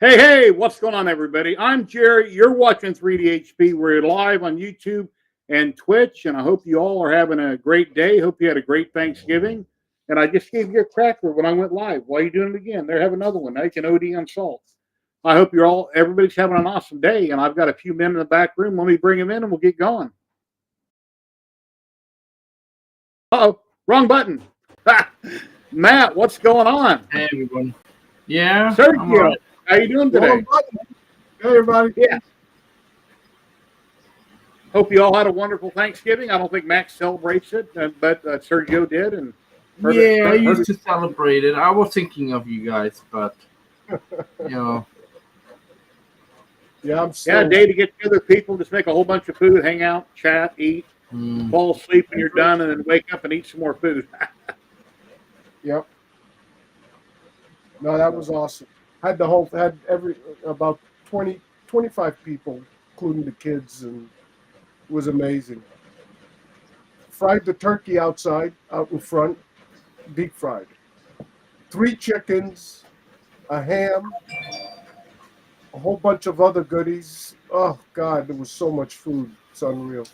Hey, what's going on, everybody? I'm Jerry. You're watching 3DHP. We're live on YouTube and Twitch, and I hope you all are having a great day. Hope you had a great Thanksgiving. And I just gave you a cracker when I went live. Why are you doing it again? There, have another one. Now you can OD on salt. I hope everybody's having an awesome day. And I've got a few men in the back room. Let me bring them in and we'll get going. Uh-oh, wrong button. Matt, what's going on? Hey, everyone. Yeah, Sergio, right. How you doing today? Hey, everybody. Yeah. Hope you all had a wonderful Thanksgiving. I don't think Max celebrates it, but Sergio did. And I used to celebrate it. I was thinking of you guys, but you know. Yeah, a day to get together, people, just make a whole bunch of food, hang out, chat, eat, fall asleep when you're done, and then wake up and eat some more food. Yep. No, that was awesome. Had about 20, 25 people, including the kids, and it was amazing. Fried the turkey out in front, deep fried. 3 chickens, a ham, a whole bunch of other goodies. Oh God, there was so much food. It's unreal.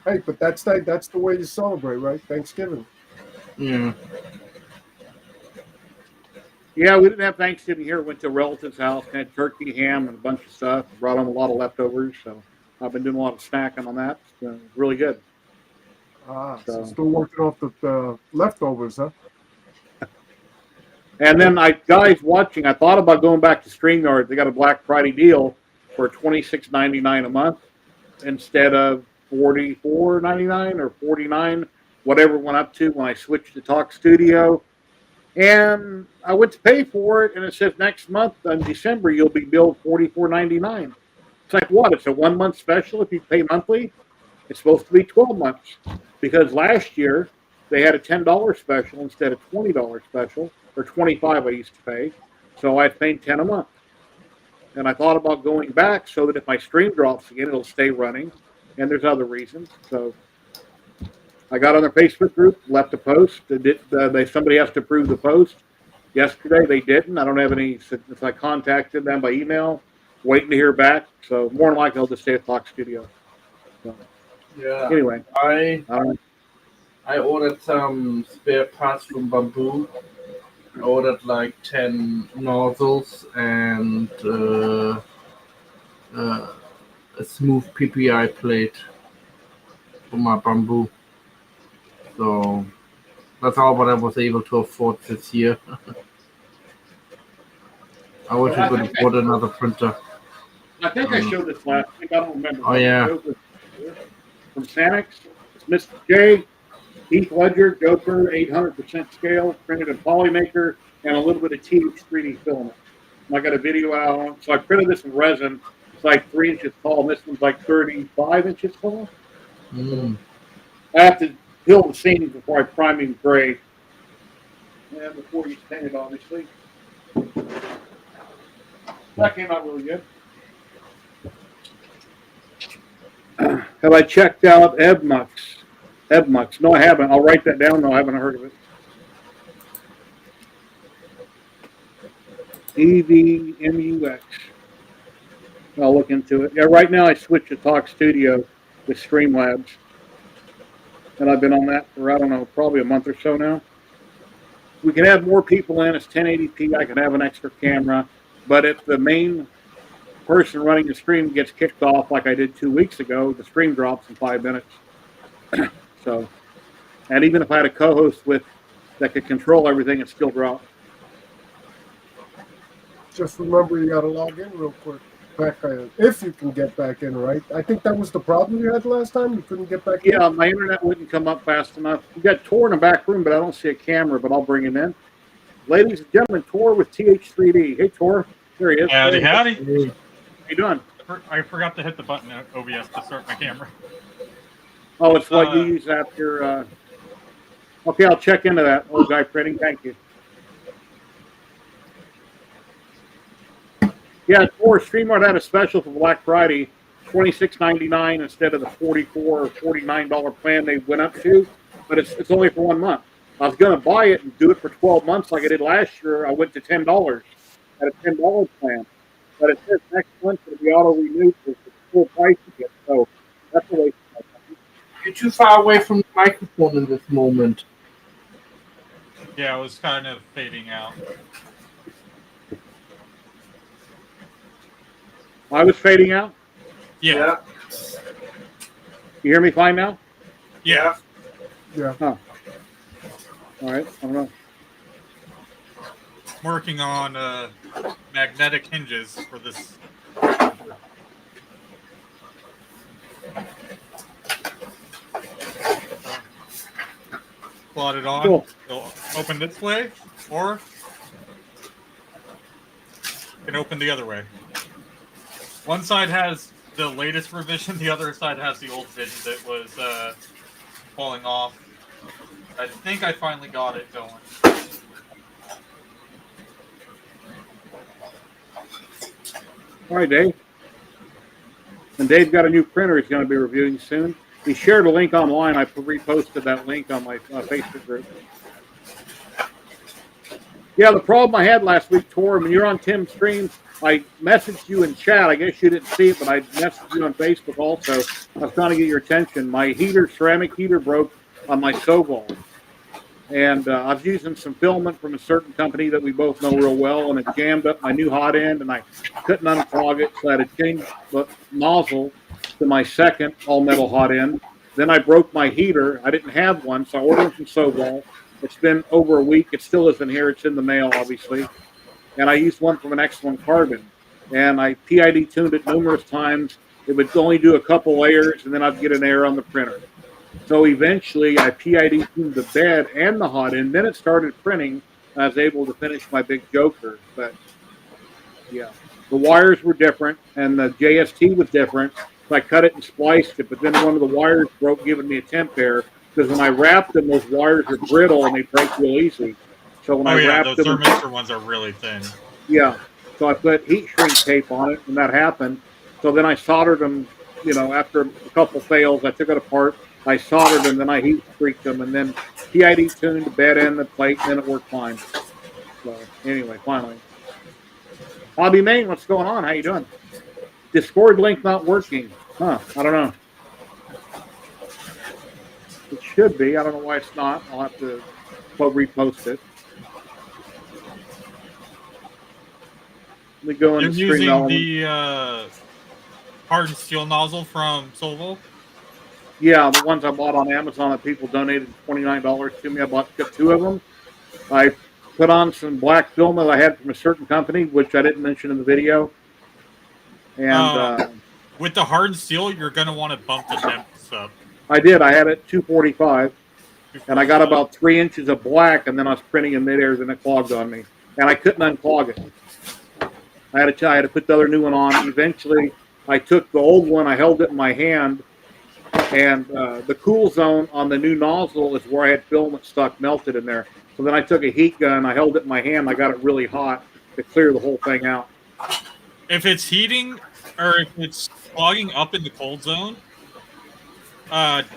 Hey, but that's the way you celebrate, right? Thanksgiving. Yeah. Yeah, we didn't have Thanksgiving here. Went to a relative's house, had turkey, ham, and a bunch of stuff. Brought home a lot of leftovers, so I've been doing a lot of snacking on that. It's been really good. So still working off the leftovers, huh? And then, guys watching, I thought about going back to StreamYard. They got a Black Friday deal for $26.99 a month instead of $44.99 or $49, whatever it went up to when I switched to Talk Studio. And I went to pay for it, and it says next month in December you'll be billed $44.99. It's like, what? It's a 1 month special if you pay monthly? It's supposed to be 12 months because last year they had a $10 special instead of $20 special, or $25 I used to pay. So I paid $10 a month. And I thought about going back so that if my stream drops again, it'll stay running. And there's other reasons. So I got on their Facebook group, left a post. Somebody has to approve the post. Yesterday they didn't. I don't have any. Since I contacted them by email, waiting to hear back. So more than likely, I'll just stay at Fox Studio. So, yeah. Anyway, I ordered some spare parts from Bamboo. I ordered like 10 nozzles and a smooth PPI plate for my Bamboo. So that's all what I was able to afford this year. I wish I could have bought another printer. I think I showed this last week. I don't remember. Oh, yeah. From Sanix, Mr. J, Heath Ledger, Joker, 800% scale, printed in Polymaker, and a little bit of TH3D filament. And I got a video out on it. So I printed this in resin. It's like 3 inches tall, and this one's like 35 inches tall. I have to fill the seams before I prime in gray. And before you paint it, obviously. That came out really good. Have I checked out Ebmux? Ebmux. No, I haven't. I'll write that down. No, I haven't heard of it. EVMUX. I'll look into it. Yeah, right now I switched to Talk Studio with Streamlabs. And I've been on that for, I don't know, probably a month or so now. We can have more people in. It's 1080p. I can have an extra camera. But if the main person running the stream gets kicked off like I did 2 weeks ago, the stream drops in 5 minutes. So, and even if I had a co-host that could control everything, it still dropped. Just remember, you got to log in real quick. If you can get back in, right? I think that was the problem you had last time. You couldn't get back in. Yeah, my internet wouldn't come up fast enough. We got Tor in the back room, but I don't see a camera, but I'll bring him in. Ladies and gentlemen, Tor with TH3D. Hey, Tor. There he is. Howdy. How you doing? I forgot to hit the button at OBS to start my camera. Oh, it's what you use after. Okay, I'll check into that. Old guy printing. Thank you. Yeah, Tor, StreamYard had a special for Black Friday, $26.99 instead of the $44 or $49 plan they went up to, but it's only for 1 month. I was going to buy it and do it for 12 months like I did last year. I went to $10. at a $10 plan. But it says next month it'll be auto renewed for the full price again. So that's a waste of my time. You're too far away from the microphone in this moment. Yeah, it was kind of fading out. I was fading out. Yeah. You hear me fine now? Yeah. Yeah. Huh. All right. I don't know. I'm working on magnetic hinges for this. Plot it on. Cool. It'll open this way, or it can open the other way. One side has the latest revision, the other side has the old vision that was falling off. I think I finally got it going. All right, Dave. And Dave's got a new printer he's going to be reviewing soon. He shared a link online. I reposted that link on my Facebook group. Yeah, the problem I had last week, Tor, when you're on Tim's stream, I messaged you in chat. I guess you didn't see it, but I messaged you on Facebook also. I was trying to get your attention. My heater, ceramic heater, broke on my Sobol. And I was using some filament from a certain company that we both know real well, and it jammed up my new hot end, and I couldn't unclog it, so I had to change the nozzle to my second all-metal hot end. Then I broke my heater. I didn't have one, so I ordered from Sobol. It's been over a week. It still isn't here. It's in the mail, obviously. And I used one from an Excellent Carbon. And I PID tuned it numerous times. It would only do a couple layers, and then I'd get an error on the printer. So eventually, I PID tuned the bed and the hot end. Then it started printing. I was able to finish my big Joker. But, yeah. The wires were different, and the JST was different. So I cut it and spliced it. But then one of the wires broke, giving me a temp error. Because when I wrap them, those wires are brittle, and they break real easy. So when I wrapped those them, thermistor ones are really thin. yeah. So I put heat shrink tape on it, and that happened. So then I soldered them, after a couple fails, I took it apart. I soldered them, then I heat shrinked them, and then PID tuned the bed and the plate, and then it worked fine. So anyway, finally. Bobby Main, what's going on? How you doing? Discord link not working. Huh, I don't know. It should be. I don't know why it's not. I'll have to repost it. Let me go You're into using stream the hardened steel nozzle from Solvo? Yeah, the ones I bought on Amazon that people donated $29 to me. I got two of them. I put on some black film that I had from a certain company, which I didn't mention in the video. And with the hardened steel, you're going to want to bump the temps up. I did. I had it 245, and I got about 3 inches of black, and then I was printing in midair, and it clogged on me, and I couldn't unclog it. I had to put the other new one on. Eventually, I took the old one, I held it in my hand, and the cool zone on the new nozzle is where I had filament stuck melted in there. So then I took a heat gun, I held it in my hand, I got it really hot to clear the whole thing out. If it's heating or if it's clogging up in the cold zone,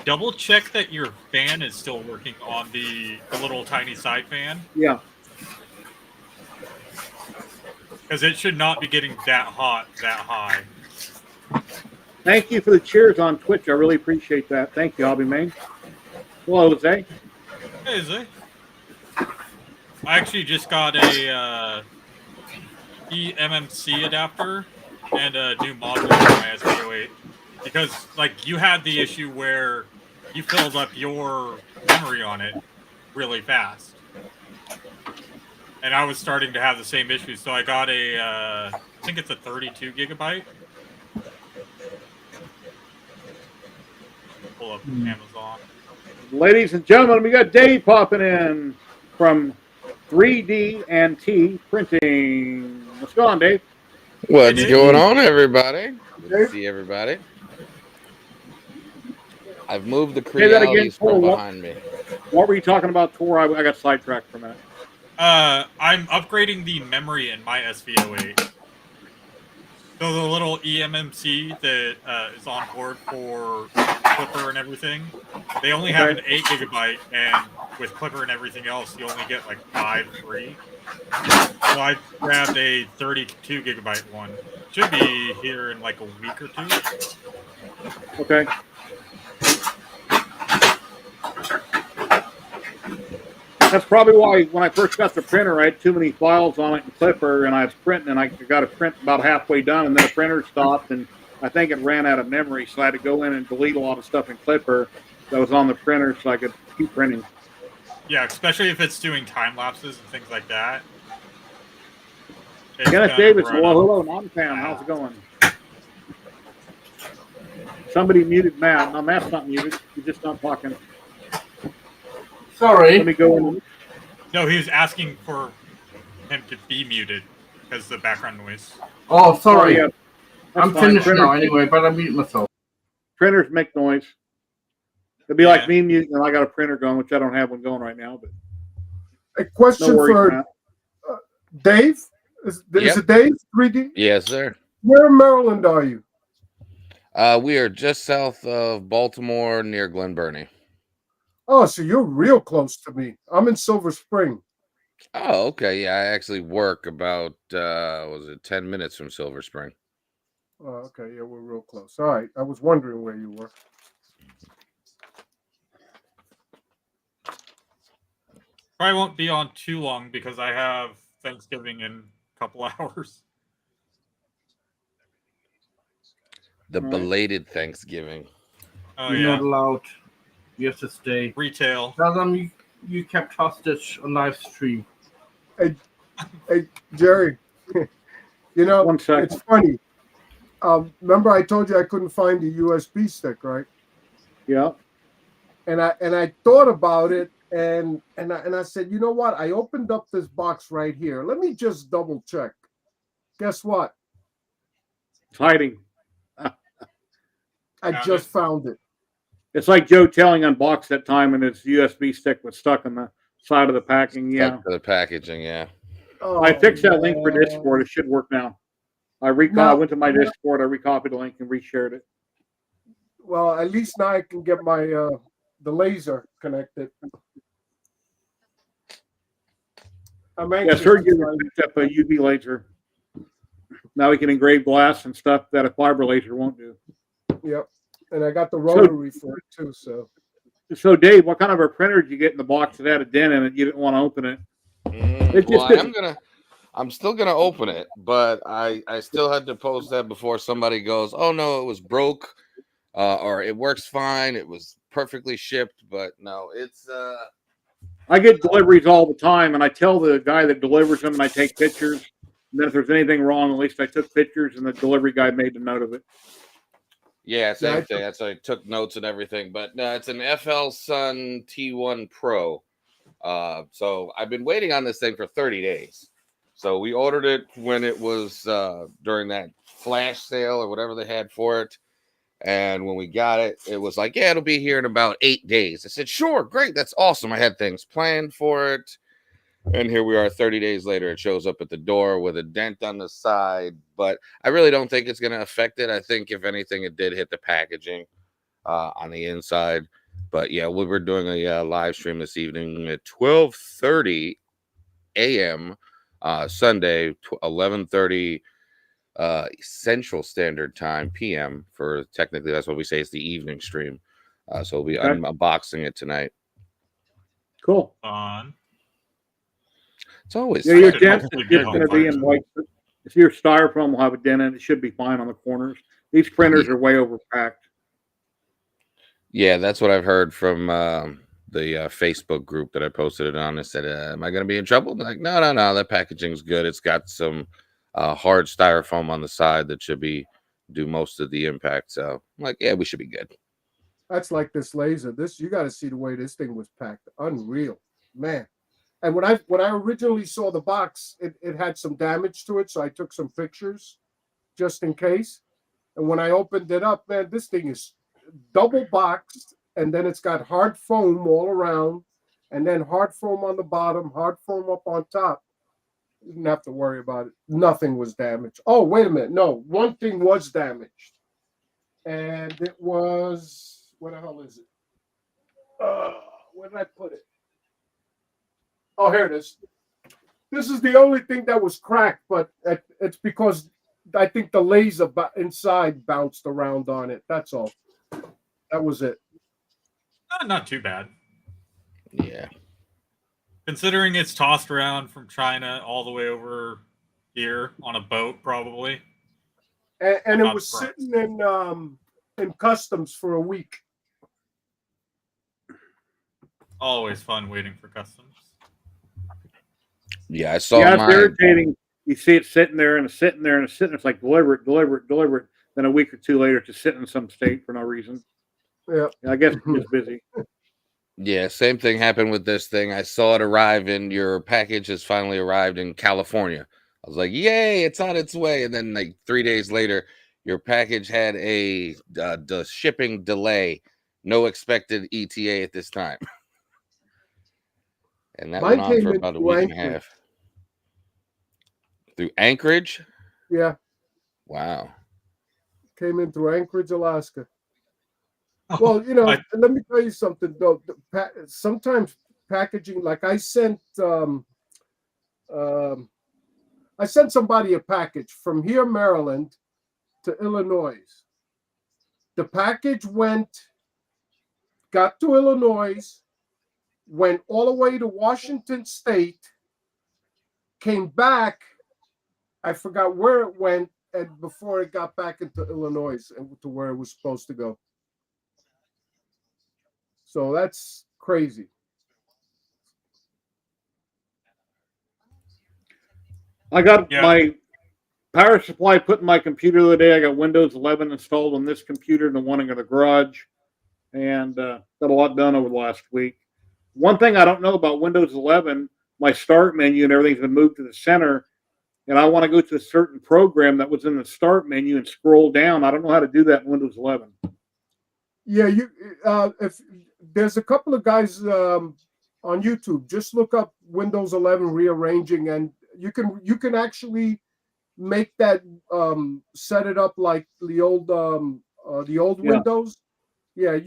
double check that your fan is still working on the little tiny side fan. Yeah. Because it should not be getting that hot, that high. Thank you for the cheers on Twitch. I really appreciate that. Thank you, Hobby Main. Hello, Jose. Hey, Zay. I actually just got a eMMC adapter and a new module for my SPO8. Because, you had the issue where you filled up your memory on it really fast. And I was starting to have the same issue, so I got I think it's a 32 gigabyte. Pull up Amazon. Ladies and gentlemen, we got Dave popping in from 3D and T Printing. What's going on, Dave? What's Hey, going on, everybody? Good Dave? to see everybody. I've moved the Say that again, Crealities from Tor. behind me. What were you talking about, Tor? I got sidetracked for a minute. I'm upgrading the memory in my SVO8. So the little eMMC that is on board for Clipper and everything, they only have an 8 gigabyte, and with Clipper and everything else, you only get like 5 free. So I grabbed a 32 gigabyte one. Should be here in like a week or two. Okay. That's probably why when I first got the printer, I had too many files on it in Clipper, and I was printing, and I got a print about halfway done, and then the printer stopped, and I think it ran out of memory, so I had to go in and delete a lot of stuff in Clipper that was on the printer so I could keep printing. Yeah, especially if it's doing time lapses and things like that. Kenneth Davis, well, hello, non-fan. How's it going? Somebody muted Matt. No, Matt's not muted. He's just not talking. Sorry. Let me go in. No, he was asking for him to be muted because of the background noise. Oh, sorry. Oh, yeah. I'm finished now anyway, but I mute myself. Printers make noise. It'd be like me muting, and I got a printer going, which I don't have one going right now. But a question no worries, for Dave. Is it Dave? 3D? Yes, sir. Where in Maryland are you? We are just south of Baltimore, near Glen Burnie. Oh, so you're real close to me. I'm in Silver Spring. Oh, okay. Yeah, I actually work about 10 minutes from Silver Spring. Oh, okay. Yeah, we're real close. All right. I was wondering where you were. Probably won't be on too long because I have Thanksgiving in a couple hours. The belated Thanksgiving. Oh, You're not allowed. You have to stay. Retail. Tell them you kept hostage on live stream. Hey, Jerry. You know, it's funny. Remember I told you I couldn't find the USB stick, right? Yeah. And I thought about it, and I said, you know what? I opened up this box right here. Let me just double check. Guess what? It's hiding. I just found it. It's like Joe telling unboxed that time, and his USB stick was stuck on the side of the packing. Stuck to the packaging, yeah. Oh, I fixed that link for Discord. It should work now. I went to my Discord. I recopied the link and reshared it. Well, at least now I can get my the laser connected. I'm anxious. Yeah, surgery picked up a UV laser. Now we can engrave glass and stuff that a fiber laser won't do. Yep, and I got the rotary for it too. So Dave, what kind of a printer did you get in the box that had a dent in it? You didn't want to open it. I'm still gonna open it, but I still had to post that before somebody goes, oh no, it was broke, or it works fine, it was perfectly shipped, but no, it's I get deliveries all the time, and I tell the guy that delivers them, and I take pictures. And then if there's anything wrong, at least I took pictures, and the delivery guy made a note of it. Yeah, same thing. That's why I took notes and everything. But no, it's an FL Sun T1 Pro. So I've been waiting on this thing for 30 days. So we ordered it when it was during that flash sale or whatever they had for it. And when we got it, it was like, yeah, it'll be here in about 8 days. I said, sure, great. That's awesome. I had things planned for it. And here we are 30 days later. It shows up at the door with a dent on the side. But I really don't think it's going to affect it. I think, if anything, it did hit the packaging on the inside. But, yeah, we're doing a live stream this evening at 12:30 a.m. Sunday, 11:30 Central Standard Time, p.m. for technically that's what we say is the evening stream. So we'll be unboxing it tonight. Cool. It's always your dent is just going to be in white. If your styrofoam will have a dent in it, it should be fine on the corners. These printers are way overpacked. Yeah, that's what I've heard from the Facebook group that I posted it on. I said, am I going to be in trouble? They're like, no, that packaging's good. It's got some hard styrofoam on the side that should do most of the impact. So I'm like, yeah, we should be good. That's like this laser. You got to see the way this thing was packed. Unreal, man. And when I originally saw the box, it had some damage to it, so I took some pictures just in case. And when I opened it up, man, this thing is double boxed, and then it's got hard foam all around, and then hard foam on the bottom, hard foam up on top. didn't have to worry about it. Nothing was damaged. Oh, wait a minute. No, one thing was damaged. And it was, where the hell is it? Where did I put it? Oh, here it is. This is the only thing that was cracked, but it's because I think the laser inside bounced around on it. That's all. That was it. Not too bad. Yeah. Considering it's tossed around from China all the way over here on a boat, probably. And it was sitting in customs for a week. Always fun waiting for customs. Yeah, I saw Yeah, mine. it's irritating. You see it sitting there and it's sitting there and it's sitting. It's like deliver it. Then a week or two later, to sit in some state for no reason. Yeah. I guess it's just busy. Yeah, same thing happened with this thing. I saw it arrive in your package has finally arrived in California. I was like, yay, it's on its way. And then like 3 days later, your package had a the shipping delay, no expected ETA at this time. And that Mine went on came for in about a through week and a Anchorage. half. Through Anchorage? Yeah, Wow. came in through Anchorage, Alaska. Well, let me tell you something though. Sometimes packaging, like I sent somebody a package from here, Maryland, to Illinois. The package got to Illinois, went all the way to Washington State, came back. I forgot where it went, and before it got back into Illinois and to where it was supposed to go. So that's crazy. I got my power supply put in my computer the other day. I got Windows 11 installed on this computer and the one in the garage, and got a lot done over the last week. One thing I don't know about Windows 11, my start menu and everything's been moved to the center, and I want to go to a certain program that was in the start menu and scroll down. I don't know how to do that in Windows 11. Yeah, if there's a couple of guys on YouTube, just look up Windows 11 rearranging, and you can actually make that set it up like the old Windows. Yeah,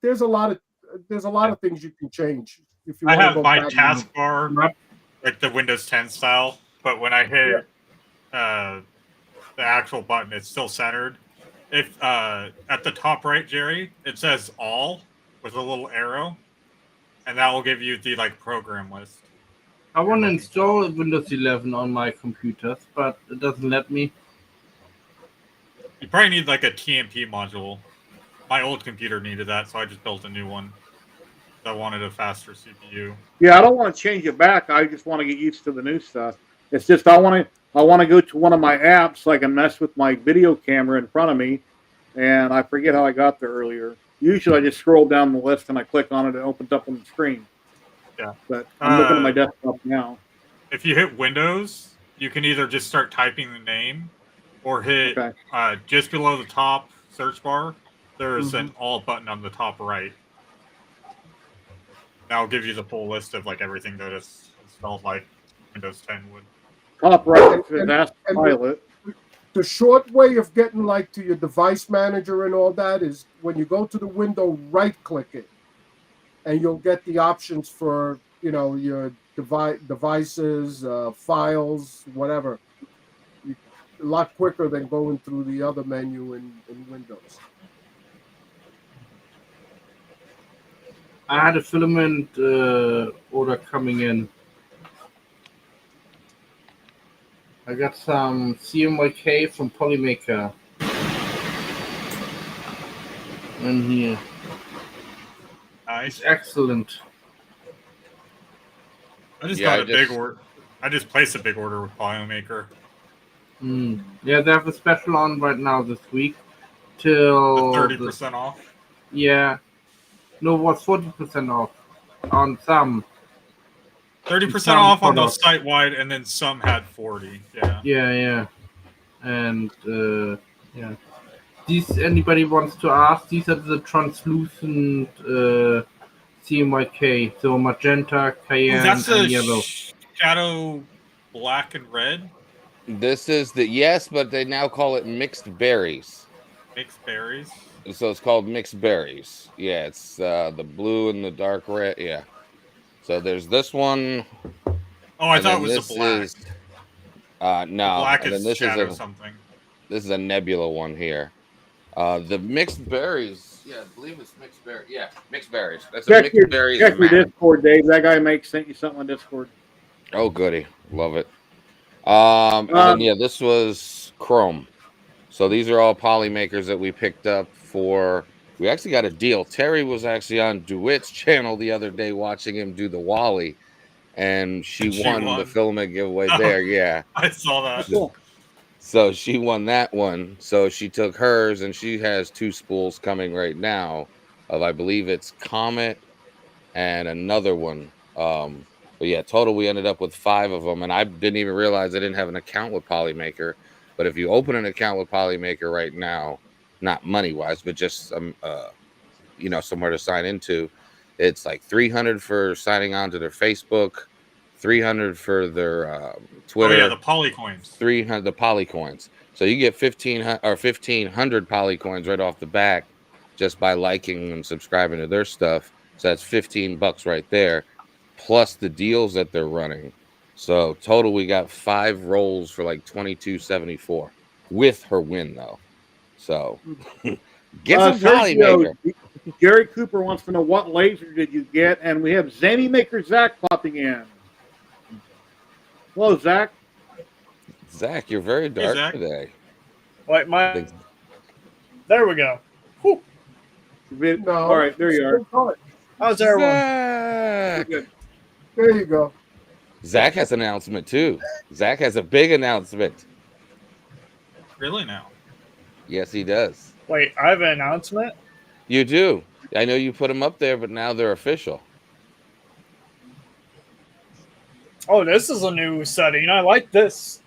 there's a lot of things you can change if you. I want to have go my back taskbar like the Windows 10 style, but when I hit the actual button, it's still centered. If at the top right, Jerry, it says all with a little arrow, and that will give you the program list. I want to install Windows 11 on my computers, but it doesn't let me. You probably need like a TMP module. My old computer needed that, so I just built a new one. I wanted a faster CPU. Yeah, I don't want to change it back. I just want to get used to the new stuff. It's just I want to go to one of my apps so I can mess with my video camera in front of me, and I forget how I got there earlier. Usually I just scroll down the list and I click on it and it opens up on the screen. Yeah. But I'm looking at my desktop now. If you hit Windows, you can either just start typing the name or hit just below the top search bar. There is an all button on the top right. That'll give you the full list of everything that is installed like Windows 10 would. Top right, and Ask Pilot. The short way of getting to your device manager and all that is when you go to the window, right click it, and you'll get the options for your devices, files, whatever. A lot quicker than going through the other menu in Windows. I had a filament order coming in. I got some CMYK from Polymaker in here. Nice. It's excellent. I just got a big order. I just placed a big order with Polymaker. Yeah, they have a special on right now this week till 30% off. Yeah. No, what's 40% off on some. 30% off on the site wide, and then some had 40. Yeah. Yeah. And yeah. These anybody wants to ask? These are the translucent CMYK. So magenta, cayenne, that's and yellow. Shadow black and red This is the yes, but they now call it mixed berries. mixed berries. So it's called mixed berries. Yeah, it's the blue and the dark red. Yeah. So there's this one. Oh, I And thought then it was the this black. is The no, black and then is this is shadow a something. nebula one here. The mixed berries. Yeah, I believe it's mixed berries. Yeah, mixed berries. That's a Check mixed your berries. check your map. Discord, Dave. That guy sent you something on Discord. Oh, goody, love it. And then yeah, this was Chrome. So these are all polymakers that we picked up for. We actually got a deal. Terry was actually on DeWitt's channel the other day watching him do the Wally, and she won the filament giveaway there. Yeah, I saw that. Cool. so she won that one. So she took hers, and she has 2 spools coming right now of, I believe it's Comet and another one. But yeah, total we ended up with 5 of them, and I didn't even realize I didn't have an account with Polymaker. But if you open an account with Polymaker right now, not money wise, but just somewhere to sign into, it's like 300 for signing on to their Facebook, 300 for their Twitter. Oh yeah, the polycoins. 300 the polycoins. So you get 1,500 polycoins right off the back just by liking and subscribing to their stuff. So that's $15 right there, plus the deals that they're running. So total, we got 5 rolls for like $22.74 with her win though. So get some Polymaker. Gary Cooper wants to know what laser did you get, and we have Zany Maker Zach popping in. Hello, Zach. Zach, you're very dark today. Wait, there we go. Whew. No, all right, there you are. How's everyone? Zach. There you go. Zach has an announcement too. Zach has a big announcement. Really now? Yes, he does. Wait, I have an announcement? You do. I know you put them up there, but now they're official. Oh, this is a new setting. I like this.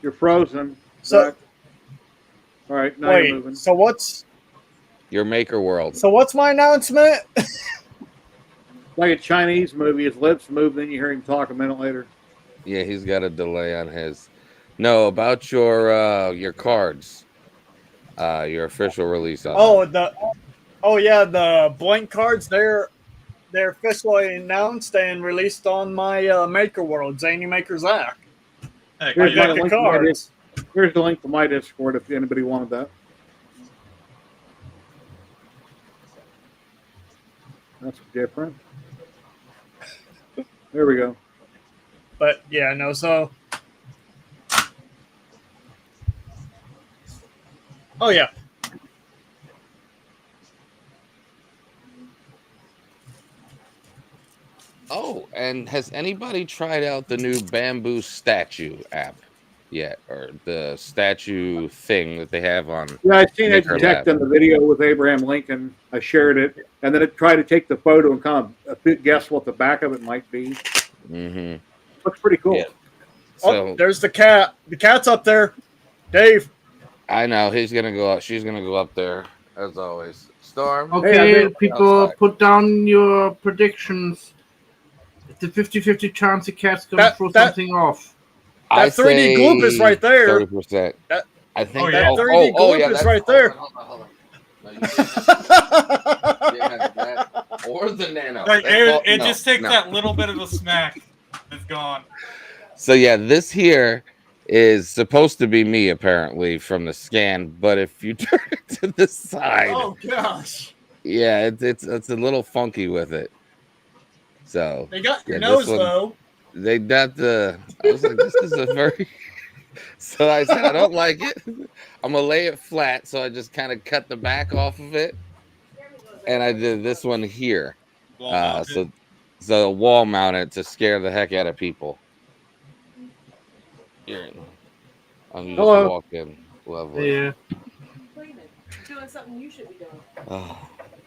You're frozen. So, Zach. All right, now you're moving. So what's your Maker World? So what's my announcement? Like a Chinese movie, his lips move, then you hear him talk a minute later. Yeah, he's got a delay on his. No, about your cards, your official release. On the blank cards. They're officially announced and released on my Maker World, Zany Maker Zach. Here's the link to my Discord if anybody wanted that. That's different. There we go. But yeah, no, so. Oh, yeah. Oh, and has anybody tried out the new Bamboo Statue app yet? Or the statue thing that they have on? Yeah, I seen it Maker detect Lab? in the video with Abraham Lincoln. I shared it, and then it tried to take the photo and kind of guess what the back of it might be. Mm-hmm. Looks pretty cool. Yeah. So, there's the cat. The cat's up there. Dave. I know he's gonna go up. She's gonna go up there as always. Storm. Okay, people, put down your predictions. It's a 50-50 chance the cat's gonna throw something off. That 3D gloop is right there. 30%. I think that 3D gloop is right there. Hold on. No, that, or the nano. Like, it just takes that little bit of a smack. It's gone. So yeah, this here is supposed to be me apparently from the scan, but if you turn it to the side, oh gosh, yeah, it's a little funky with it. So they got your nose though. They got the. I was like, this is a very. So I said, I don't like it. I'm gonna lay it flat, so I just kind of cut the back off of it, and I did this one here. So wall mounted to scare the heck out of people. Here, I'm just walking. Lovely. Yeah. Doing something you should be doing. Oh,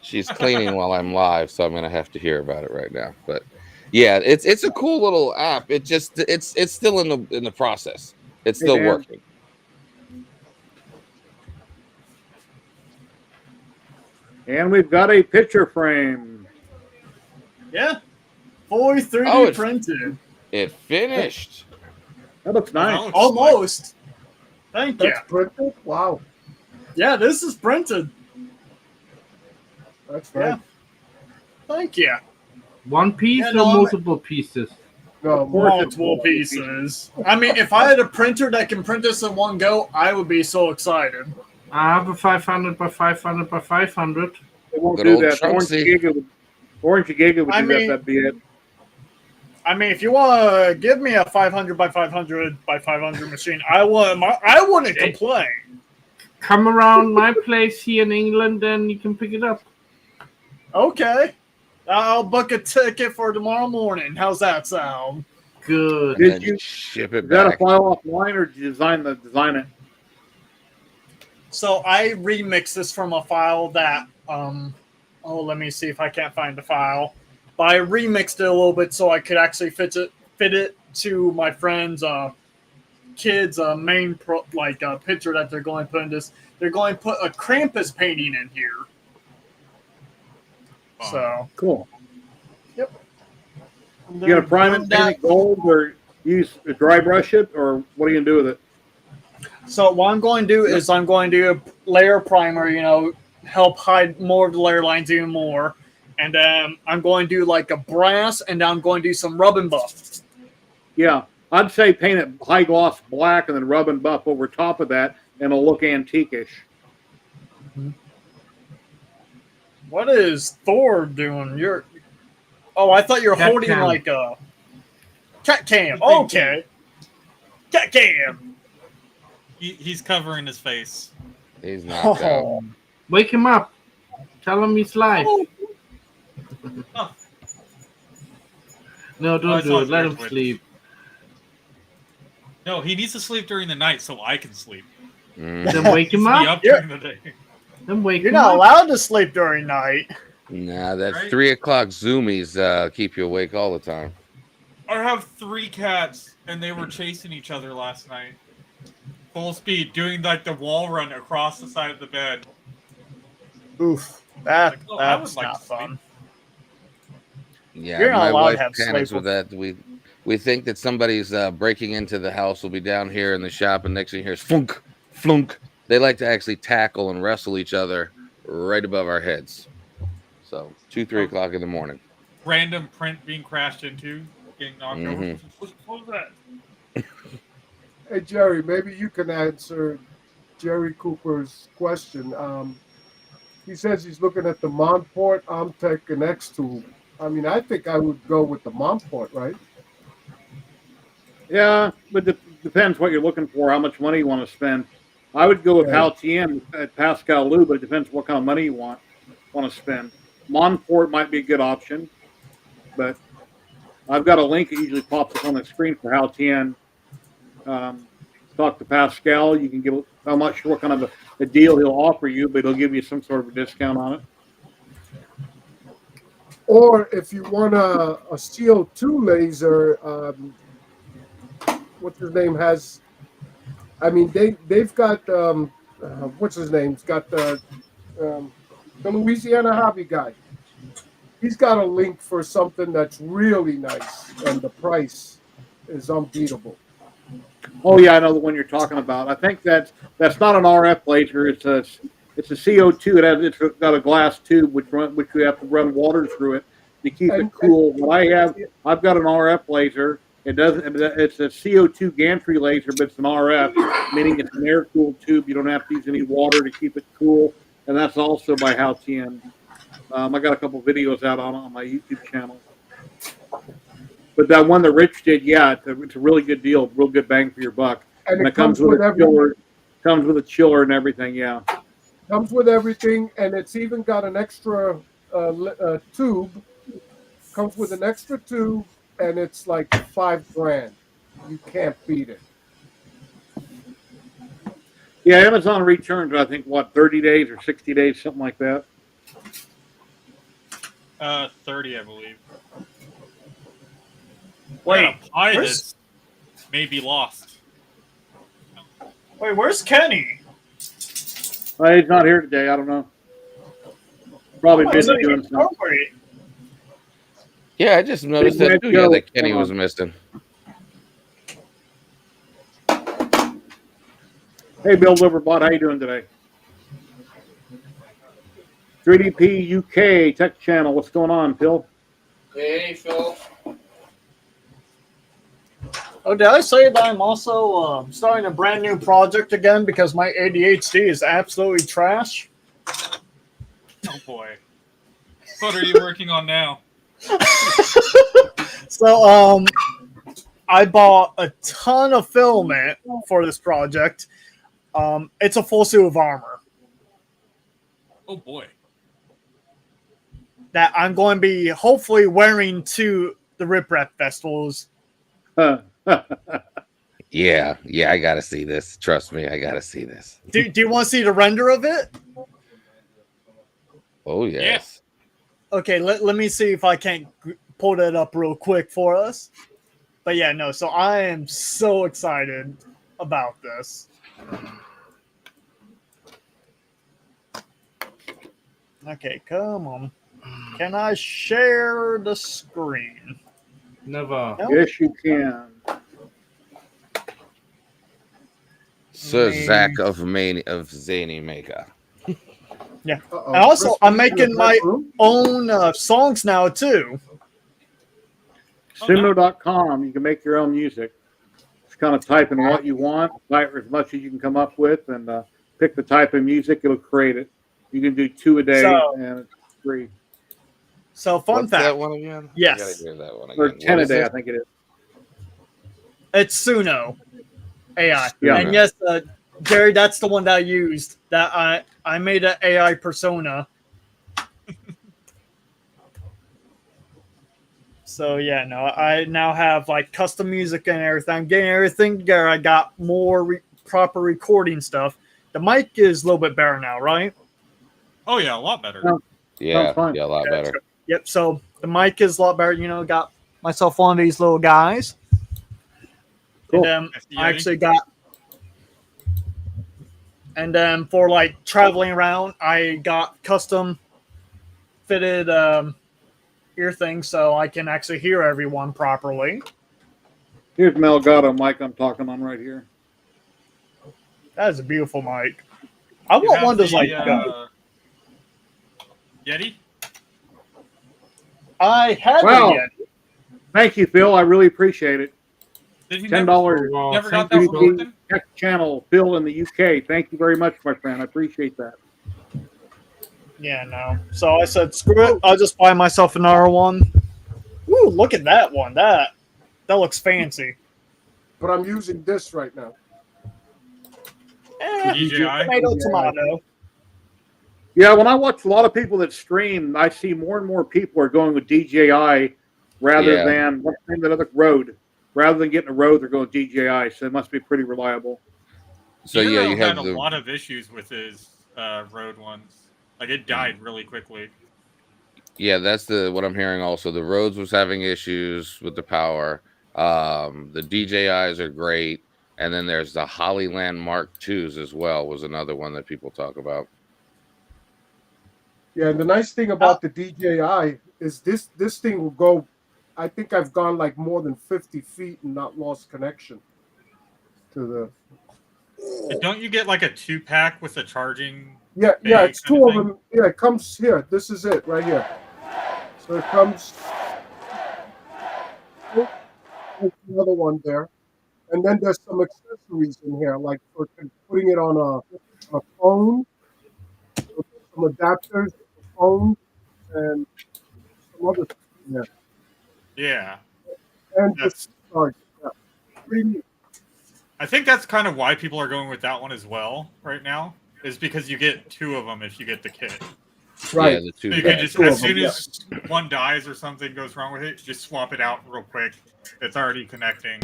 she's cleaning while I'm live, so I'm gonna have to hear about it right now. But yeah, it's a cool little app. It's still in the process. It's still working. And we've got a picture frame. Yeah. Fully 3D Oh, printed. It finished. That looks nice. looks Almost. Thank you. That's printed? Wow. Yeah, this is printed. That's Yeah. nice. Thank you. One piece Yeah, or no, multiple pieces? No, Of course it's Multiple pieces. I mean, if I had a printer that can print this in one go, I would be so excited. I have a 500 by 500 by 500. It won't Good do old that. The Orange Trunksy. Giga would I do mean- that. That'd be it. I mean, if you want to give me a 500 by 500 by 500 machine, I wouldn't complain. Come around my place here in England and you can pick it up. Okay. I'll book a ticket for tomorrow morning. How's that sound? Good. And Did then you- ship it Is that a back? file offline or did you design it? So I remixed this from a file that let me see if I can't find the file. But I remixed it a little bit so I could actually fit it to my friend's kid's main picture that they're going to put in this. They're going to put a Krampus painting in here. So Cool. yep. You gonna prime it, paint it gold, or use dry brush it, or what are you gonna do with it? So what I'm going to do is I'm going to do a layer primer, help hide more of the layer lines even more. And then I'm going to do like a brass, and then I'm going to do some rub and buff. Yeah, I'd say paint it high gloss black and then rub and buff over top of that, and it'll look antique-ish. What is Thor doing? I thought you were Cat holding cam. like a cat cam. Okay. Cat cam. He's covering his face. He's knocked out. Oh. Wake him up. Tell him he's live. Oh. No, Oh, don't I do saw it. Let it. him sleep. No, he needs to sleep during the night so I can sleep. Mm. Then wake him Be up. up during the day. Then wake You're him not up. allowed to sleep during night. Nah, that Right? 3 o'clock zoomies keep you awake all the time. I have 3 cats, and they were chasing each other last night. Full speed, doing like the wall run across the side of the bed. Oof. That's I would like not to sleep. fun. Yeah, You're not my allowed wife to have panics sleep. with that. We think that somebody's breaking into the house. Will be down here in the shop, and next thing you hear is flunk, flunk. They like to actually tackle and wrestle each other right above our heads. So 2-3 o'clock in the morning. Random print being crashed into, getting knocked over. Mhm. What was that? Hey, Jerry, maybe you can answer Jerry Cooper's question. He says he's looking at the Montport, Amtech, and X-Tube. I mean, I think I would go with the Montport, right? Yeah, but depends what you're looking for, how much money you want to spend. I would go with Right. Haltien at Pascal Lou, but it depends what kind of money you want to spend. Montport might be a good option, but I've got a link that usually pops up on the screen for Haltien. Talk to Pascal. You can give. I'm not sure what kind of a deal he'll offer you, but he'll give you some sort of a discount on it. Or if you want a CO2 laser, what's his name has? I mean, they've got what's his name? He's got the Louisiana hobby guy. He's got a link for something that's really nice, and the price is unbeatable. Oh yeah, I know the one you're talking about. I think that's not an RF laser. It's a CO2. It's got a glass tube which we have to run water through it to keep it cool. What I've got an RF laser. It's a CO2 gantry laser, but it's an RF, meaning it's an air cooled tube. You don't have to use any water to keep it cool, and that's also by Haltien. I got a couple videos out on my YouTube channel. But that one that Rich did, yeah, it's a really good deal, real good bang for your buck. And it comes with a chiller. Comes with a chiller and everything, yeah. Comes with everything, and it's even got an extra tube. Comes with an extra tube, and it's like $5,000. You can't beat it. Yeah, Amazon returns, I think, 30 days or 60 days, something like that. 30, I believe. Wait, Yeah, a pie where's- that's maybe lost. Wait, where's Kenny? He's not here today. I don't know. Probably Oh, busy he's doing something. Yeah, I just noticed Big that Red too. Yeah, Joe, that Kenny come was on. missing. Hey, Bill Liverbot, how you doing today? 3DP UK Tech Channel, what's going on, Phil? Hey, Phil. Oh, did I say that I'm also starting a brand new project again because my ADHD is absolutely trash? Oh boy. What are you working on now? So, I bought a ton of filament for this project. It's a full suit of armor Oh boy. that I'm going to be hopefully wearing to the Rip Rap festivals. Yeah, I gotta see this. Trust me, I gotta see this. Do you want to see the render of it? Oh yes. Okay, let me see if I can't pull that up real quick for us. But yeah, no, so I am so excited about this. Okay, come on. Can I share the screen? Never. No? Yes, you can. Sir Me- Zach of Zany Maker. Yeah. Uh-oh. And also, I'm Chris, making in the my back room? own songs now, too. Suno.com, you can make your own music. Just kind of type in what you want, type as much as you can come up with, and pick the type of music, it'll create it. You can do 2 a day, So- and it's free. So, fun What's fact. that one again? Yes. I gotta hear that one Or again. 10 What a is day, it? I think it is. It's Suno AI. Yeah. And yes, Jerry, that's the one that I used. That I made an AI persona. So yeah, no, I now have like custom music and everything. I'm getting everything together. I got more proper recording stuff. The mic is a little bit better now, right? Oh yeah, a lot better. Yeah. Yeah, Sounds fine. yeah, a lot better. Yep. So the mic is a lot better. You know, got myself one of these little guys. Cool. And That's I Yeti. actually got. And then for like traveling around, I got custom fitted ear things so I can actually hear everyone properly. Here's Melgado mic I'm talking on right here. That is a beautiful mic. I You want have one that's the, like Yeti? I had Wow. it yet. Thank you, Phil. I really appreciate it. Did you $10. never got thank that you, from Phil. Ethan? Tech Channel, Phil in the UK. Thank you very much, my friend. I appreciate that. Yeah, no. So I said, screw it. I'll just buy myself another one. Ooh, look at that one. That looks fancy. But I'm using this right now. DJI? Tomato, Yeah. tomato. Yeah, when I watch a lot of people that stream, I see more and more people are going with DJI rather Yeah. than what's the name of that other Rode. Rather than getting a Rode, they're going DJI, so it must be pretty reliable. So yeah, Hero you have had the a lot of issues with his Rode ones. Like it died really quickly. yeah, that's the what I'm hearing also. The Rhodes was having issues with the power. The DJIs are great. And then there's the Hollyland Mark IIs as well, was another one that people talk about. Yeah, and the nice thing about the DJI is this thing will go. I think I've gone like more than 50 feet and not lost connection to the. But don't you get like a 2-pack with a charging? Yeah, Bag it's kind two of of thing? them. Yeah, it comes here. This is it right here. So it comes. There's another one there, and then there's some accessories in here, like for putting it on a phone, some adapters, for phone, and some other stuff in there. Yeah. And the That's charge. Yeah. Pretty neat. I think that's kind of why people are going with that one as well right now. Is because you get 2 of them if you get the kit. Right. Yeah, the two So you Yeah, can just, two as of them, soon yeah. as one dies or something goes wrong with it, just swap it out real quick. It's already connecting.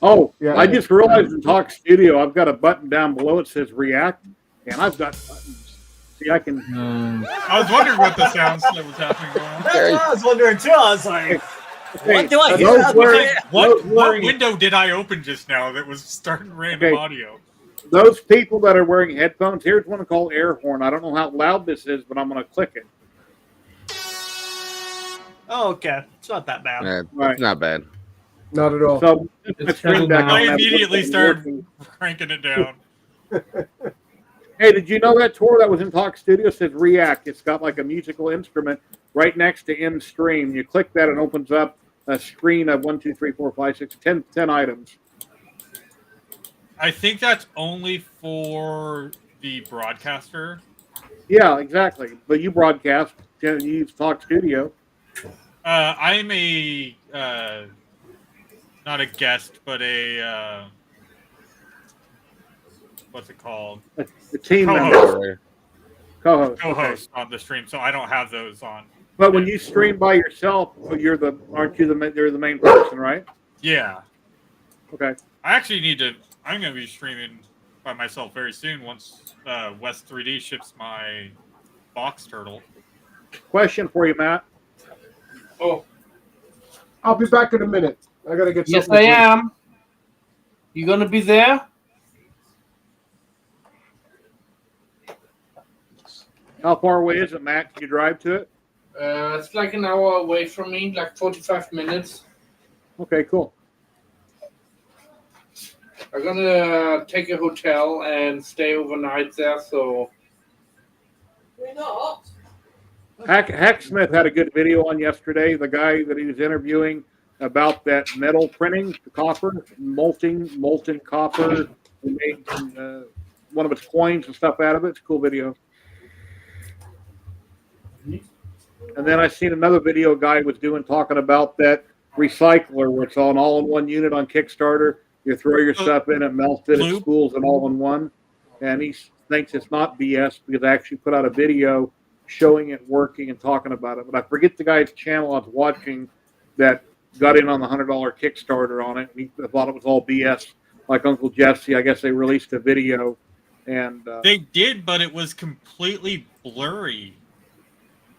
Oh, Yeah. I just realized in Talk Studio, I've got a button down below. It says React, and I've got buttons. See, I can. I was wondering what the sounds that was happening going on. That's what I was wondering too. I was like, what do I Hey, hear? those out I was were- there? like, what wearing- window did I open just now that was starting random Okay. audio? Those people that are wearing headphones, here's one called Air Horn. I don't know how loud this is, but I'm going to click it. Oh, okay. It's not that bad. Yeah, Right. it's not bad. Not at all. So It's my stream better deck, now. I I don't have to look immediately at it started working. cranking it down. Hey, did you know that tour that was in Talk Studio says React? It's got like a musical instrument right next to in stream. You click that, and opens up a screen of 1, 2, 3, 4, 5, 6, 10 items. I think that's only for the broadcaster. Yeah, exactly. But you broadcast, you use Talk Studio. I'm a not a guest, but a what's it called? The team Co-host. member, co-host. Co-host on the stream, so I don't have those on. But when you stream by yourself, you're the main person, right? Yeah, Okay. I actually need to. I'm going to be streaming by myself very soon once West 3D ships my box turtle. Question for you, Matt. Oh, I'll be back in a minute. I gotta get yes, something. I am. You gonna be there? How far away is it, Matt? Can you drive to it? It's like an hour away from me, like 45 minutes. Okay, cool. I'm gonna take a hotel and stay overnight there, so We're not. Hacksmith had a good video on yesterday. The guy that he was interviewing about that metal printing, the copper, molten copper. He made one of its coins and stuff out of it. It's a cool video. And then I seen another video guy was talking about that recycler where it's an all-in-one unit on Kickstarter. You throw your stuff in, it melts it, it spools it all in one. And he thinks it's not BS because I actually put out a video showing it working and talking about it. But I forget the guy's channel I was watching that got in on the $100 Kickstarter on it. And he thought it was all BS, like Uncle Jesse. I guess they released a video. And They did, but it was completely blurry.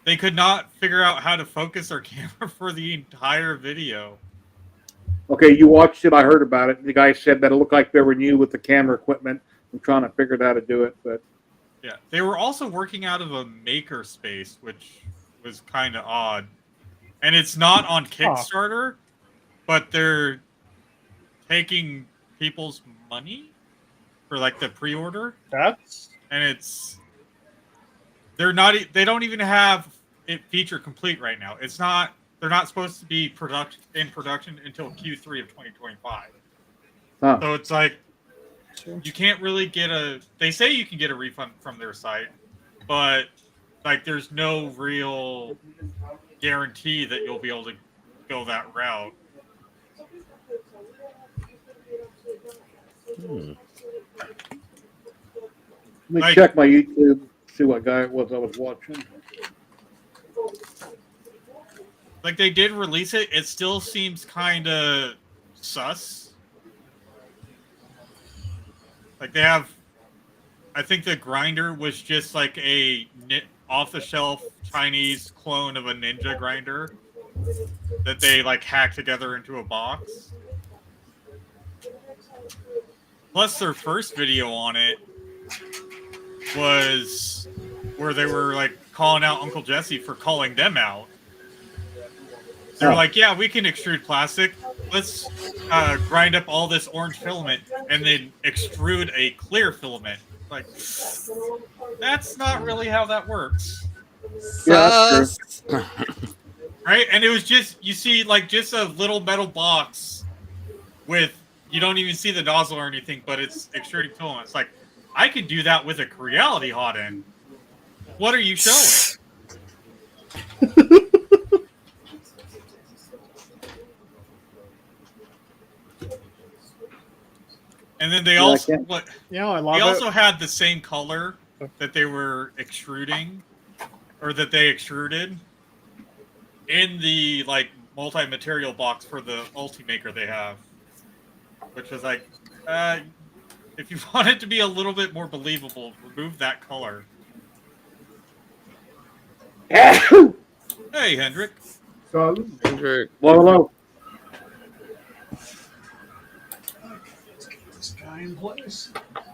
They could not figure out how to focus their camera for the entire video. okay, you watched it. I heard about it. The guy said that it looked like they were new with the camera equipment and trying to figure out how to do it. But Yeah, they were also working out of a maker space, which was kind of odd. And it's not on Kickstarter, but they're taking people's money for like the pre-order, That's and they don't even have it feature complete right now. They're not supposed to be in production until Q3 of 2025. Huh. So it's like you can't really they say you can get a refund from their site, but like there's no real guarantee that you'll be able to go that route. let me check my YouTube, see what guy it was I was watching. Like they did release it, it still seems kind of sus. Like they have, I think the grinder was just like a off-the-shelf Chinese clone of a Ninja grinder that they like hacked together into a box. Plus, their first video on it was where they were like calling out Uncle Jesse for calling them out. They were like, yeah, we can extrude plastic. Let's grind up all this orange filament and then extrude a clear filament. Like, that's not really how that works. Yeah, that's true. Right? And it was just, you see, like, just a little metal box with, you don't even see the nozzle or anything, but it's extruding filament. It's like, I could do that with a Creality hot end. What are you showing? And then they also I love they it. also had the same color that they were extruding, or that they extruded in the like multi-material box for the Ultimaker they have, which was like, if you want it to be a little bit more believable, remove that color. Hey, Hendrik. Hello, hello.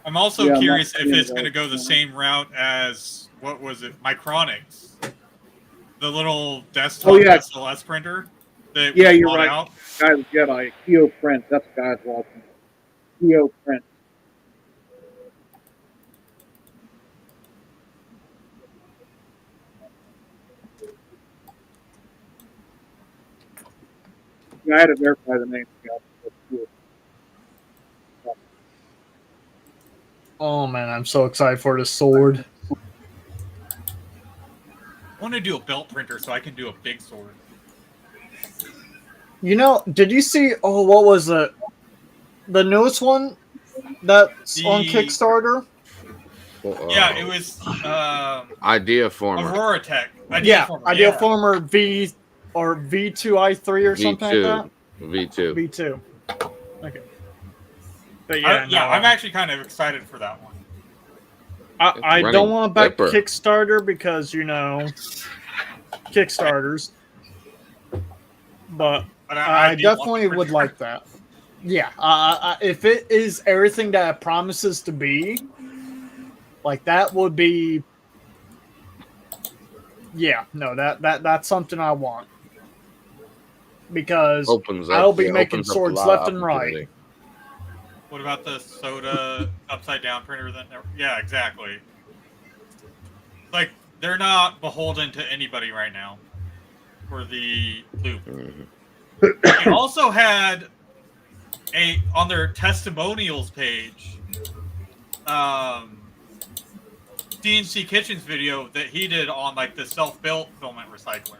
I'm also Yeah, I'm curious not if seeing it's going to that. go the same route as, what was it, Micronics. The little desktop Oh, yeah. SLS printer. That Yeah, we you're bought right. Out. Guy the Jedi, Keo Print. That's the guy's watching. Keo Print. Yeah, I had to verify the name. Oh man, I'm so excited for this sword. I want to do a belt printer so I can do a big sword. You know, did you see? Oh, what was it? The newest one that's on Kickstarter. Yeah, it was Idea Former. Aurora Tech. Idea Former V or V2i3 or something like that. V2. V2. Okay. But I'm actually kind of excited for that one. I don't want to back Kickstarter because Kickstarters. But I definitely would like that. Yeah, if it is everything that it promises to be, like that would be. Yeah, no, that's something I want because I'll be making swords left and right. What about the soda upside down printer? Yeah, exactly. Like they're not beholden to anybody right now for the loop. They also had on their testimonials page, CNC Kitchen's video that he did on like the self-built filament recycler.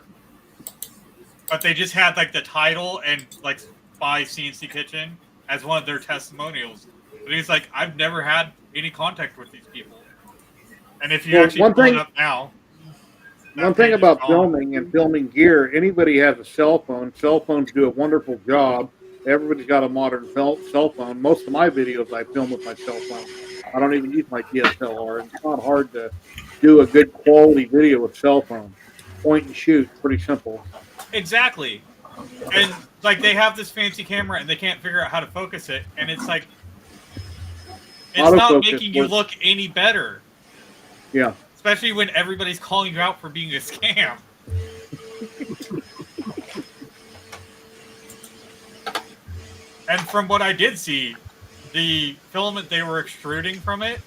But they just had like the title and like by CNC Kitchen as one of their testimonials. But he's like, I've never had any contact with these people. And if you actually pull it up now. One thing about filming and filming gear, anybody has a cell phone. Cell phones do a wonderful job. Everybody's got a modern cell phone. Most of my videos I film with my cell phone. I don't even use my DSLR. It's not hard to do a good quality video with cell phone. Point and shoot, pretty simple. Exactly. And like they have this fancy camera and they can't figure out how to focus it, and it's like it's not making you look any better. Yeah. Especially when everybody's calling you out for being a scam. And from what I did see, the filament they were extruding from it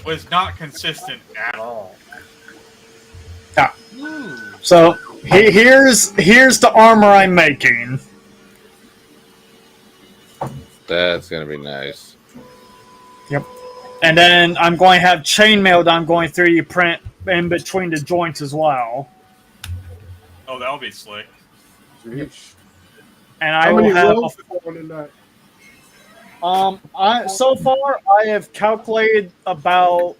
was not consistent at all. Yeah. So here's the armor I'm making. That's gonna be nice. Yep. And then I'm going to have chainmail that I'm going 3D print in between the joints as well. Oh, that'll be slick. Jeez. And I will have. So far I have calculated about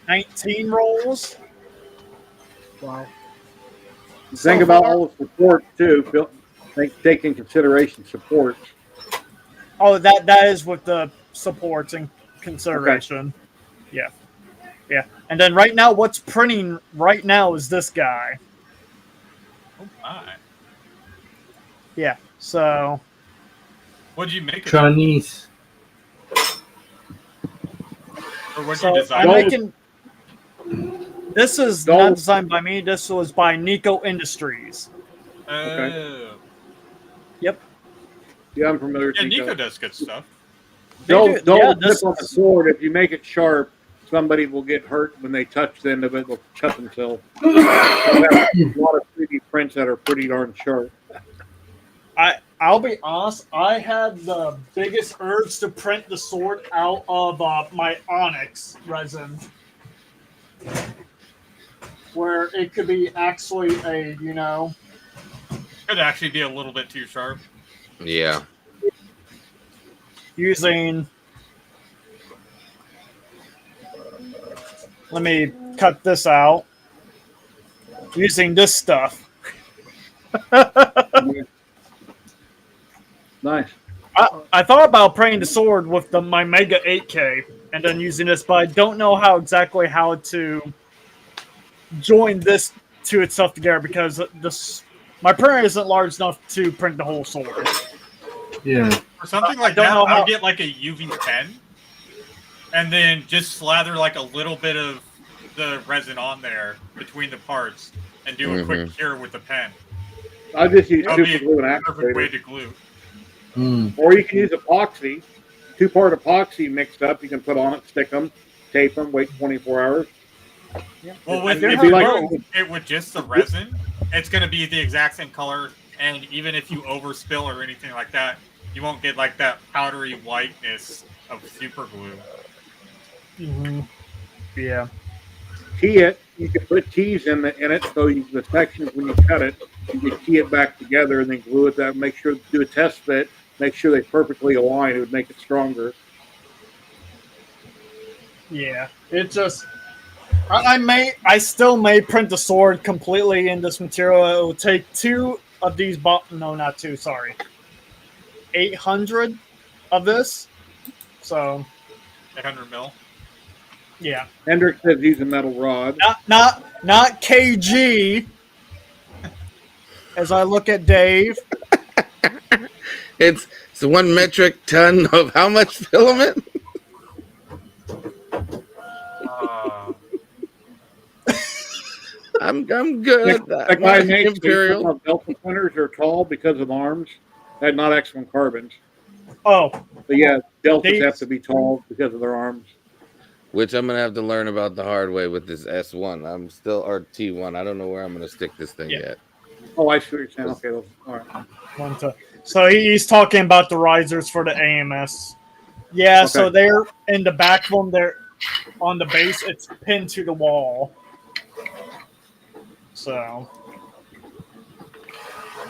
19 rolls. Wow. Think about all the support too. Take in consideration support. Oh, that is with the supports in consideration. Okay. Yeah. And then right now, what's printing right now is this guy. Oh my. Yeah. So. What did you make it? Chinese. Or what you design? I'm making. This is not designed by me. This was by Nico Industries. Okay. Yep. Yeah, I'm familiar with Nico. Nico does good stuff. Don't tip on the sword. If you make it sharp, somebody will get hurt when they touch the end of it. They'll cut themselves. There's a lot of 3D prints that are pretty darn sharp. I'll be honest. I had the biggest urge to print the sword out of my onyx resin, where it could be actually could actually be a little bit too sharp. Yeah. Using. Let me cut this out. Using this stuff. Nice. I thought about printing the sword with my Mega 8K and then using this, but I don't know how to join this to itself together because my printer isn't large enough to print the whole sword. Yeah. For something like that, I'll get like a UV pen and then just slather like a little bit of the resin on there between the parts and do a quick cure with the pen. I just use That would super be glue and a perfect way activator. to glue. Or you can use epoxy, 2-part epoxy mixed up. You can put on it, stick them, tape them, wait 24 hours. Well, with It'd if be you're like- doing it with just the resin, it's going to be the exact same color, and even if you overspill or anything like that, you won't get like that powdery whiteness of super glue. Yeah. Key it. You can put keys in it, so the sections when you cut it, you can key it back together and then glue it. That make sure do a test fit. Make sure they perfectly align. It would make it stronger. Yeah. It just. I still may print the sword completely in this material. It will take 2 of these. No, not 2. Sorry. 800 of this. So. 800 mil. Yeah. Hendrick says he's a metal rod. Not kg. As I look at Dave. It's 1 metric ton of how much filament? I'm good. That guy makes Imperial Delta printers are tall because of arms. They're not X1 carbons. Oh. But yeah, Deltas have to be tall because of their arms. Which I'm gonna have to learn about the hard way with this S1. I'm still or T1. I don't know where I'm gonna stick this thing yet. Oh, I see what you're saying. Okay, all right. So he's talking about the risers for the AMS. Yeah, okay. So they're in the back of them. They're on the base. It's pinned to the wall. So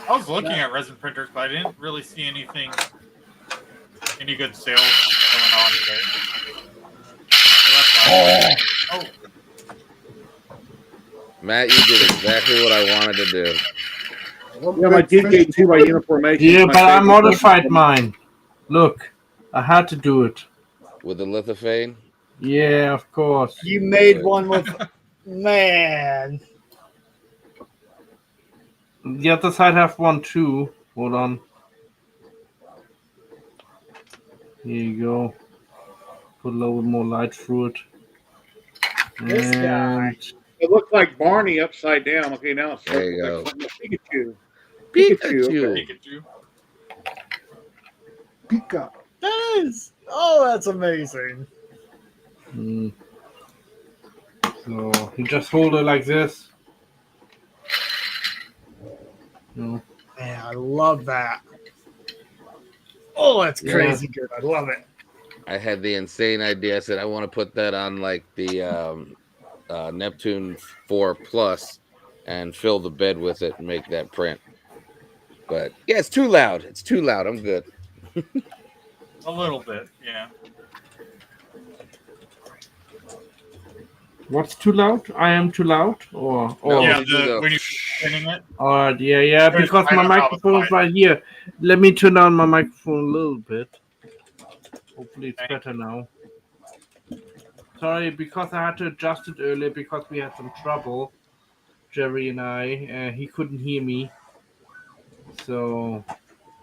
I was looking at resin printers, but I didn't really see any good sales going on today. Oh. Matt, you did exactly what I wanted to do. Yeah, my DK2 by Uniformation. Yeah, but I modified mine. Look, I had to do it. With the lithophane? Yeah, of course. You made one with... Man. The other side have one too. Hold on. Here you go. Put a little bit more light through it. This guy. It looks like Barney upside down. Okay, now it's there you go. Pikachu. Pikachu. Pika. That is. Oh, that's amazing. So you just hold it like this. No. Man, I love that. Oh, that's crazy good. I love it. I had the insane idea. I said I want to put that on like the Neptune 4 Plus and fill the bed with it and make that print. But yeah, it's too loud. It's too loud. I'm good. A little bit, yeah. What's too loud? I am too loud, or yeah, when you're spinning it. Yeah, because my microphone is right here. Let me turn down my microphone a little bit. Hopefully, it's better now. Sorry, because I had to adjust it earlier because we had some trouble. Jerry and I, he couldn't hear me. So.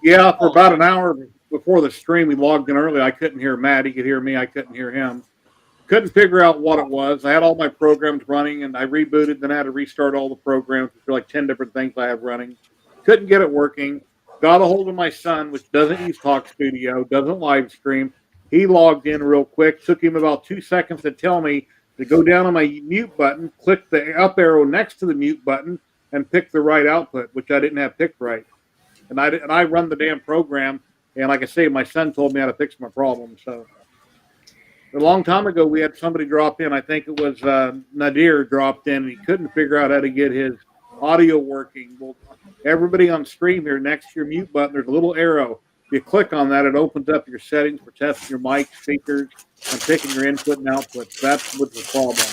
Yeah, for about an hour before the stream, we logged in early. I couldn't hear Matt. He could hear me. I couldn't hear him. Couldn't figure out what it was. I had all my programs running, and I rebooted. Then I had to restart all the programs for like 10 different things I have running. Couldn't get it working. Got a hold of my son, which doesn't use Talk Studio, doesn't live stream. He logged in real quick. Took him about 2 seconds to tell me to go down on my mute button, click the up arrow next to the mute button, and pick the right output, which I didn't have picked right. And I run the damn program, and like I say, my son told me how to fix my problem. So a long time ago, we had somebody drop in. I think it was Nadir dropped in, and he couldn't figure out how to get his audio working. Well, everybody on stream here, next to your mute button, there's a little arrow. If you click on that, it opens up your settings for testing your mic, speakers, and picking your input and output. That's what's the problem.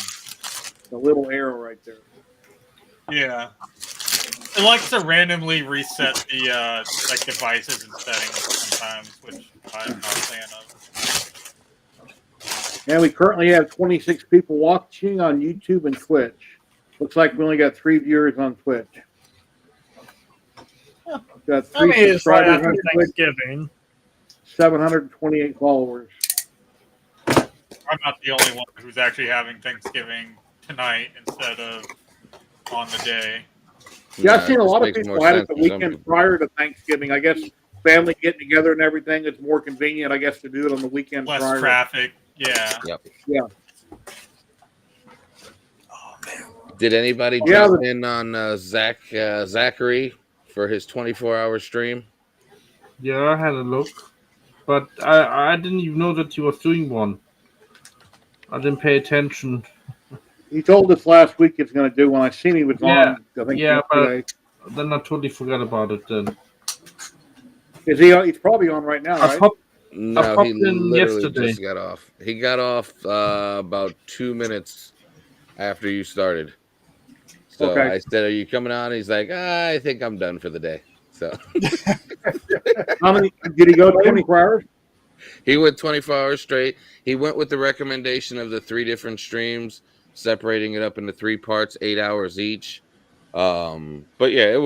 The little arrow right there. Yeah. It likes to randomly reset the like devices and settings sometimes, which I'm not a fan of. And we currently have 26 people watching on YouTube and Twitch. Looks like we only got 3 viewers on Twitch. Got 3 subscribers on Thanksgiving. 728 followers. I'm not the only one who's actually having Thanksgiving tonight instead of on the day. Yeah, I've it seen a just lot of makes people more had it sense the for some weekend people. prior to Thanksgiving. I guess family getting together and everything, it's more convenient, I guess, to do it on the weekend Less prior. traffic. Yeah. Yep. Yeah. Did anybody Yeah, jump in on Zachary for his 24-hour stream? Yeah, I had a look, but I didn't even know that he was doing one. I didn't pay attention. He told us last week he's going to do one. I seen he was Yeah, on, I think, yeah, but yesterday. then I totally forgot about it. Then Is he? He's probably on right now, I right? popped No, popped he in literally yesterday. just got off. He got off about 2 minutes after you started. So Okay. I said, "Are you coming on?" He's like, "I think I'm done for the day." So How many? Did he go 24 hours? he went 24 hours straight. He went with the recommendation of the 3 different streams, separating it up into 3 parts, 8 hours each. But yeah,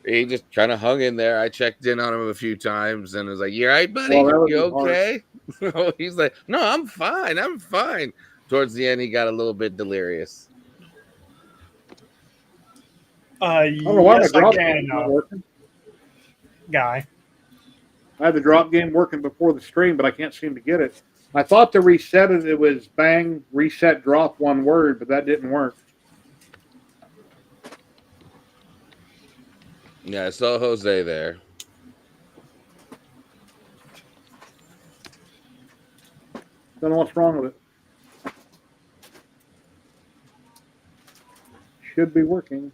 he just kind of hung in there. I checked in on him a few times and was like, "You all right, buddy? Well, that would You be hard. okay?" He's like, "No, I'm fine. I'm fine." Towards the end, he got a little bit delirious. I don't know why Yes, my I drop can, game's not working. guy. I had the drop game working before the stream, but I can't seem to get it. I thought to reset it, it was bang, reset, drop one word, but that didn't work. Yeah, I saw Jose there. Don't know what's wrong with it. Should be working.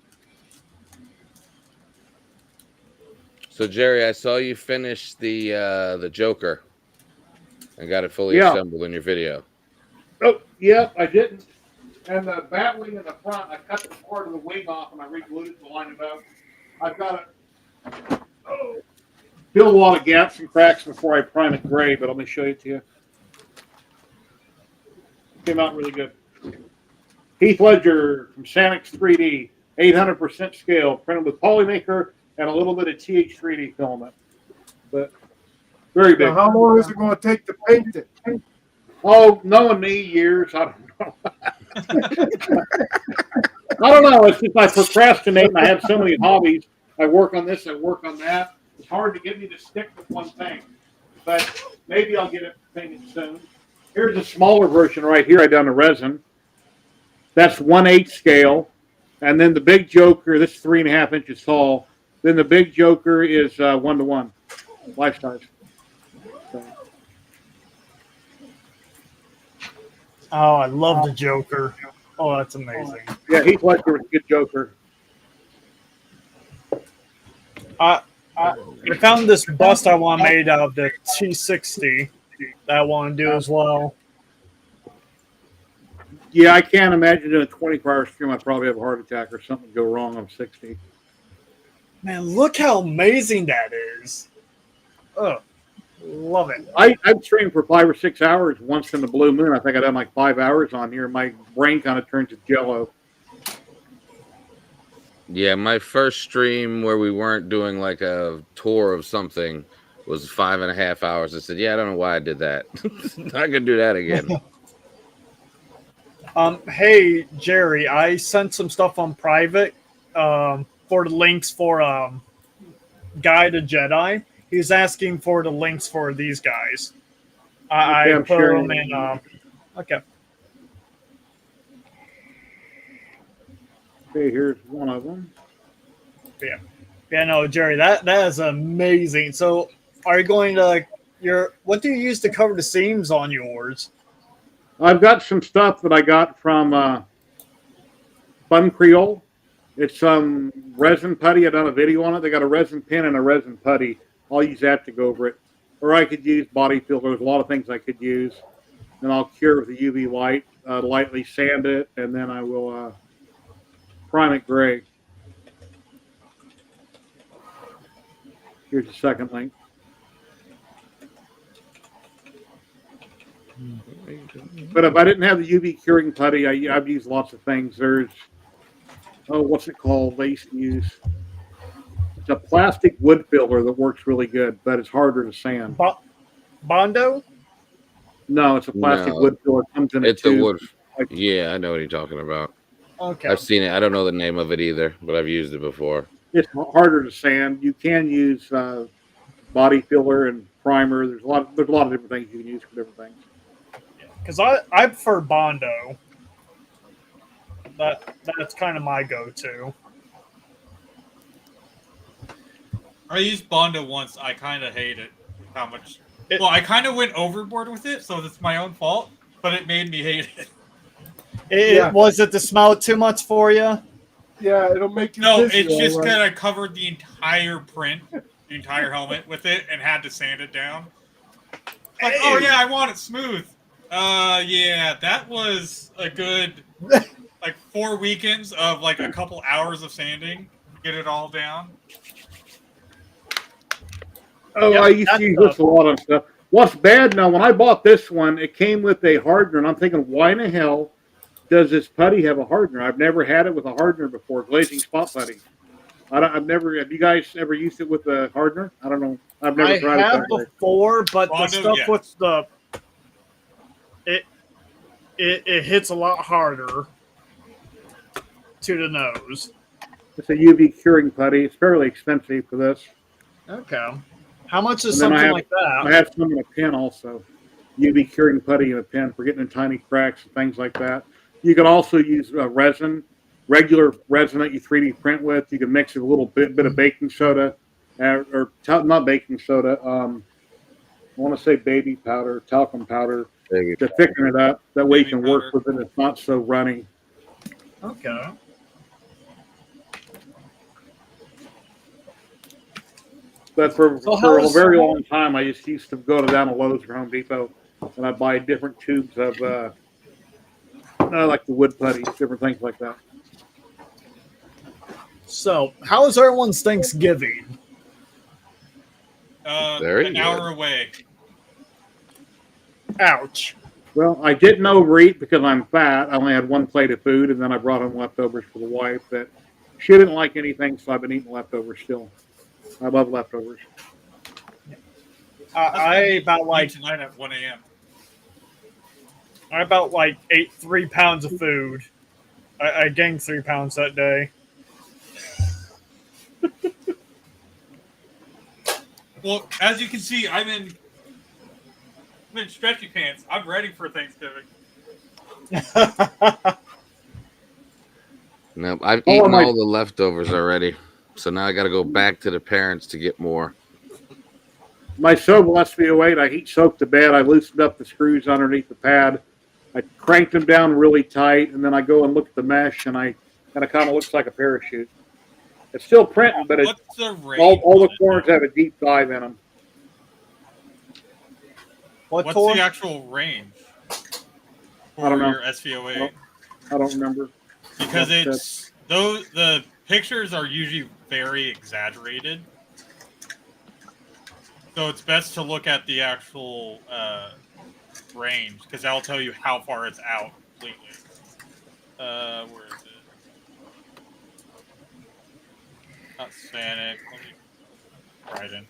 So Jerry, I saw you finish the Joker and got it fully Yeah. assembled in your video. Oh, yeah, I didn't. And the bat wing in the front, I cut the part of the wing off and I re-glued it to line it up. I've got to fill a lot of gaps and cracks before I prime it gray, but let me show it to you. Came out really good. Heath Ledger from Sanix 3D, 800% scale, printed with Polymaker and a little bit of TH3D filament. But very big. Now, how long is it going to take to paint it? Oh, knowing me, years. I don't know. I don't know. It's just I procrastinate and I have so many hobbies. I work on this, I work on that. It's hard to get me to stick with one thing. But maybe I'll get it painted soon. Here's a smaller version right here I done a resin. That's 1/8 scale. And then the big Joker, this is 3.5 inches tall. Then the big Joker is 1:1, life size. So. Oh, I love the Joker. Oh, that's amazing. Yeah, Heath Ledger was a good Joker. I found this bust I want made out of the T60 that I want to do as well. Yeah, I can't imagine in a 24-hour stream I'd probably have a heart attack or something go wrong on 60. Man, look how amazing that is. Oh, love it. I've streamed for 5 or 6 hours once in the blue moon. I think I done like 5 hours on here. My brain kind of turns to jello. Yeah, my first stream where we weren't doing like a tour of something was 5.5 hours. I said, "Yeah, I don't know why I did that. I could do that again." Hey Jerry, I sent some stuff on private for the links for Guide to Jedi. He's asking for the links for these guys. I I'm put sharing them in. Okay. Okay, here's one of them. Yeah, no, Jerry, that is amazing. So, are you going to what do you use to cover the seams on yours? I've got some stuff that I got from Fun Creole. It's some resin putty. I've done a video on it. They got a resin pin and a resin putty. I'll use that to go over it. Or I could use body filter. There's a lot of things I could use. And I'll cure with the UV light, lightly sand it, and then I will prime it gray. Here's the second link. But if I didn't have the UV curing putty, I've used lots of things. There's, what's it called? They used to use. It's a plastic wood filler that works really good, but it's harder to sand. Bondo? No, it's a plastic wood filler. It comes in a It's a tube. wood. Yeah, I know what you're talking about. Okay. I've seen it. I don't know the name of it either, but I've used it before. It's harder to sand. You can use body filler and primer. There's a lot of different things you can use for different things. Because I prefer Bondo. That's kind of my go-to. I used Bondo once. I kind of hate it. How much? Well, I kind of went overboard with it, so it's my own fault. But it made me hate it. Was it the smell too much for you? Yeah, it'll make you. No, dizzy, it's just all right. that I covered the entire print, the entire helmet with it, and had to sand it down. Like, oh yeah, I want it smooth. Yeah, that was a good like 4 weekends of like a couple hours of sanding, get it all down. Oh, Yep, I used to use this a lot on stuff. What's bad now, when I bought this one, it came with a hardener, and I'm thinking, why in the hell does this putty have a hardener? I've never had it with a hardener before, glazing spot putty. Have you guys ever used it with a hardener? I don't know. I've never tried it that way. Before, but Bondo, the stuff yes. with the it hits a lot harder to the nose. It's a UV curing putty. It's fairly expensive for this. Okay. How much is And then something like that? I have some in a pen also. UV curing putty in a pen for getting in tiny cracks and things like that. You can also use resin, regular resin that you 3D print with. You can mix it with a little bit of baking soda, not baking soda. I want to say baby powder, talcum powder, to thicken it up. That way you can work with it. It's not so runny. Okay. But for a very long time, I just used to go down to Lowe's or Home Depot, and I'd buy different tubes of like the wood putty, different things like that. So, how is everyone's Thanksgiving? An hour away. Ouch. Well, I didn't overeat because I'm fat. I only had one plate of food, and then I brought home leftovers for the wife. That she didn't like anything, so I've been eating leftovers still. I love leftovers. I about like tonight at 1 a.m. I about like ate 3 pounds of food. I gained 3 pounds that day. Well, as you can see, I'm in stretchy pants. I'm ready for Thanksgiving. Nope, I've eaten all the leftovers already. So now I got to go back to the parents to get more. My Sobel SV08, I heat soaked the bed. I loosened up the screws underneath the pad. I cranked them down really tight, and then I go and look at the mesh, and it kind of looks like a parachute. It's still printing, but all the corners have a deep dive in them. What's the actual range for your SV08? I don't remember. Because the pictures are usually very exaggerated. So it's best to look at the actual range, because that'll tell you how far it's out completely. Where is it? Not Sanic. Let me write in.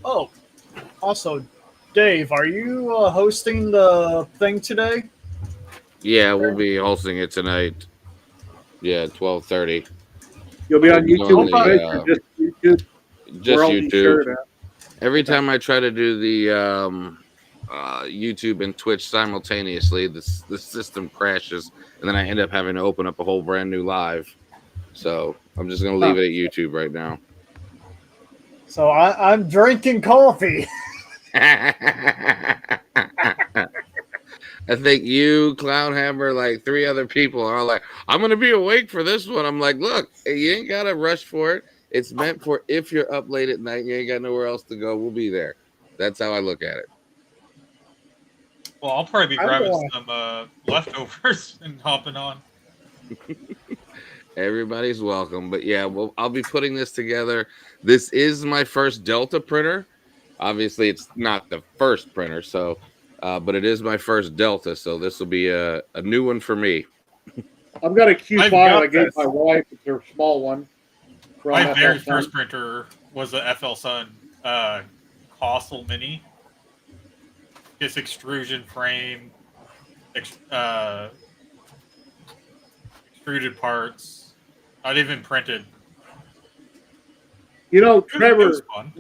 Oh, also, Dave, are you hosting the thing today? Yeah, we'll be hosting it tonight. Yeah, 12:30. You'll be on YouTube, or just YouTube. Just YouTube. Every time I try to do the YouTube and Twitch simultaneously, the system crashes, and then I end up having to open up a whole brand new live. So I'm just gonna leave it at YouTube right now. So I'm drinking coffee. I think you, Clownhammer, like 3 other people are like, I'm going to be awake for this one. I'm like, look, you ain't got to rush for it. It's meant for if you're up late at night and you ain't got nowhere else to go, we'll be there. That's how I look at it. Well, I'll probably be grabbing some leftovers and hopping on. Everybody's welcome. But yeah, well, I'll be putting this together. This is my first Delta printer. Obviously, it's not the first printer, so... but it is my first Delta, so this will be a new one for me. I've got a Q5 I gave my wife. It's her small one. My very first printer was a FL Sun Colossal Mini. Just extrusion frame, extruded parts, not even printed. You know, It was fun.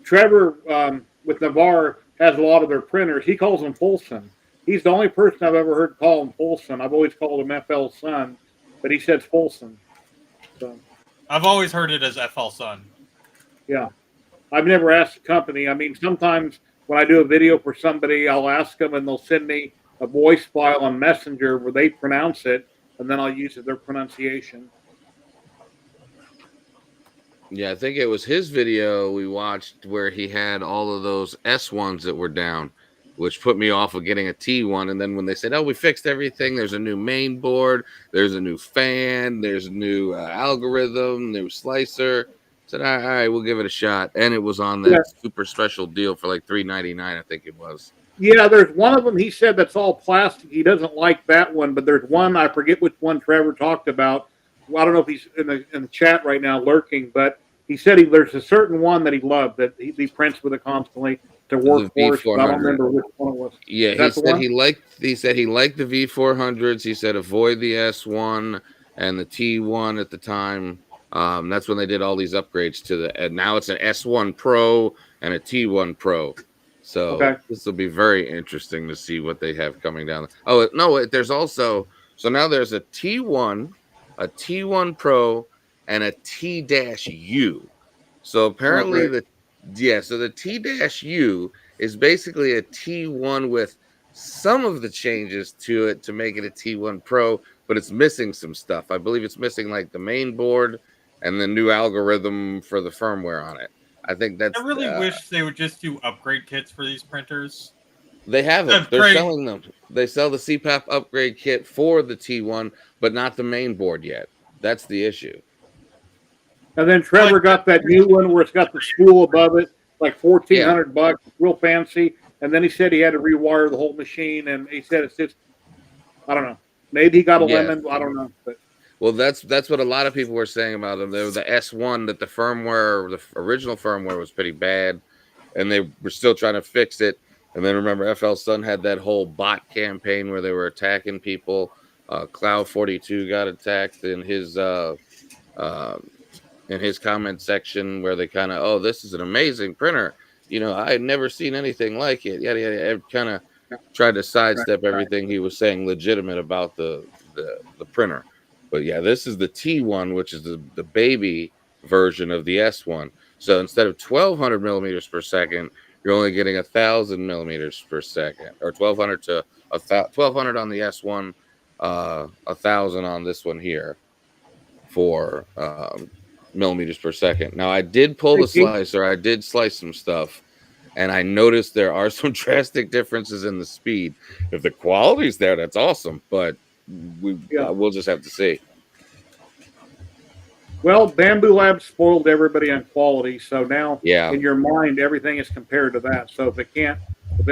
Trevor with Navarre has a lot of their printers. He calls them Fulson. He's the only person I've ever heard call him Fulson. I've always called him FL Sun, but he says Fulson. So I've always heard it as FL Sun. yeah, I've never asked the company. I mean, sometimes when I do a video for somebody, I'll ask them, and they'll send me a voice file on Messenger where they pronounce it, and then I'll use their pronunciation. Yeah, I think it was his video we watched where he had all of those S1s that were down, which put me off of getting a T1. And then when they said, oh, we fixed everything, there's a new main board, there's a new fan, there's a new algorithm, new slicer. I said, all right, we'll give it a shot. And it was on that super special deal for like $3.99, I think it was. Yeah, there's one of them he said that's all plastic. He doesn't like that one, but there's one, I forget which one Trevor talked about. Well, I don't know if he's in the chat right now lurking, but he said there's a certain one that he loved that he prints with it constantly to work for us. I don't remember which one it was. Yeah, he said he liked the V400s. He said avoid the S1 and the T1 at the time. That's when they did all these upgrades to and now it's an S1 Pro and a T1 Pro. So this will be very interesting to see what they have coming down. Oh no, there's also now there's a T1 Pro, and a T-U. So apparently the T-U is basically a T1 with some of the changes to it to make it a T1 Pro, but it's missing some stuff. I believe it's missing like the main board and the new algorithm for the firmware on it. I think that's. I really wish they would just do upgrade kits for these printers. They have them. They're selling them. They sell the CPAP upgrade kit for the T1, but not the main board yet. That's the issue. And then Trevor got that new one where it's got the spool above it, like $1,400, real fancy. And then he said he had to rewire the whole machine, and he said it's just, I don't know. Maybe he got a lemon. I don't know. But well, that's what a lot of people were saying about them. They were the S1 that the original firmware was pretty bad, and they were still trying to fix it. And then remember, FL Sun had that whole bot campaign where they were attacking people. Cloud 42 got attacked in his comment section where they kind of, oh, this is an amazing printer. You know, I had never seen anything like it. Yada yada. Kind of tried to sidestep everything he was saying legitimate about the printer. But yeah, this is the T1, which is the baby version of the S1. So instead of 1,200 millimeters per second, you're only getting 1,000 millimeters per second, or 1,200 to 1,200 on the S1, 1,000 on this one here for millimeters per second. Now I did pull the slicer, I did slice some stuff, and I noticed there are some drastic differences in the speed. If the quality's there, that's awesome, but we'll just have to see. Well, Bamboo Labs spoiled everybody on quality, so now in your mind everything is compared to that. So if they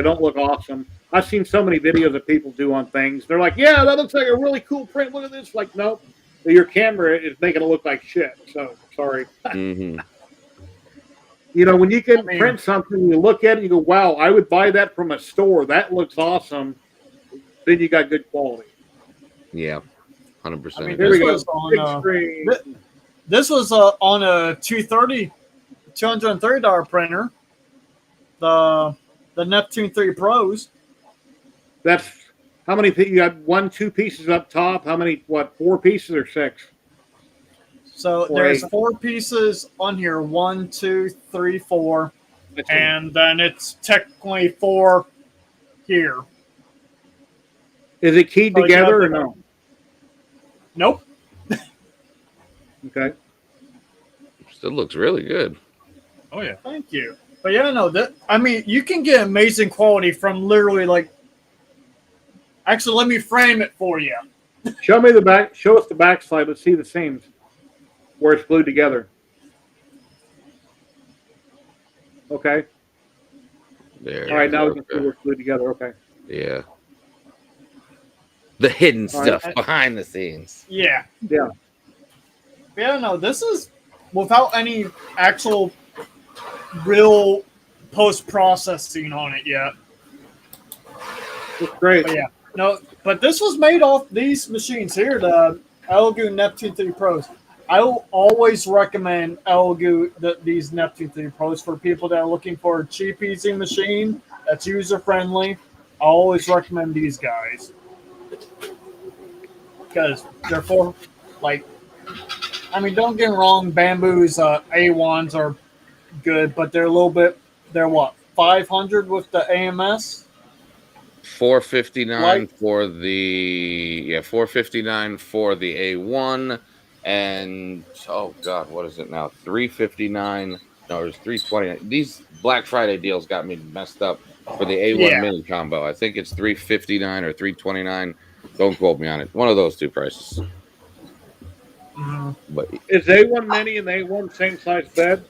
don't look awesome, I've seen so many videos that people do on things. They're like, yeah, that looks like a really cool print. Look at this. Like, nope, your camera is making it look like shit. So sorry. Mm-hmm. You know, when you can print something, you look at it, you go, wow, I would buy that from a store. That looks awesome. Then you got good quality. Yeah, 100%. I mean, There we go. This was on a $230 printer. The Neptune 3 Pros. That's how many? You got 2 pieces up top. How many? 4 pieces or 6? So there's 4 pieces on here. 1, 2, 3, 4, and then it's technically 4 here. Is it keyed together or no? Nope. Okay. Still looks really good. Oh yeah. Thank you. But yeah, no, I mean, you can get amazing quality from literally like. Actually, let me frame it for you. Show me the back. Show us the back slide. Let's see the seams where it's glued together. Okay. There. All right, now we can see where it's glued together. Okay. Yeah. The hidden stuff behind the scenes. Yeah. Yeah. Yeah, no, this is without any actual real post-processing on it yet. It's great. But yeah. No, but this was made off these machines here, the Elegoo Neptune 3 Pros. I will always recommend Elegoo, these Neptune 3 Pros for people that are looking for a cheap, easy machine that's user-friendly. I always recommend these guys. Because they're for, like, I mean, don't get me wrong, Bamboo's A1s are good, but they're a little bit, they're what, 500 with the AMS? 459 Like- for the 459 for the A1, and oh god, what is it now? 359. No, it's 329. These Black Friday deals got me messed up for the A1 Yeah. mini combo. I think it's 359 or 329. Don't quote me on it. One of those two prices. Mhm. But Is A1 Mini and the A1 same size bed?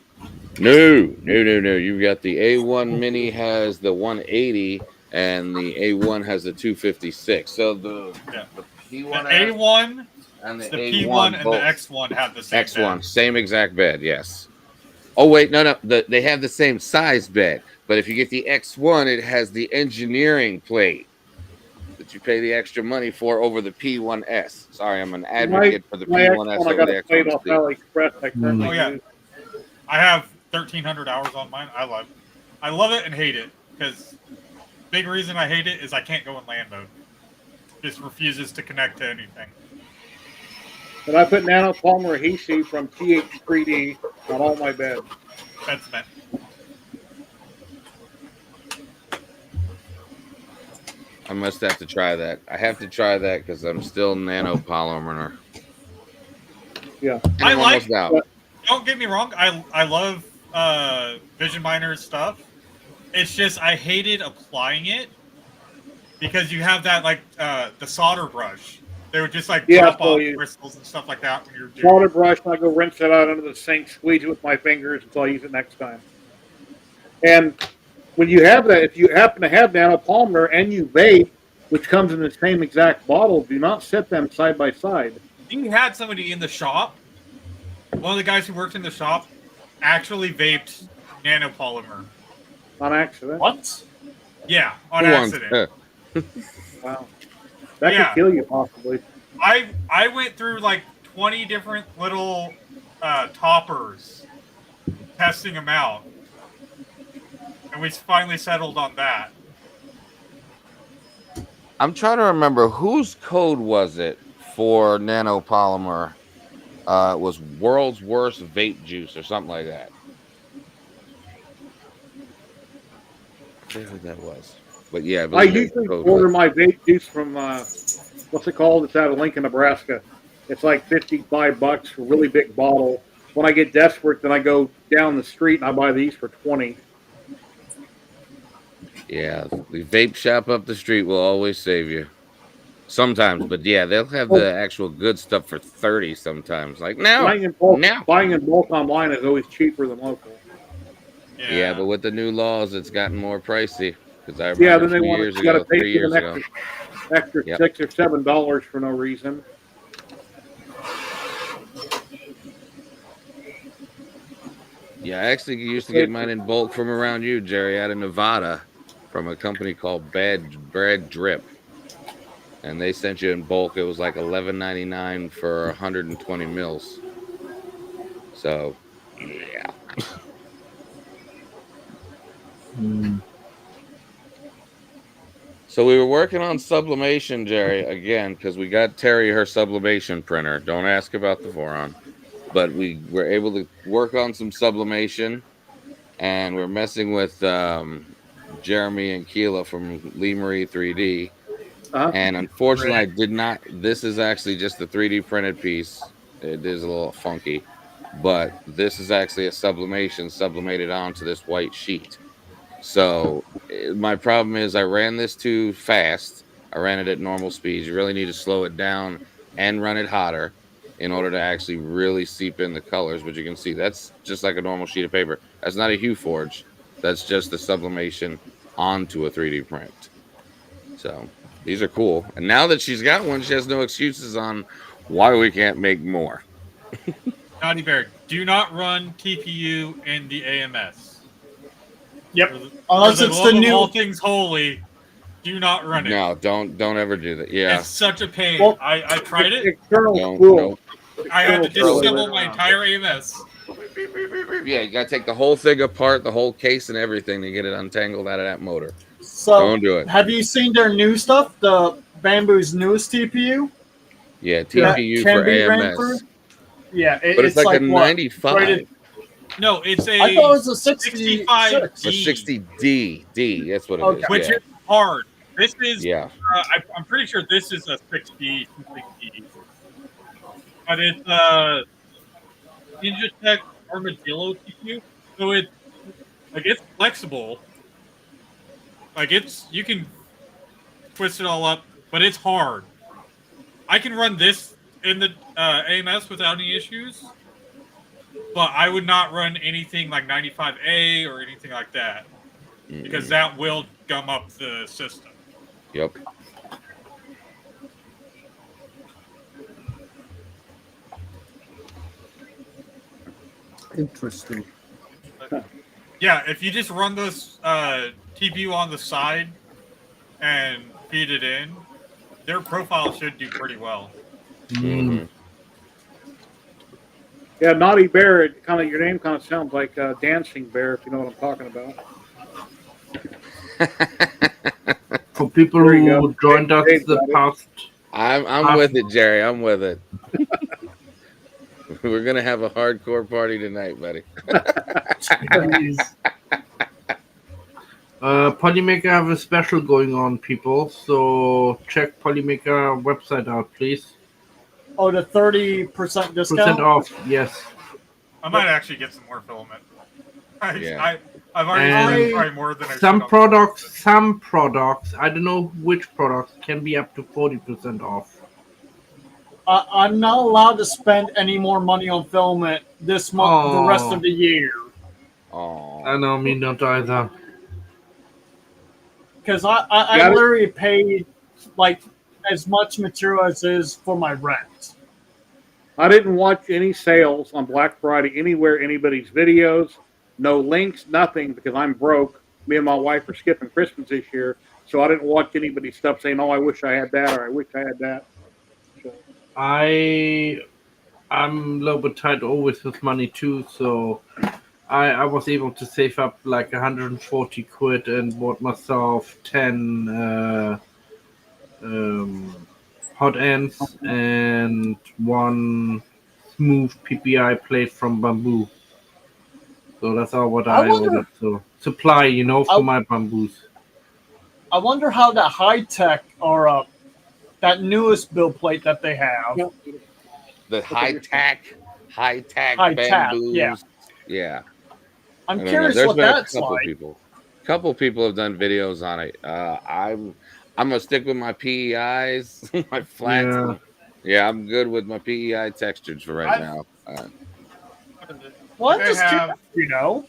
no. You've got the A1 mini has the 180 and the A1 has the 256. So the The P1 A1, and the the A1 P1, and both. the X1 have the same X1, bed. same exact bed, yes. Oh wait, no, they have the same size bed, but if you get the X1, it has the engineering plate that you pay the extra money for over the P1S. Sorry, I'm an advocate for the My P1S X1, I over got a the plate off X1C. AliExpress. I currently Oh, yeah. use. I have 1,300 hours on mine. I love it and hate it because big reason I hate it is I can't go in land mode. Just refuses to connect to anything. But I put nanopolymer adhesive from TH3D on all my beds. That's meant. I must have to try that. I have to try that because I'm still nanopolymer. Yeah. And I I'm like- almost out. Don't get me wrong. I love Vision Miner's stuff. It's just I hated applying it because you have that like the solder brush. They would just like Yeah, drop so off you- crystals and stuff like that when you're doing Solder brush, and I go rinse it out under the sink, squeeze it with my fingers until I use it next time. And when you have that, if you happen to have nanopolymer and you vape, which comes in the same exact bottle, do not set them side by side. You had somebody in the shop. One of the guys who worked in the shop actually vaped nanopolymer. On accident. What? Yeah, on Who wants- accident. Wow. That Yeah. could kill you, possibly. I went through like 20 different little toppers testing them out. And we finally settled on that. I'm trying to remember whose code was it for nanopolymer. It was world's worst vape juice or something like that. I forget who that was. But yeah, I I believe that's usually the code order was. my vape juice from, what's it called? It's out of Lincoln, Nebraska. It's like $55 for a really big bottle. When I get desperate, then I go down the street and I buy these for 20. Yeah, the vape shop up the street will always save you. Sometimes, but yeah, they'll have the actual good stuff for 30 sometimes. Like now, Buying in bulk online is always cheaper than local. Yeah, but with the new laws, it's gotten more pricey. Because I Yeah, remember then they 2 want years you got to ago, pay 3 for years an ago. extra Yep. $6 or $7 for no reason. Yeah, I actually used to get mine in bulk from around you, Jerry, out of Nevada, from a company called Brad Drip, and they sent you in bulk. It was like $11.99 for 120 mils. So, yeah. So we were working on sublimation, Jerry, again, because we got Terry her sublimation printer. Don't ask about the Voron. But we were able to work on some sublimation, and we're messing with Jeremy and Keela from Lee Marie 3D. And unfortunately, I did not. This is actually just a 3D printed piece. It is a little funky, but this is actually a sublimated onto this white sheet. So my problem is I ran this too fast. I ran it at normal speeds. You really need to slow it down and run it hotter in order to actually really seep in the colors. But you can see that's just like a normal sheet of paper. That's not a hue forge. That's just the sublimation onto a 3D print. So these are cool. And now that she's got one, she has no excuses on why we can't make more. Naughty Bear, do not run TPU in the AMS. Yep. For the Unless it's love the of new. all things holy. Do not run it. No, don't ever do that. Yeah. It's such a pain. Well, I tried it. External Don't- spool. don't. I had to External spool. disassemble my entire AMS. Yeah, you gotta take the whole thing apart, the whole case and everything to get it untangled out of that motor. So, Don't do it. have you seen their new stuff? The Bamboo's newest TPU? Yeah, That TPU can for be ran AMS. through? Yeah, But it's like a what, 95 rated- No, it's a I thought it was a 65 or D. 60D. D, that's what it Okay. is. which Yeah. is hard. This is, Yeah. I'm pretty sure this is a 60, 260. But it's Ninja Tech Armadillo TPU, so it's flexible. Like you can twist it all up, but it's hard. I can run this in the AMS without any issues, but I would not run anything like 95A or anything like that because that will gum up the system. Yep. Interesting. Yeah, if you just run this TPU on the side and feed it in, their profile should do pretty well. Mhm. Yeah, Naughty Bear. Your name kind of sounds like Dancing Bear, if you know what I'm talking about. For people There you who go. joined us Hey, the buddy. past, I'm with it, Jerry. I'm with it. We're gonna have a hardcore party tonight, buddy. Polymaker have a special going on, people. So check Polymaker website out, please. Oh, the 30% discount? Percent off, yes. I might actually get some more filament. Yeah. I've already And ordered probably more than I Some should. products, I don't know which products, can be up to 40% off. I'm not allowed to spend any more money on filament this month, the rest of the year. Oh. I know, me not either. Because I literally paid like as much material as is for my rent. I didn't watch any sales on Black Friday anywhere, anybody's videos, no links, nothing, because I'm broke. Me and my wife are skipping Christmas this year, so I didn't watch anybody's stuff saying, "Oh, I wish I had that," or "I wish I had that." So, I'm a little bit tight always with money too, so I was able to save up like 140 quid and bought myself 10 hot ends and one smooth PPI plate from Bamboo. So that's all what I ordered. So supply, for my bamboos. I wonder how that high tech or that newest build plate that they have. The high-tack High-tack, bamboos. yeah. Yeah. I'm I don't know. curious There's what been that's a couple like. people. Couple people have done videos on it. I'm gonna stick with my PEIs, my flats. Yeah. Yeah, I'm good with my PEI textures for right now. Well, I'm I just have- curious,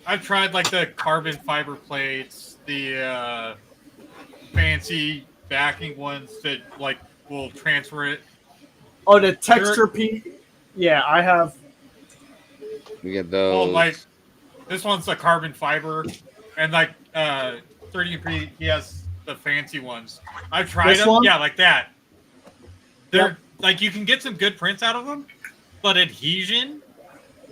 I've tried like the carbon fiber plates, the fancy backing ones that like will transfer it. Oh, the texture piece. Yeah, I have. We get Well, those. like this one's the carbon fiber, and like 30 he has the fancy ones. I've tried This them. one? Yeah, like that. They're like you can get some good prints out of them, but adhesion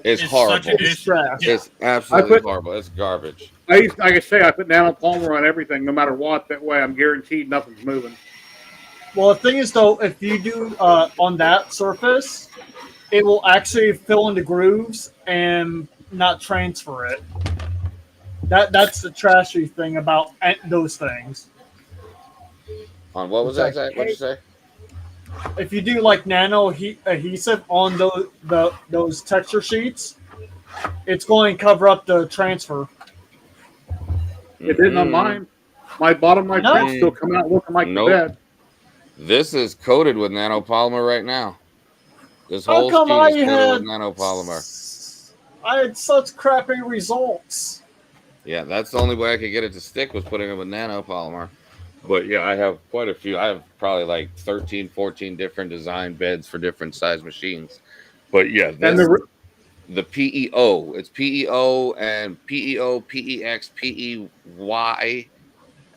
It's is horrible. such an issue. trash. It's absolutely I put- horrible. It's garbage. like I say, I put nanopolymer on everything, no matter what. That way, I'm guaranteed nothing's moving. Well, the thing is, though, if you do on that surface, it will actually fill in the grooves and not transfer it. That's the trashy thing about those things. On what was that? What'd you say? If you do like nano adhesive on those texture sheets, it's going to cover up the transfer. It didn't on mine. My bottom of my No. print's still coming out looking like Nope. the bed. This is coated with nanopolymer right now. This How whole come sheet I is coated had with nanopolymer. I had such crappy results. Yeah, that's the only way I could get it to stick was putting it with nanopolymer. But yeah, I have quite a few. I have probably like 13, 14 different design beds for different size machines. But yeah, And the PEO. It's PEO and PEO, PEX, PEY,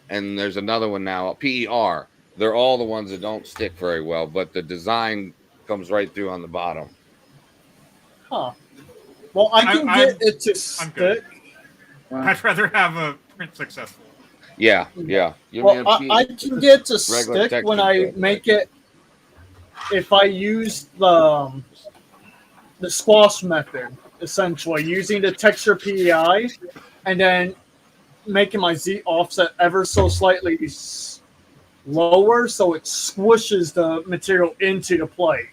and there's another one now, PER. They're all the ones that don't stick very well, but the design comes right through on the bottom. Huh. Well, I can get it to I'm good. stick. I'd rather have a print successful. Yeah. Well, I can get it to stick when I make it. If I use the squash method, essentially using the texture PEI, and then making my Z offset ever so slightly lower, so it squishes the material into the plate.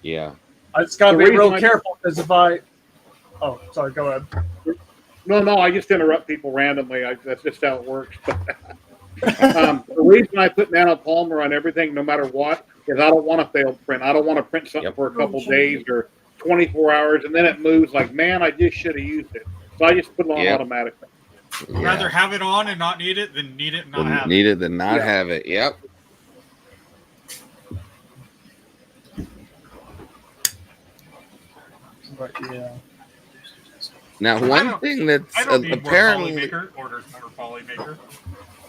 Yeah. I just gotta be real careful because if I, oh, sorry, go ahead. No, I just interrupt people randomly. That's just how it works. The reason I put nanopolymer on everything, no matter what, is I don't want a failed print. I don't want to print something for a couple days or 24 hours, and then it moves like, man, I just should have used it. So I just put it on automatically. Yeah. Rather have it on and not need it than need it and not have it. Need it than not have it. Yep. But yeah. Now, one thing that's apparently orders more Polymaker.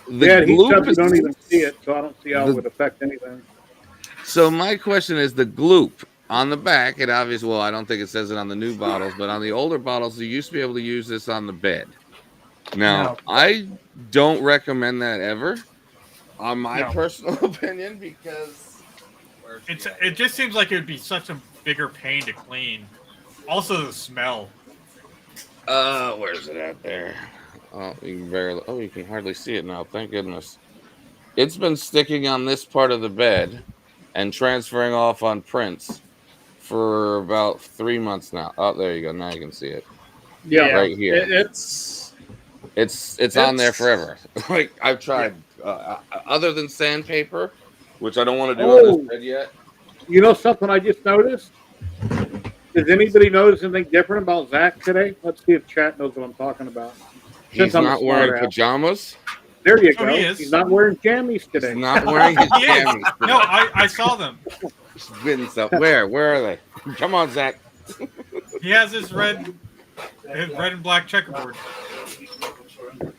The heat gloop subs don't even see it, so I don't see how it would affect anything. So my question is the gloop on the back. It obviously, well, I don't think it says it on the new bottles, but on the older bottles, you used to be able to use this on the bed. Now, I don't recommend that ever, on my personal opinion, because it just seems like it would be such a bigger pain to clean. Also, the smell. Where's it at there? Oh, you can hardly see it now. Thank goodness. It's been sticking on this part of the bed and transferring off on prints for about 3 months now. Oh, there you go. Now you can see it. Yeah, right here. It's on there forever. Like I've tried, other than sandpaper, which I don't want to do on this bed yet. You know something I just noticed? Does anybody notice anything different about Zach today? Let's see if chat knows what I'm talking about. He's not wearing pajamas. There you go. He is. He's not wearing jammies today. He's not wearing his jammies today. No, I saw them. Where are they? Come on, Zach. He has his red and black checkerboard.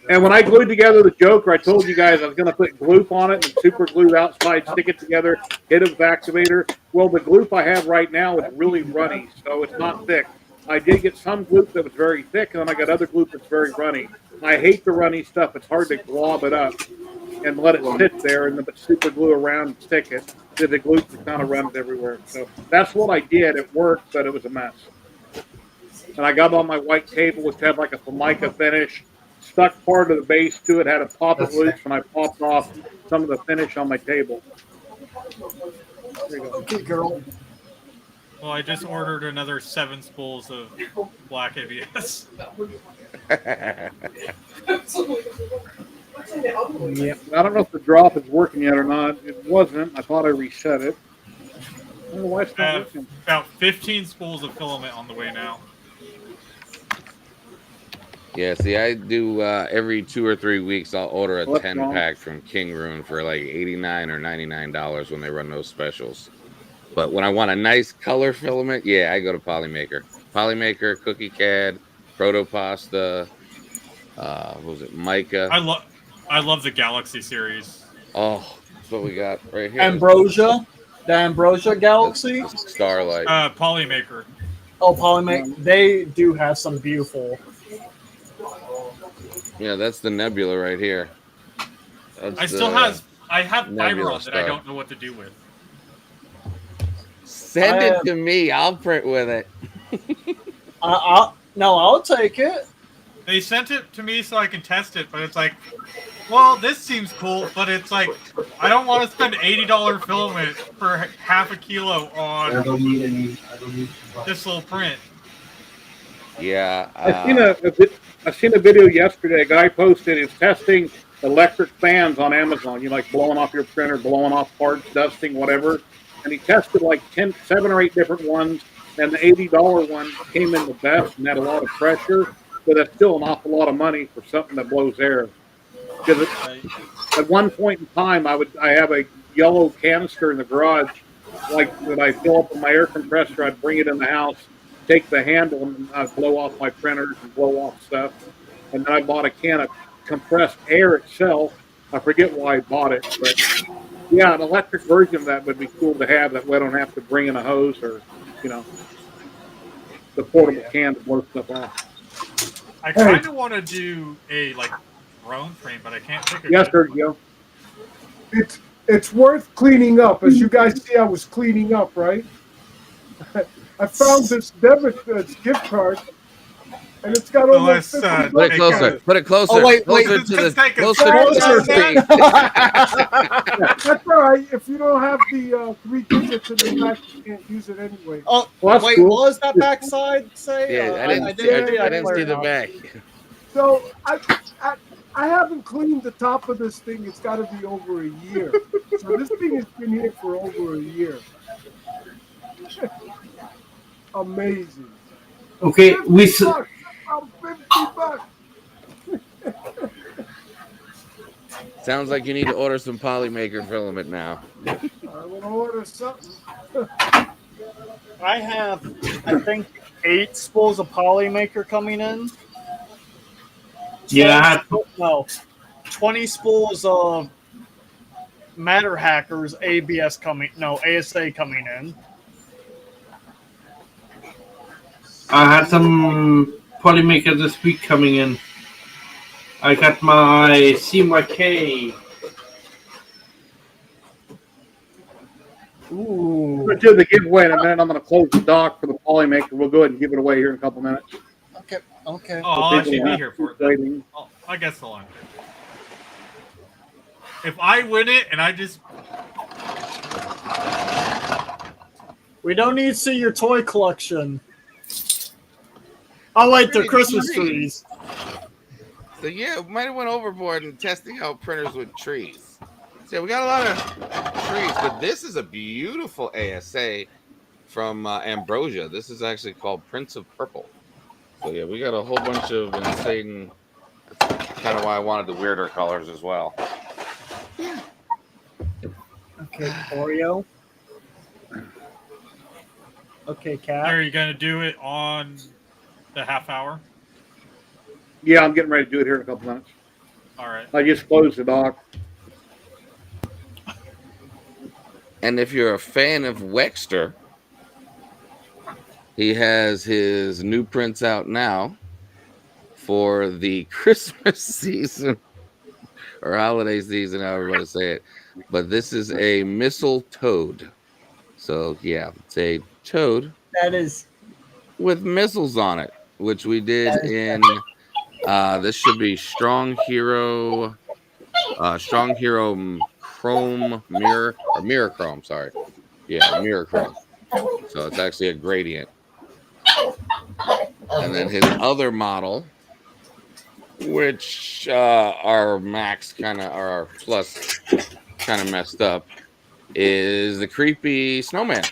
And when I glued together the Joker, I told you guys I was going to put gloop on it and super glue outside, stick it together, hit it with activator. Well, the gloop I have right now is really runny, so it's not thick. I did get some gloop that was very thick, and then I got other gloop that's very runny. I hate the runny stuff. It's hard to glob it up and let it sit there and then super glue around and stick it. The gloop kind of runs everywhere. So that's what I did. It worked, but it was a mess. And I got on my white table, which had like a Formica finish. Stuck part of the base to it, had a pop it loose when I popped off some of the finish on my table. There you go. Okay, girl. Well, I just ordered another 7 spools of black ABS. Yeah, I don't know if the drop is working yet or not. It wasn't. I thought I reset it. I don't know why it's not working. About 15 spools of filament on the way now. Yeah, see, I do every 2 or 3 weeks. I'll order a 10-pack from King Rune for like $89 or $99 when they run those specials. But when I want a nice color filament, yeah, I go to Polymaker. Polymaker, Cookie CAD, Protopasta. What was it? Mica. I love the Galaxy series. Oh, that's what we got right here. Ambrosia, the Ambrosia Galaxy. Starlight. Polymaker. Oh, Polymaker. They do have some beautiful. Yeah, that's the Nebula right here. That's I have fiber on that I don't know what to do with. Send it to me. I'll print with it. I'll take it. They sent it to me so I can test it, but it's like, well, this seems cool, but it's like, I don't want to spend $80 filament for half a kilo on this little print. Yeah. I've seen a video yesterday. A guy posted is testing electric fans on Amazon. You like blowing off your printer, blowing off parts, dusting, whatever. And he tested like 7 or 8 different ones, and the $80 one came in the best and had a lot of pressure, but that's still an awful lot of money for something that blows air. Because at one point in time, I have a yellow canister in the garage, like that I fill up with my air compressor. I'd bring it in the house, take the handle and blow off my printers and blow off stuff. And then I bought a can of compressed air itself. I forget why I bought it, but yeah, an electric version of that would be cool to have. That way I don't have to bring in a hose or, the portable can to blow stuff off. I kind of want to do a like drone train, but I can't think of Yes, it. Sergio. It's worth cleaning up. As you guys see, I was cleaning up, right? I found this debit gift card, and it's got almost 50 Put it bucks on closer. it. Put it closer. Oh, wait, closer wait. to the Take a closer to photo. the screen. That's all right. If you don't have the 3 digits in the back, you can't use it anyway. Oh, Well, that's wait, cool. what was that backside say? Yeah, I didn't see the back. So I haven't cleaned the top of this thing. It's got to be over a year. So this thing has been here for over a year. Amazing. Okay, we 50 bucks. I'm $50. Sounds like you need to order some Polymaker filament now. I'm gonna order something. I have, I think, 8 spools of Polymaker coming in. Yeah. 20 spools of Matter Hackers ASA coming in. I had some Polymaker this week coming in. I got my CMYK. Ooh. We're going to do the giveaway in a minute. I'm going to close the dock for the Polymaker. We'll go ahead and give it away here in a couple minutes. Okay. Oh, I'll actually be here for it. Then. Oh, I guess so. If I win it and I just... We don't need to see your toy collection. I like the Christmas trees. So yeah, we might have went overboard in testing out printers with trees. So we got a lot of trees, but this is a beautiful ASA from Ambrosia. This is actually called Prince of Purple. So yeah, we got a whole bunch of insane. That's kind of why I wanted the weirder colors as well. Yeah. Okay, Oreo. Okay, Cat. Are you going to do it on the half hour? Yeah, I'm getting ready to do it here in a couple minutes. All right. I just closed the dock. And if you're a fan of Wexter, he has his new prints out now for the Christmas season or holiday season, however you want to say it. But this is a missile toad. So yeah, it's a toad. That is with missiles on it, which we did in. This should be Strong Hero Chrome Mirror Chrome. Sorry, yeah, Mirror Chrome. So it's actually a gradient. And then his other model, which our max kind of, or our plus kind of messed up, is the creepy snowman.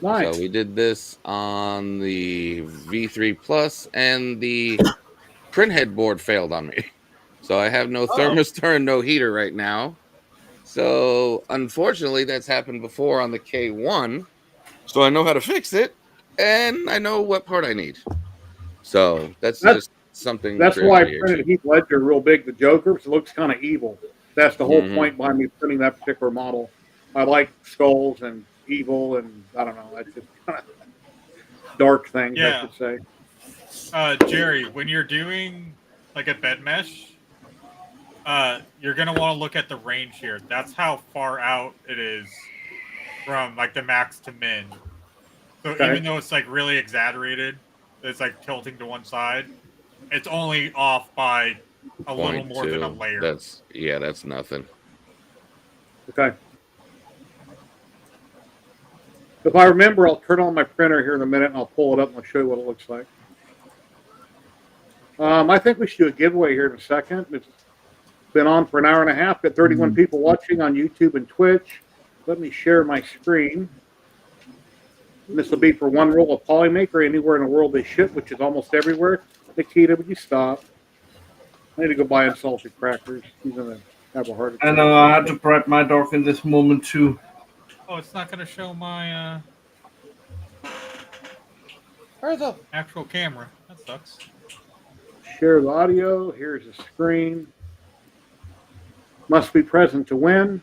Nice. So we did this on the V3 Plus, and the print headboard failed on me. So I have no thermistor and no heater right now. So unfortunately, that's happened before on the K1. So I know how to fix it, and I know what part I need. So that's just something. That's why I printed Heath Ledger real big, the Joker, because it looks kind of evil. That's the whole point behind me printing that particular model. I like skulls and evil, and I don't know. That's just kind of dark things, I should say. Jerry, when you're doing like a bed mesh, you're gonna want to look at the range here. That's how far out it is from like the max to min. So even though it's like really exaggerated, it's like tilting to one side, it's only off by a little more than a layer. That's nothing. Okay. If I remember, I'll turn on my printer here in a minute, and I'll pull it up and I'll show you what it looks like. I think we should do a giveaway here in a second. It's been on for an hour and a half. Got 31 people watching on YouTube and Twitch. Let me share my screen. And this will be for one roll of Polymaker anywhere in the world they ship, which is almost everywhere. Nikita, would you stop? I need to go buy him salted crackers. He's going to have a heart attack. I know, I had to bribe my dog in this moment too. Oh, it's not going to show my... Where the actual camera. That sucks. Share the audio. Here's the screen. Must be present to win.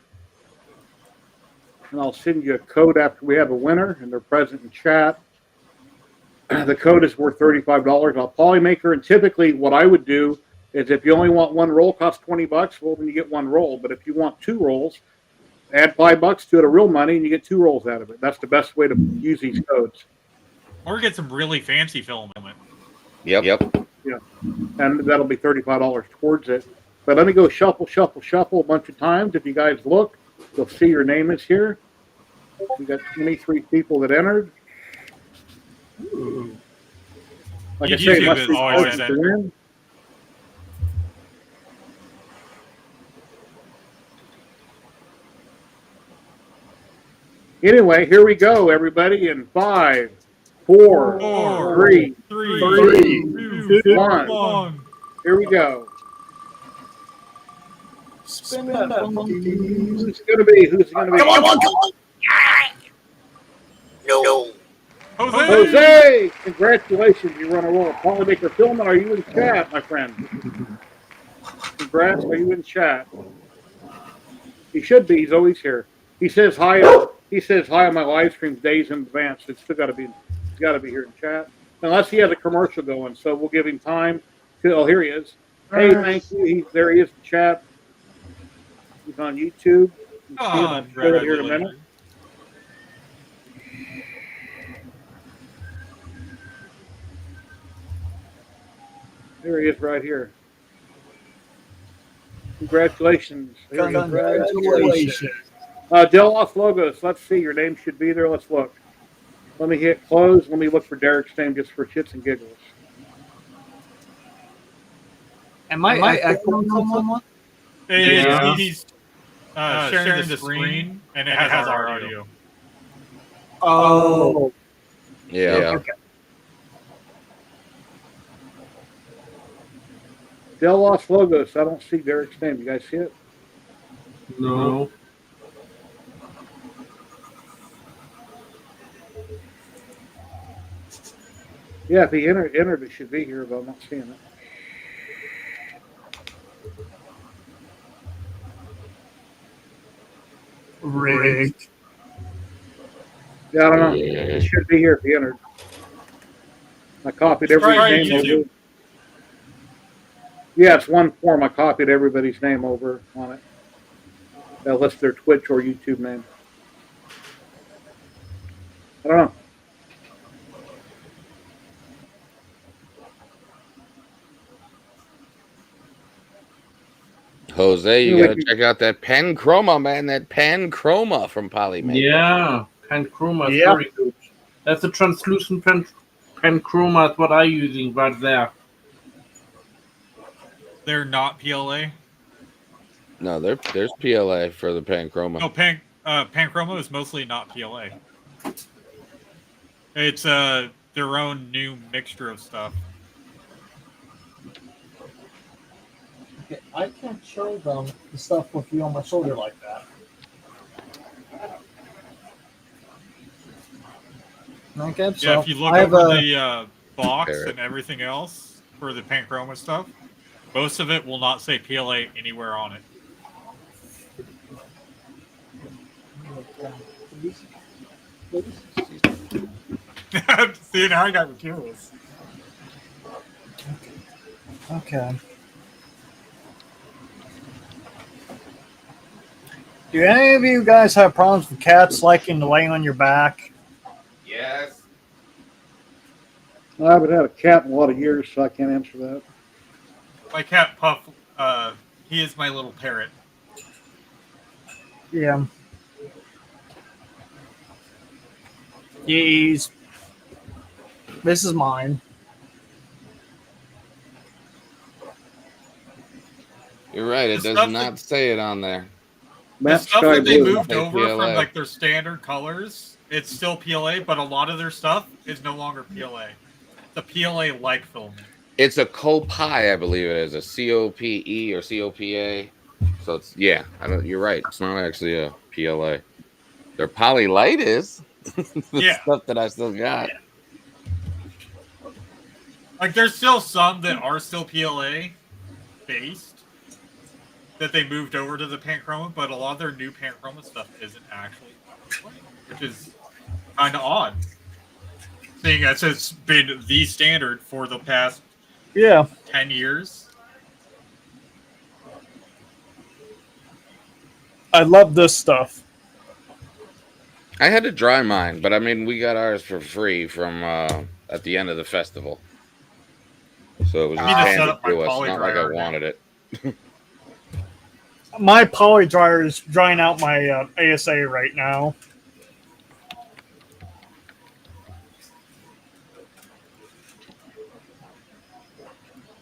And I'll send you a code after we have a winner and they're present in chat. The code is worth $35 on Polymaker. And typically, what I would do is if you only want one roll, costs $20. Well, then you get one roll. But if you want 2 rolls, add $5 to it of real money, and you get 2 rolls out of it. That's the best way to use these codes. Or get some really fancy filament. Yep. Yeah, and that'll be $35 towards it. But let me go shuffle a bunch of times. If you guys look, you'll see your name is here. We got 23 people that entered. Like I say, it must be always to win. Anyway, here we go, everybody. In 5, 4, 3, 2, 1. Here we go. Spin that funky. Who's it going to be? Who's it going to be? Come on. No. Jose! Congratulations, you run a roll. Polymaker Filament, are you in chat, my friend? Congrats, are you in chat? He should be. He's always here. He says hi. He says hi on my live stream days in advance. It's still got to be. He's got to be here in chat, unless he has a commercial going. So we'll give him time. Oh, here he is. Hey, thank you. There he is in chat. He's on YouTube. I'll show it here in a minute. There he is right here. Congratulations. Congratulations. Delos Logos, let's see. Your name should be there. Let's look. Let me hit close. Let me look for Derek's name just for shits and giggles. Am I echoing someone? Yeah. He's sharing the screen, and it has our audio. Oh. Yeah. Okay. Delos Logos. I don't see Derek's name. You guys see it? No. Yeah, if he entered, it should be here, but I'm not seeing it. Rigged. Yeah, I don't know. It should be here if he entered. I copied everybody's name over. Yeah, it's one form. I copied everybody's name over on it. They'll list their Twitch or YouTube name. I don't know. Jose, you gotta check out that pen chroma, man. That pen chroma from Polymaker. Yeah, pen chroma is very good. That's a translucent pen chroma. Is what I'm using right there. They're not PLA. No, there's PLA for the pen chroma. No, pan chroma is mostly not PLA. It's their own new mixture of stuff. Okay, I can't show them the stuff with you on my shoulder like that. Okay, so Yeah, if you look over the box and everything else for the pan chroma stuff, most of it will not say PLA anywhere on it. See, now I got curious. Okay. Do any of you guys have problems with cats liking to lay on your back? Yes. I haven't had a cat in a lot of years, so I can't answer that. My cat Puff, he is my little parrot. Yeah. This is mine. You're right. It does not say it on there. The stuff that they moved Like over PLA. from like their standard colors, it's still PLA, but a lot of their stuff is no longer PLA. The PLA-like filament. It's a COPI, I believe it is, a COPE or COPA. So it's you're right. It's not actually a PLA. Their Poly Light is. The stuff that I still got. Like, there's still some that are still PLA based that they moved over to the Panchroma, but a lot of their new Panchroma stuff isn't actually PLA, which is kind of odd. Seeing as it's been the standard for the past 10 years. I love this stuff. I had to dry mine, but I mean, we got ours for free from at the end of the festival. So it was just handed to us, not like I wanted it. My poly dryer is drying out my ASA right now.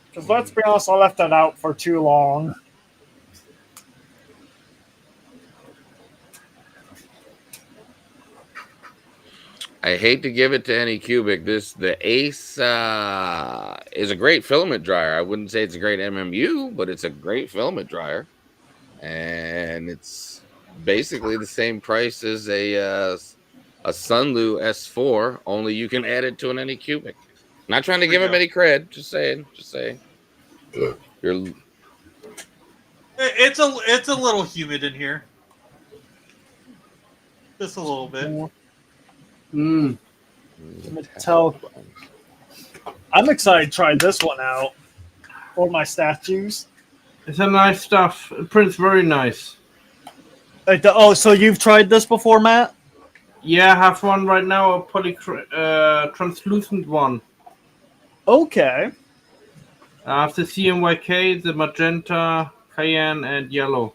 Because let's be honest, I left that out for too long. I hate to give it to any cubic. The Ace is a great filament dryer. I wouldn't say it's a great MMU, but it's a great filament dryer, and it's basically the same price as a Sunlu S4. Only you can add it to an Anycubic. Not trying to give him any cred. Just saying. It's a little humid in here. Just a little bit. I'm excited to try this one out for my statues. It's a nice stuff. It prints very nice. So you've tried this before, Matt? Yeah, I have one right now, a translucent one. Okay. I have the CMYK, the magenta, cayenne, and yellow.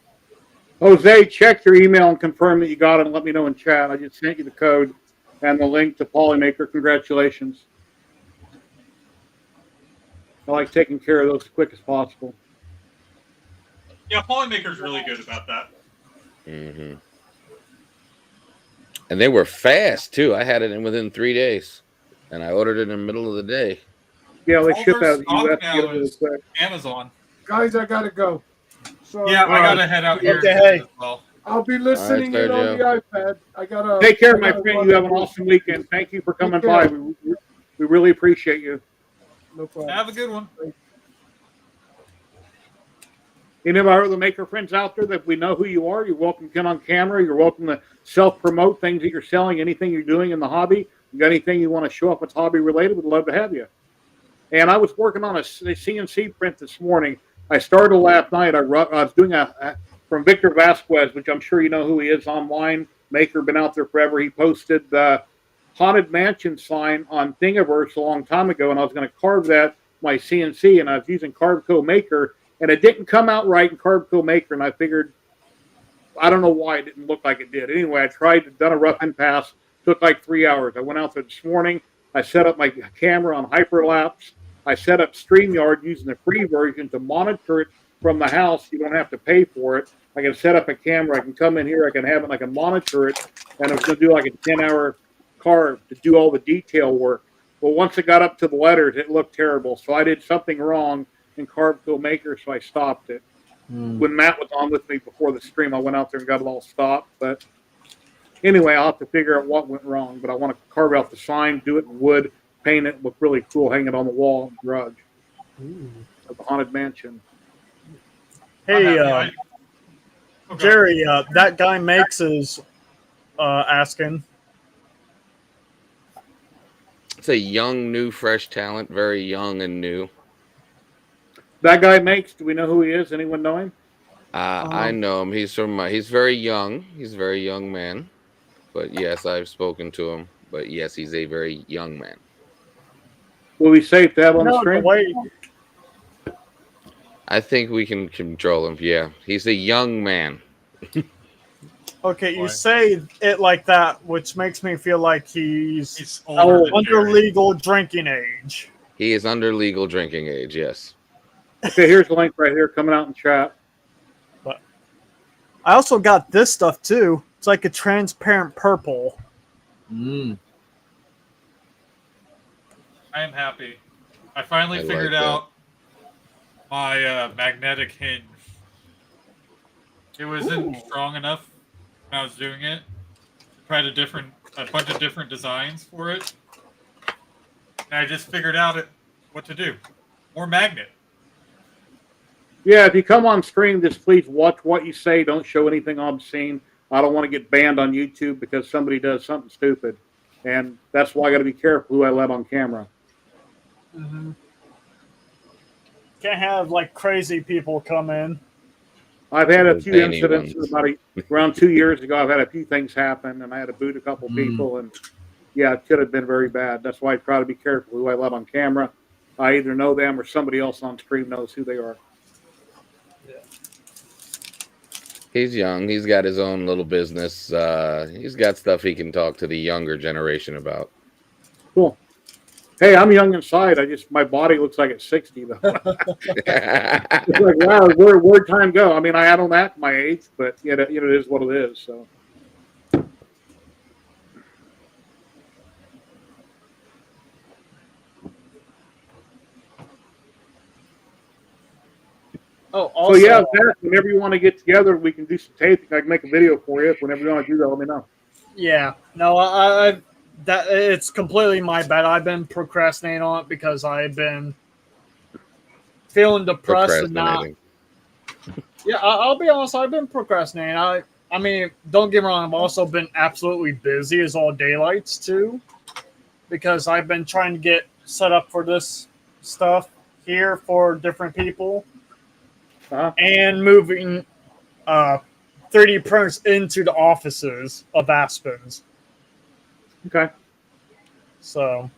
Jose, check your email and confirm that you got it and let me know in chat. I just sent you the code and the link to Polymaker. Congratulations. I like taking care of those as quick as possible. Yeah, Polymaker's really good about that. Mm-hmm. And they were fast, too. I had it in within 3 days. And I ordered it in the middle of the day. Yeah, they ship out of the U.S. Now get it really quick. Amazon. Guys, I gotta go. So, Yeah, I gotta head out here Okay. as well. I'll be listening in on the iPad. I gotta Take care, my friend. You have an awesome weekend. Thank you for coming by. We really appreciate you. No problem. Have a good one. Any of our other maker friends out there that we know who you are, you're welcome to get on camera. You're welcome to self-promote things that you're selling, anything you're doing in the hobby. You got anything you want to show up that's hobby related, we'd love to have you. And I was working on a CNC print this morning. I started last night. I was doing from Victor Vasquez, which I'm sure you know who he is online. Maker, been out there forever. He posted the Haunted Mansion sign on Thingiverse a long time ago, and I was going to carve that my CNC, and I was using Carveco Maker, and it didn't come out right in Carveco Maker, and I figured, I don't know why it didn't look like it did. Anyway, I tried, done a rough end pass, took like 3 hours. I went out there this morning. I set up my camera on hyperlapse. I set up StreamYard using the free version to monitor it from the house. You don't have to pay for it. I can set up a camera. I can come in here. I can have it. I can monitor it. And I was going to do like a 10-hour carve to do all the detail work. Well, once it got up to the letters, it looked terrible. So I did something wrong in Carveco Maker, so I stopped it. When Matt was on with me before the stream, I went out there and got it all stopped. But anyway, I'll have to figure out what went wrong. But I want to carve out the sign, do it in wood, paint it, look really cool, hang it on the wall in the garage of the Haunted Mansion. Hey, Jerry, that guy makes is asking. It's a young, new, fresh talent. Very young and new. That guy makes, do we know who he is? Anyone know him? I know him. He's from. He's very young. He's a very young man. But yes, I've spoken to him. But yes, he's a very young man. Will be safe to have on the stream? I think we can control him. Yeah, he's a young man. Okay, you say it like that, which makes me feel like he's older under legal drinking age. He is under legal drinking age. Yes. Okay, here's the link right here coming out in chat. But I also got this stuff too. It's like a transparent purple. I am happy. I finally figured out my magnetic hinge. It wasn't strong enough when I was doing it. Tried a bunch of different designs for it. And I just figured out what to do. Or magnet. Yeah, if you come on stream, just please watch what you say. Don't show anything obscene. I don't want to get banned on YouTube because somebody does something stupid. And that's why I got to be careful who I let on camera. Mm-hmm. Can't have like crazy people come in. I've had a few incidents around 2 years ago. I've had a few things happen, and I had to boot a couple people. And yeah, it could have been very bad. That's why I try to be careful who I let on camera. I either know them or somebody else on stream knows who they are. He's young. He's got his own little business. He's got stuff he can talk to the younger generation about. Cool. Hey, I'm young inside. My body looks like it's 60 though. It's like, wow, where'd time go? I mean, I don't act my age, but it is what it is. So. Oh, also, so yeah, whenever you want to get together, we can do some taping. I can make a video for you. Whenever you want to do that, let me know. Yeah, no, that it's completely my bad. I've been procrastinating on it because I've been feeling depressed and not. Yeah, I'll be honest. I've been procrastinating. I mean, don't get me wrong. I've also been absolutely busy as all daylights too, because I've been trying to get set up for this stuff here for different people. And moving 3D printers into the offices of Aspen's. Okay. So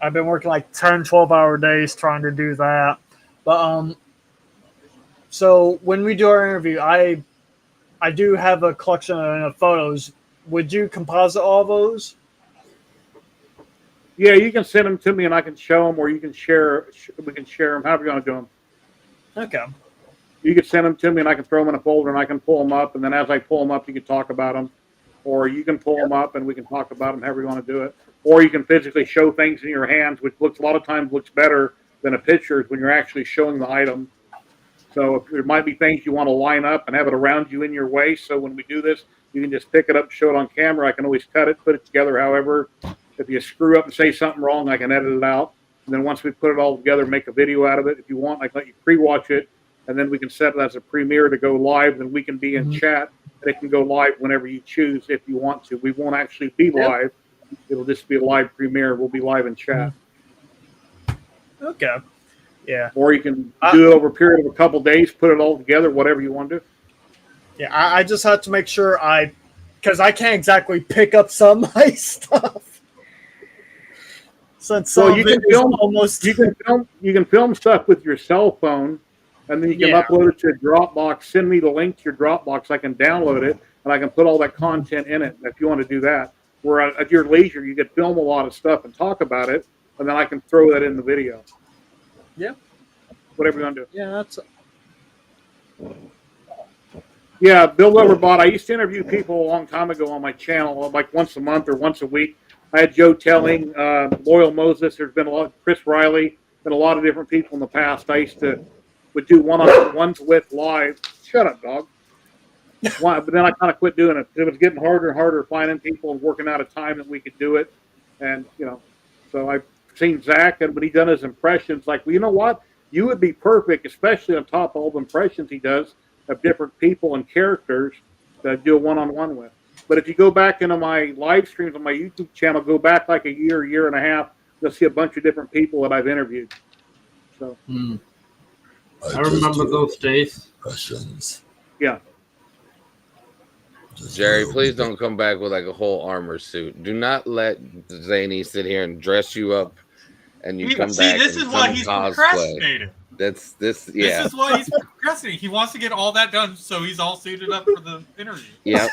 I've been working like 10, 12-hour days trying to do that. But so when we do our interview, I do have a collection of photos. Would you composite all those? Yeah, you can send them to me and I can show them, or you can share. We can share them. However you want to do them. Okay. You can send them to me and I can throw them in a folder and I can pull them up. And then as I pull them up, you can talk about them. Or you can pull them up and we can talk about them however you want to do it. Or you can physically show things in your hands, which looks a lot of times looks better than a picture when you're actually showing the item. So if there might be things you want to line up and have it around you in your way. So when we do this, you can just pick it up, show it on camera. I can always cut it, put it together. However, if you screw up and say something wrong, I can edit it out. And then once we put it all together, make a video out of it. If you want, I can let you pre-watch it. And then we can set it as a premiere to go live. Then we can be in chat. And it can go live whenever you choose if you want to. We won't actually be live. It'll just be a live premiere. We'll be live in chat. Okay. Yeah. Or you can do it over a period of a couple days, put it all together, whatever you want to do. Yeah, I just have to make sure because I can't exactly pick up some of my stuff. Since you can film stuff with your cell phone. And then you can upload it to a Dropbox. Send me the link to your Dropbox. I can download it, and I can put all that content in it if you want to do that. Where at your leisure, you could film a lot of stuff and talk about it, and then I can throw that in the video. Yeah. Whatever you want to do. Yeah, that's... Yeah, Bill Loverbot. I used to interview people a long time ago on my channel, like once a month or once a week. I had Joe Telling, Loyal Moses. There's been a lot of Chris Riley, been a lot of different people in the past. I would do one-on-ones with live. Shut up, dog. But then I kind of quit doing it. It was getting harder and harder finding people and working out a time that we could do it. And, so I've seen Zach, and when he done his impressions, like, well, you know what? You would be perfect, especially on top of all the impressions he does of different people and characters to do a one-on-one with. But if you go back into my live streams on my YouTube channel, go back like a year and a half, you'll see a bunch of different people that I've interviewed. So. I remember those days. Questions. Yeah. Jerry, please don't come back with like a whole armor suit. Do not let Zany sit here and dress you up and you come back. This is why he's procrastinating. This is why he's procrastinating. He wants to get all that done so he's all suited up for the interview. Yep.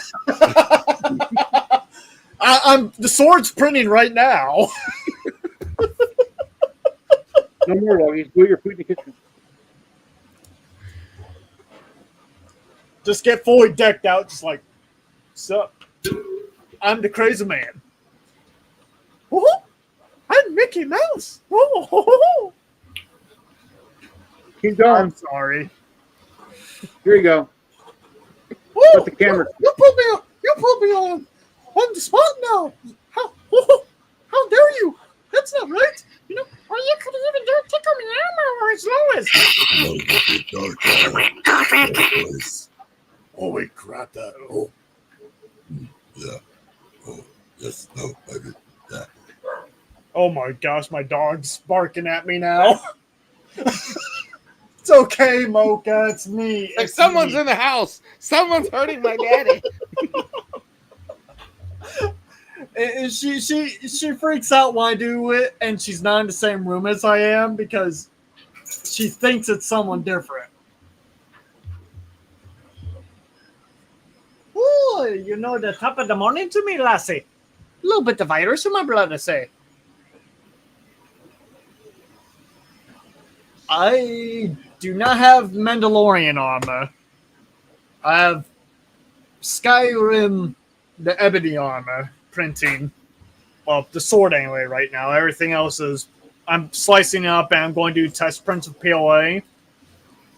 The sword's printing right now. No more, doggies. Do your food in the kitchen. Just get fully decked out, just like, sup? I'm the crazy man. Woo-hoo! I'm Mickey Mouse. Woo-hoo-hoo-hoo! Keep going. I'm sorry. Here you go. Woo! Put the camera. You put me on the spot now. How dare you? That's not right. Or you could even do is. Oh wait, crap! That. Oh, yeah. Oh, yes. No, I did that. Oh my gosh, my dog's barking at me now. It's okay, Mocha. It's me. Like It's someone's me. in the house. Someone's hurting my daddy. And she freaks out when I do it, and she's not in the same room as I am because she thinks it's someone different. Ooh, you know the top of the morning to me, lassie. A little bit of Irish in my blood, I say. I do not have Mandalorian armor. I have Skyrim, the ebony armor printing. Well, the sword anyway right now. Everything else is... I'm slicing it up and I'm going to do test prints of PLA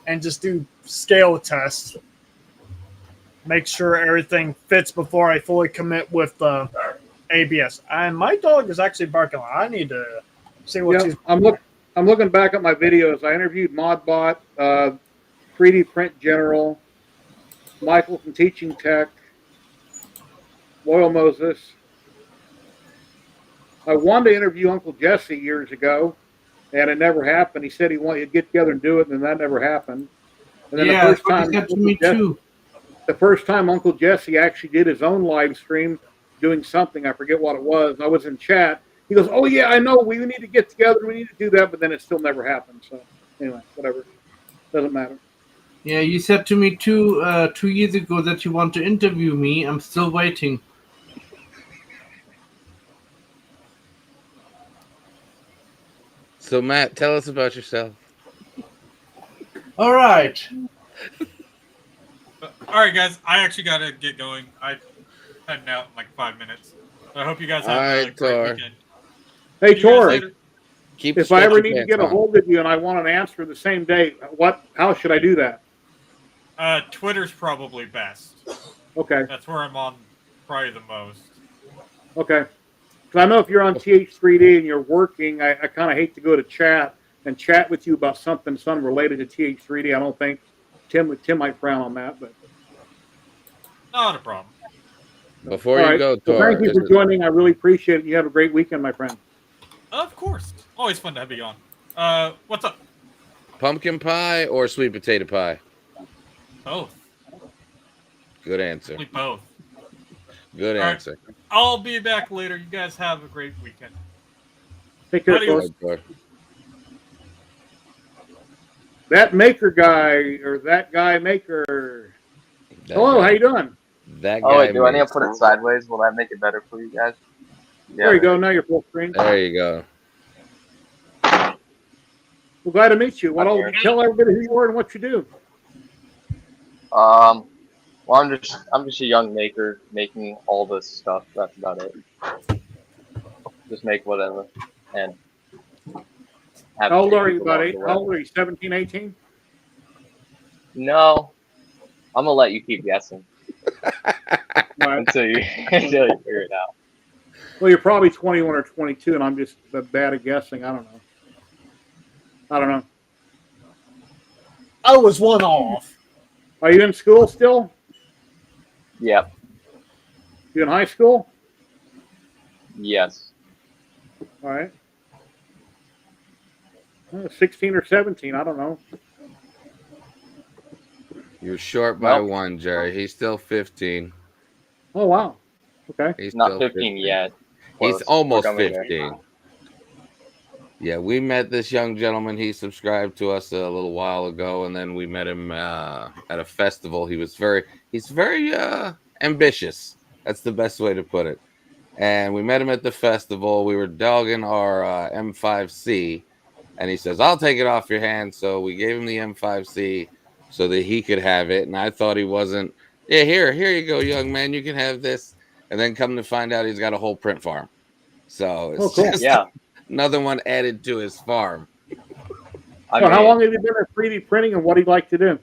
and just do scale tests. Make sure everything fits before I fully commit with the ABS. And my dog is actually barking. I need to see what she's... I'm looking back at my videos. I interviewed Modbot, 3D Print General, Michael from Teaching Tech, Loyal Moses. I wanted to interview Uncle Jesse years ago, and it never happened. He said he wanted to get together and do it, and that never happened. And then Yeah, he said to me too. The first time Uncle Jesse actually did his own live stream doing something, I forget what it was. I was in chat. He goes, "Oh yeah, I know. We need to get together. We need to do that." But then it still never happened. So anyway, whatever. Doesn't matter. Yeah, you said to me 2 years ago that you want to interview me. I'm still waiting. So Matt, tell us about yourself. All right. All right, guys. I actually got to get going. I'm heading out in like 5 minutes. I hope you guys have a great Tor. weekend. Hey, See you guys Tor, later. Keep if I ever stretching need to get a pants on. hold of you and I want an answer the same day, how should I do that? Twitter's probably best. Okay. That's where I'm on probably the most. Okay. Because I know if you're on TH3D and you're working, I kind of hate to go to chat and chat with you about something related to TH3D. I don't think Tim might frown on that, but Not a problem. Before all you right. go, So Tor. thank you for joining. I really appreciate it. You have a great weekend, my friend. Of course. Always fun to have you on. What's up? Pumpkin pie or sweet potato pie? Both. Good answer. Probably both. Good All right. answer. I'll be back later. You guys have a great weekend. Take care, Adios. Tor. That maker guy or that guy maker. Hello, how you doing? That Oh, guy wait, do I need to makes- put it sideways? Will that make it better for you guys? Yeah, There you go. Now you're full screen. There you go. Well, glad to meet you. I'm here. Tell everybody who you are and what you do. Well, I'm just a young maker making all this stuff. That's about it. Just make whatever. And have How old two are you, people along buddy? the way. How old are you? 17, 18? No, I'm gonna let you keep guessing All right. until you figure it out. Well, you're probably 21 or 22, and I'm just bad at guessing. I don't know. I was one off. Are you in school still? Yep. You in high school? Yes. All right. 16 or 17. I don't know. You're short by Nope. 1, Jerry. He's still 15. Oh, wow. Okay. He's Not still 15 yet. He's Close. almost We're coming there. 15. Yeah, we met this young gentleman. He subscribed to us a little while ago, and then we met him at a festival. He's very ambitious. That's the best way to put it. And we met him at the festival. We were dogging our M5C, and he says, "I'll take it off your hands." So we gave him the M5C so that he could have it. And I thought he wasn't. Yeah, here you go, young man. You can have this. And then come to find out, he's got a whole print farm. So it's cool. just Yeah. another one added to his farm. I So mean, how long have you been at 3D printing, and what do you like to do?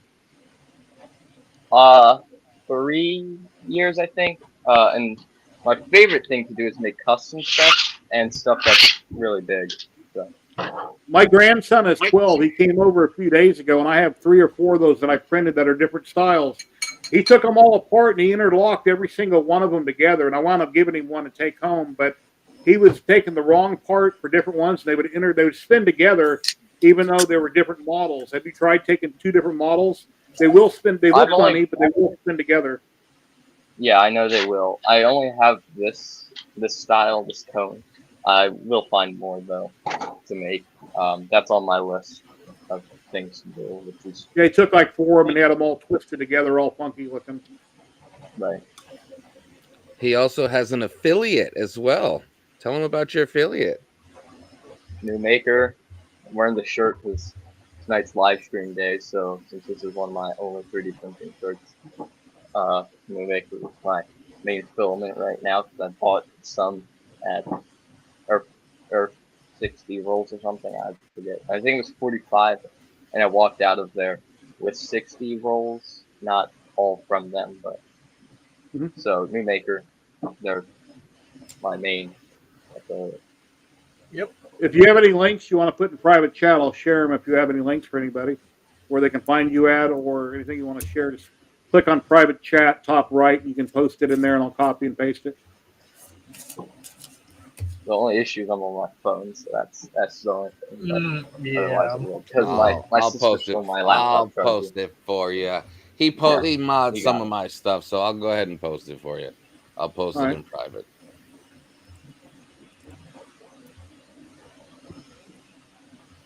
3 years, I think. And my favorite thing to do is make custom stuff and stuff that's really big. So My grandson is 12. He came over a few days ago, and I have 3 or 4 of those that I printed that are different styles. He took them all apart, and he interlocked every single one of them together, and I wound up giving him one to take home, but he was taking the wrong part for different ones, and they would spin together, even though they were different models. Have you tried taking 2 different models? They will spin. They look funny, but they will spin together. Yeah, I know they will. I only have this style, this cone. I will find more though to make. That's on my list of things to do, which is Yeah, he took like 4 of them and he had them all twisted together, all funky looking. right. He also has an affiliate as well. Tell him about your affiliate. New maker. I'm wearing the shirt because tonight's live stream day, so since this is one of my only 3D printing shirts, New maker is my main filament right now because I bought some at or 60 rolls or something. I forget. I think it was 45, and I walked out of there with 60 rolls. Not all from them, but so New Maker, they're my main affiliate. Yep. If you have any links you want to put in private chat, I'll share them. If you have any links for anybody where they can find you at or anything you want to share, just click on private chat top right. And you can post it in there, and I'll copy and paste it. The only issue is I'm on my phone, so that's the only thing. Yeah. Because my sister's on my laptop. I'll post it for you. He mods some of my stuff, so I'll go ahead and post it for you. I'll post it in private.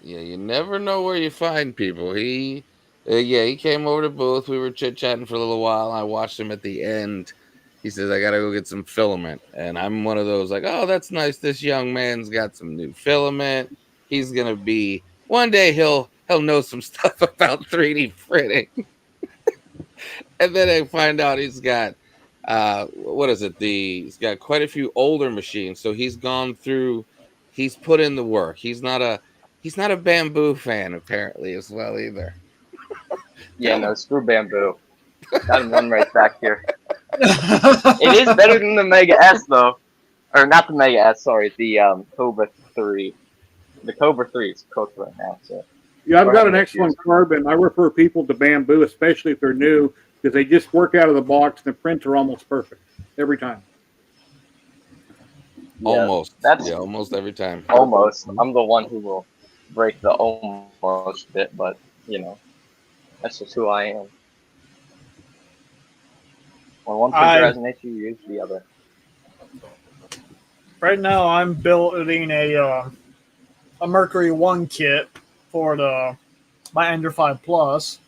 Yeah, you never know where you find people. He came over to booth. We were chit-chatting for a little while. I watched him at the end. He says, I got to go get some filament. And I'm one of those like, oh, that's nice. This young man's got some new filament. He's going to be, one day he'll know some stuff about 3D printing. And then I find out he's got, he's got quite a few older machines. So he's gone through, he's put in the work. He's not a Bamboo fan apparently as well either. Yeah, no, screw Bamboo. Got one right back here. It is better than the Mega S though, or not the Mega S. Sorry, the Cobra 3. The Cobra 3 is cooked right now. So yeah, I've got an excellent carbon. I refer people to Bamboo, especially if they're new, because they just work out of the box. And the prints are almost perfect every time. Almost. Almost every time. Almost. I'm the one who will break the almost bit, but that's just who I am. When one printer has an issue, you use the other. Right now, I'm building a Mercury 1 kit for my Ender 5 Plus.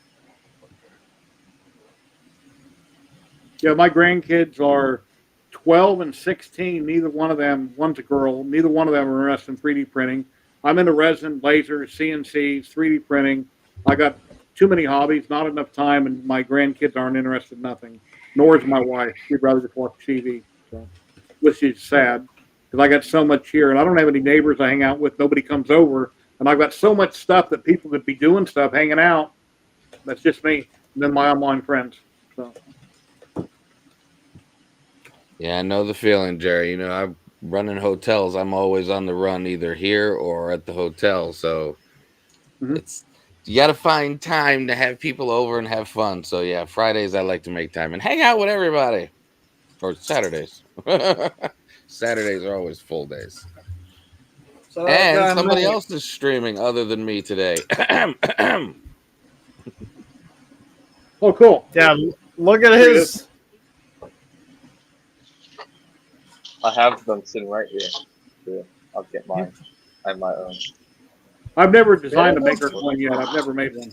Yeah, my grandkids are 12 and 16. Neither one of them, one's a girl, neither one of them are interested in 3D printing. I'm into resin, lasers, CNCs, 3D printing. I got too many hobbies, not enough time, and my grandkids aren't interested in nothing. Nor is my wife. She'd rather just watch TV, so, which is sad because I got so much here, and I don't have any neighbors I hang out with. Nobody comes over, and I've got so much stuff that people could be doing stuff, hanging out. That's just me, and then my online friends. So. Yeah, I know the feeling, Jerry. I'm running hotels. I'm always on the run, either here or at the hotel. So you got to find time to have people over and have fun. So yeah, Fridays I like to make time and hang out with everybody. Or Saturdays. Saturdays are always full days. So, and somebody else is streaming other than me today. Oh, cool. Yeah, look at his. I have them sitting right here. Yeah, I'll get mine. I have my own. I've never designed a maker coin yet. I've never made one.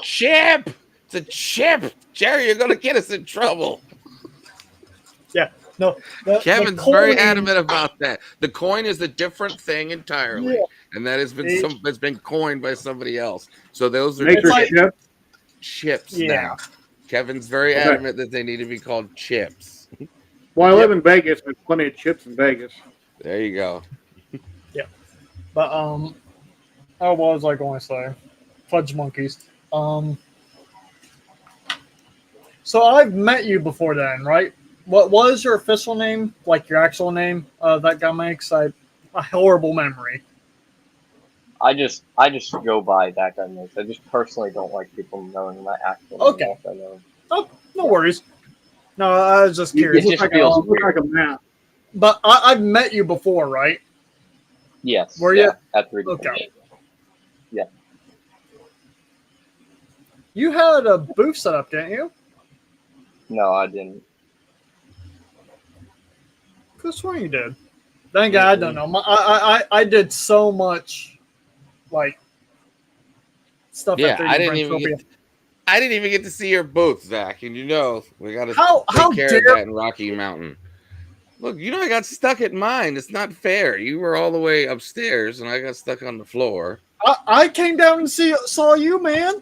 Chip! It's a chip! Jerry, you're going to get us in trouble. Yeah, no. Kevin's very adamant about that. The coin is a different thing entirely. Yeah. And that has been coined by somebody else. So those are chips now. Kevin's very adamant that they need to be called chips. Well, I live in Vegas. There's plenty of chips in Vegas. There you go. Yeah. But, what was I going to say? Fudge monkeys. So I've met you before then, right? What was your official name? Like your actual name that guy makes? A horrible memory. I just go by that guy makes. I just personally don't like people knowing my actual Okay. name. I know. Oh, no worries. No, I was just You curious. just look feels like a map. But I've met you before, right? Yes. Were yeah, you? at 3D Okay. printing. Yeah. You had a booth set up, didn't you? No, I didn't. Could swear you did. Then again, I don't know. I did so much, like, stuff Yeah, at 3D I didn't even Printopia. get to see your booth, Zach. And we got to How take care dare- of that in Rocky Mountain. Look, I got stuck at mine. It's not fair. You were all the way upstairs, and I got stuck on the floor. I came down and saw you, man.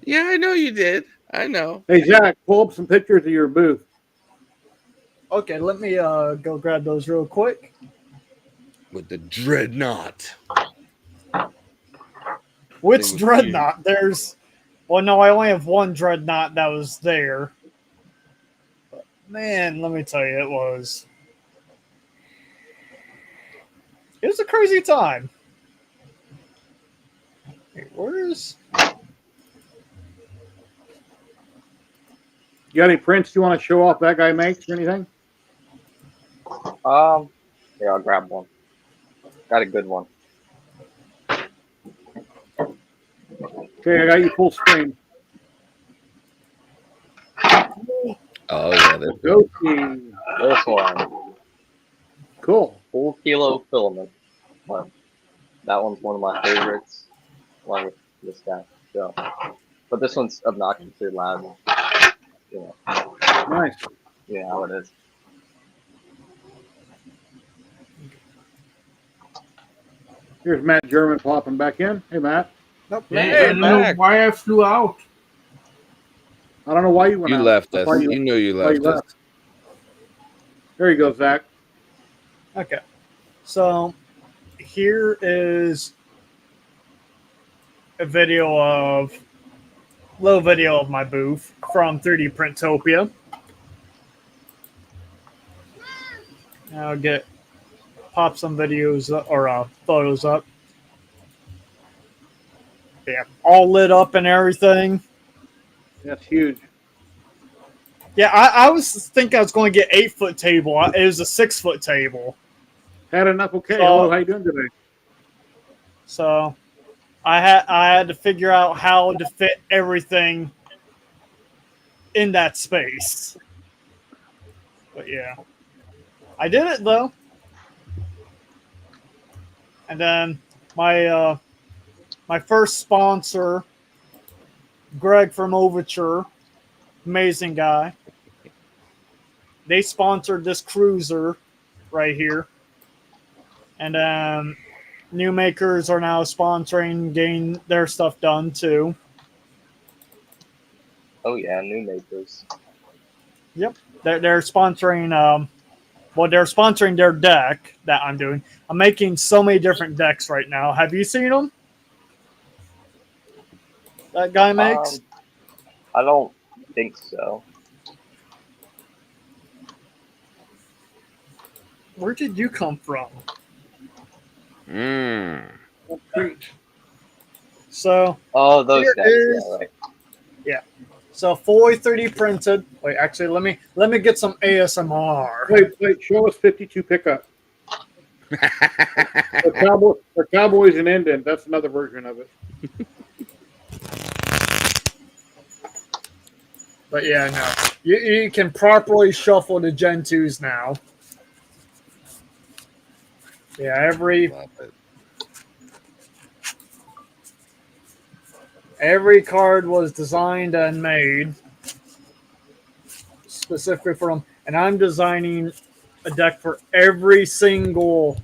Yeah, I know you did. I know. Hey, Zach, pull up some pictures of your booth. Okay, let me go grab those real quick. With the dreadnought. Which It was dreadnought? Well, no, I only have one dreadnought that was there. But man, let me tell you, it was a crazy time. Hey, where's You got any prints you want to show off that guy makes or anything? Here, I'll grab one. Got a good one. Okay, I got you full screen. Oh yeah, that's Goatee. This one, Cool. full kilo filament. But that one's one of my favorites, along with this guy. So, but this one's obnoxiously loud. You know, Nice. you know how it is. Here's Matt German popping back in. Hey, Matt. nope? Yeah, I Hey, don't know back. why I flew out. I don't know why you went You out. left I us. thought You knew you thought left us. There you go, Zach. okay. So here is a little video of my booth from 3D Printopia. I'll pop some videos or photos up. Yeah, all lit up and everything. That's huge. Yeah, I was thinking I was going to get 8-foot table. It was a 6-foot table. Had enough. Okay. So- Hello, how you doing today? So I had to figure out how to fit everything in that space. But yeah, I did it though. And then my first sponsor, Greg from Overture, amazing guy. They sponsored this cruiser right here, and new makers are now sponsoring, getting their stuff done too. Oh yeah, new makers. Yep, they're sponsoring. Well, they're sponsoring their deck that I'm doing. I'm making so many different decks right now. Have you seen them? That guy makes. I don't think so. Where did you come from? Mm. So Oh, those Here guys. is- Yeah, right. So fully 3D printed. Wait, actually, let me get some ASMR. Wait, show us 52 pickup. The Cowboys and Indent. That's another version of it. But yeah, no, you can properly shuffle the Gen 2s now. Yeah, every card was designed and made specifically for them, and I'm designing a deck for every single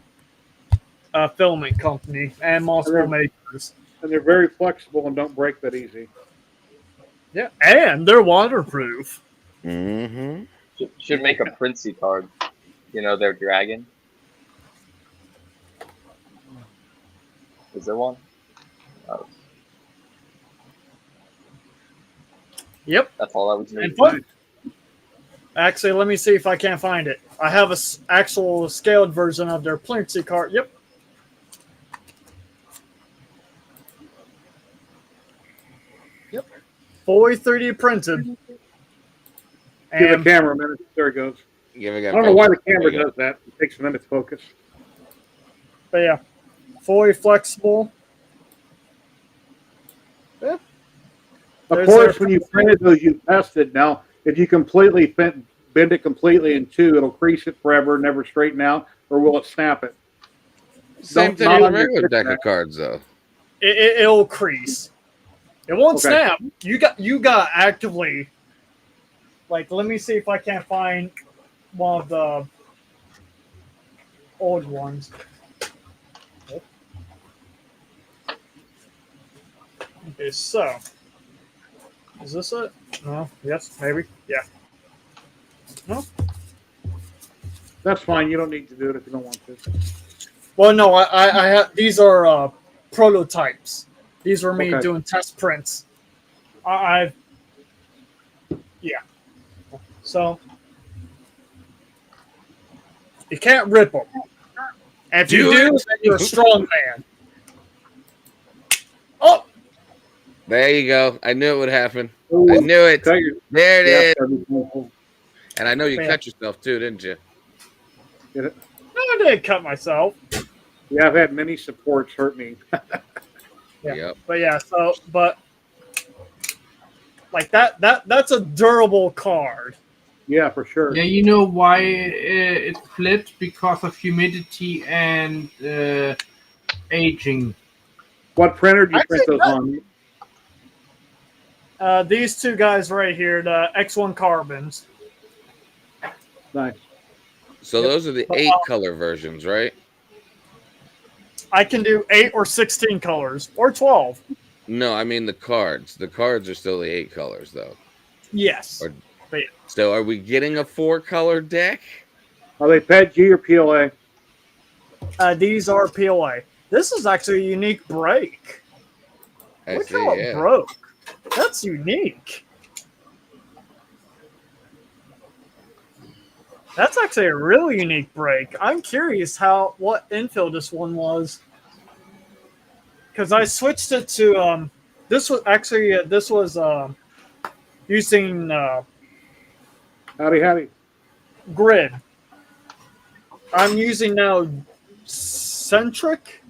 filament company and multiple makers. And they're very flexible and don't break that easy. Yeah, and they're waterproof. Mm-hmm. Should make a Princey card. You know, their dragon. Is there one? Oh, Yep. that's all I was doing. And fun. Actually, let me see if I can't find it. I have a actual scaled version of their Plincy card. Yep. fully 3D printed. Give the And camera a minute. There it goes. Give it I don't know why the There camera you go. does that. It takes a minute to focus. but yeah, fully flexible. Yeah. Of There's course, our- when you printed those, you tested. Now, if you completely bend it completely in two, it'll crease it forever, never straighten out, or will it snap it? Same thing not with a on your regular deck picture. of cards, though. It'll crease. It won't Okay. snap. You got actively. Like, let me see if I can find one of the old ones. Okay, so is this it? No. Yes, maybe. Yeah. No. That's fine. You don't need to do it if you don't want to. Well, no. I have these are prototypes. These were me Okay. doing test prints. I yeah. So you can't rip them. And if you Do do, it. then you're a strong man. Oh, There you go. I knew it would happen. Ooh, I knew it. cut your- There it yeah, is. that'd be cool. And I know you Yeah. cut yourself too, didn't you? Get it? no, I didn't cut myself. Yeah, I've had many supports hurt me. Yeah. Yep. But yeah, so but like that's a durable card. Yeah, for sure. Yeah, you know why it split? Because of humidity and aging. What printer do you Actually, print those on? These two guys right here, the X1 carbons. Nice. So those are the But, 8 color versions, right? I can do 8 or 16 colors or 12. No, I mean the cards. The cards are still the 8 colors, though. Yes. Or- But yeah. So are we getting a 4-color deck? Are they PETG or PLA? These are PLA. This is actually a unique break. I Look see, how it yeah. broke. That's unique. That's actually a really unique break. I'm curious what infill this one was. Because I switched it to this was actually using Howdy. grid. I'm using now centric.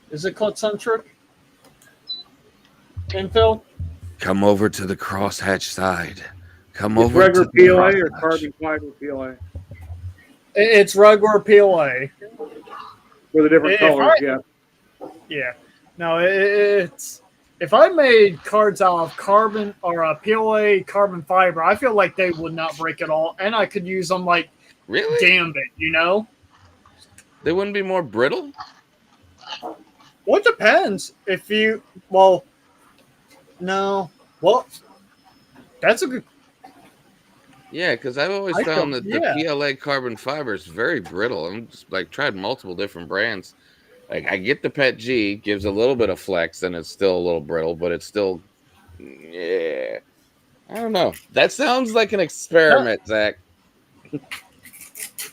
Is it called centric? Infill? Come over to the crosshatch side. Come It's over regular to the PLA or crosshatch. carbon fiber PLA? It's regular PLA. For the different If colors, I- yeah. Yeah. No, it's if I made cards out of carbon or a PLA carbon fiber, I feel like they would not break at all, and I could use them like Really? Gambit. You know, They wouldn't be more brittle? well, it depends. If you no, well, that's a good. Yeah, because I've always I found don't- that the yeah. PLA carbon fiber is very brittle. I'm just like tried multiple different brands. Like I get the Pet G, gives a little bit of flex, and it's still a little brittle, but it's still, yeah. I don't know. That sounds like an experiment, Zach.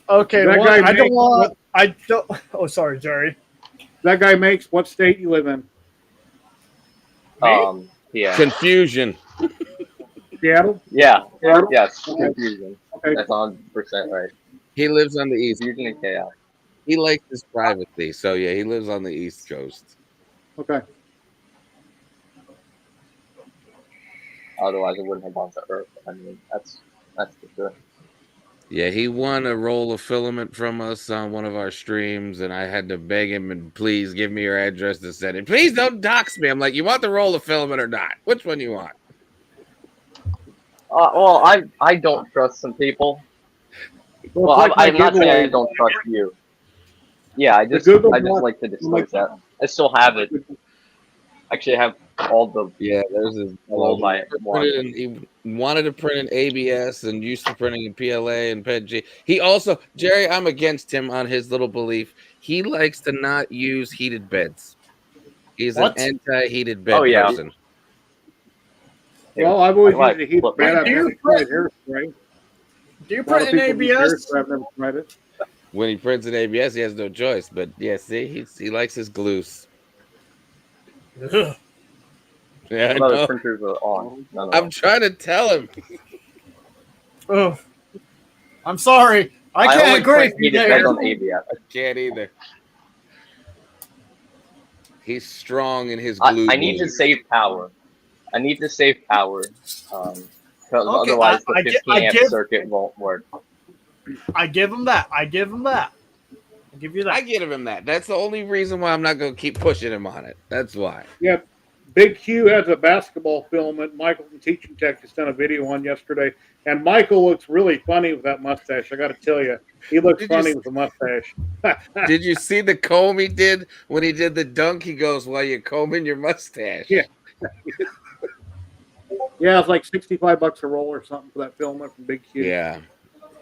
Okay, That one, guy I don't makes- want. I don't. Oh, sorry, Jerry. That guy makes what state you live in? Yeah. Confusion. Seattle? Yeah. Seattle? Yes. Okay. Confusion. Okay. That's 100% right. He lives on the east. Confusion and chaos. He likes his privacy, so yeah, he lives on the East Coast. Okay. Otherwise, it wouldn't have gone to Earth. I mean, that's for sure. Yeah, he won a roll of filament from us on one of our streams, and I had to beg him and please give me your address to send it. Please don't dox me. I'm like, you want the roll of filament or not? Which one you want? Well, I don't trust some people. Well, it's like I'm my not saying I giveaway. don't trust you. Yeah, I just Google like to disclose that. I still have it. Actually, I have all the Yeah, there's his rolls I want. He wanted to print in ABS and used to printing in PLA and PETG. He also, Jerry, I'm against him on his little belief. He likes to not use heated beds. He's What? an anti-heated bed Oh, yeah. person. Well, I've always I like used a heat flip bed. my I've never tried hairspray. Do you A lot of print in people use ABS? hairspray. I've never tried it. When he prints in ABS, he has no choice. But yeah, see, he likes his glues. Ugh. Yeah, I What other know. printers are on? None of I'm them. trying to tell him. Oh, I'm sorry. I only can't agree print with you heated bed there. on ABS. I can't either. He's strong in his I, glue. I need to save power. I need to save power. Because Okay, otherwise the I 15 amp give circuit won't work. I give him that. I give him that. I give you that. I give him that. That's the only reason why I'm not going to keep pushing him on it. That's why. Yeah, Big Q has a basketball film that Michael from Teaching Tech just done a video on yesterday, and Michael looks really funny with that mustache. I got to tell you, he looks funny with the mustache. Did you see the comb he did when he did the dunk? He goes, "While you're combing your mustache." Yeah. Yeah, it's like $65 a roll or something for that film from Big Q. Yeah.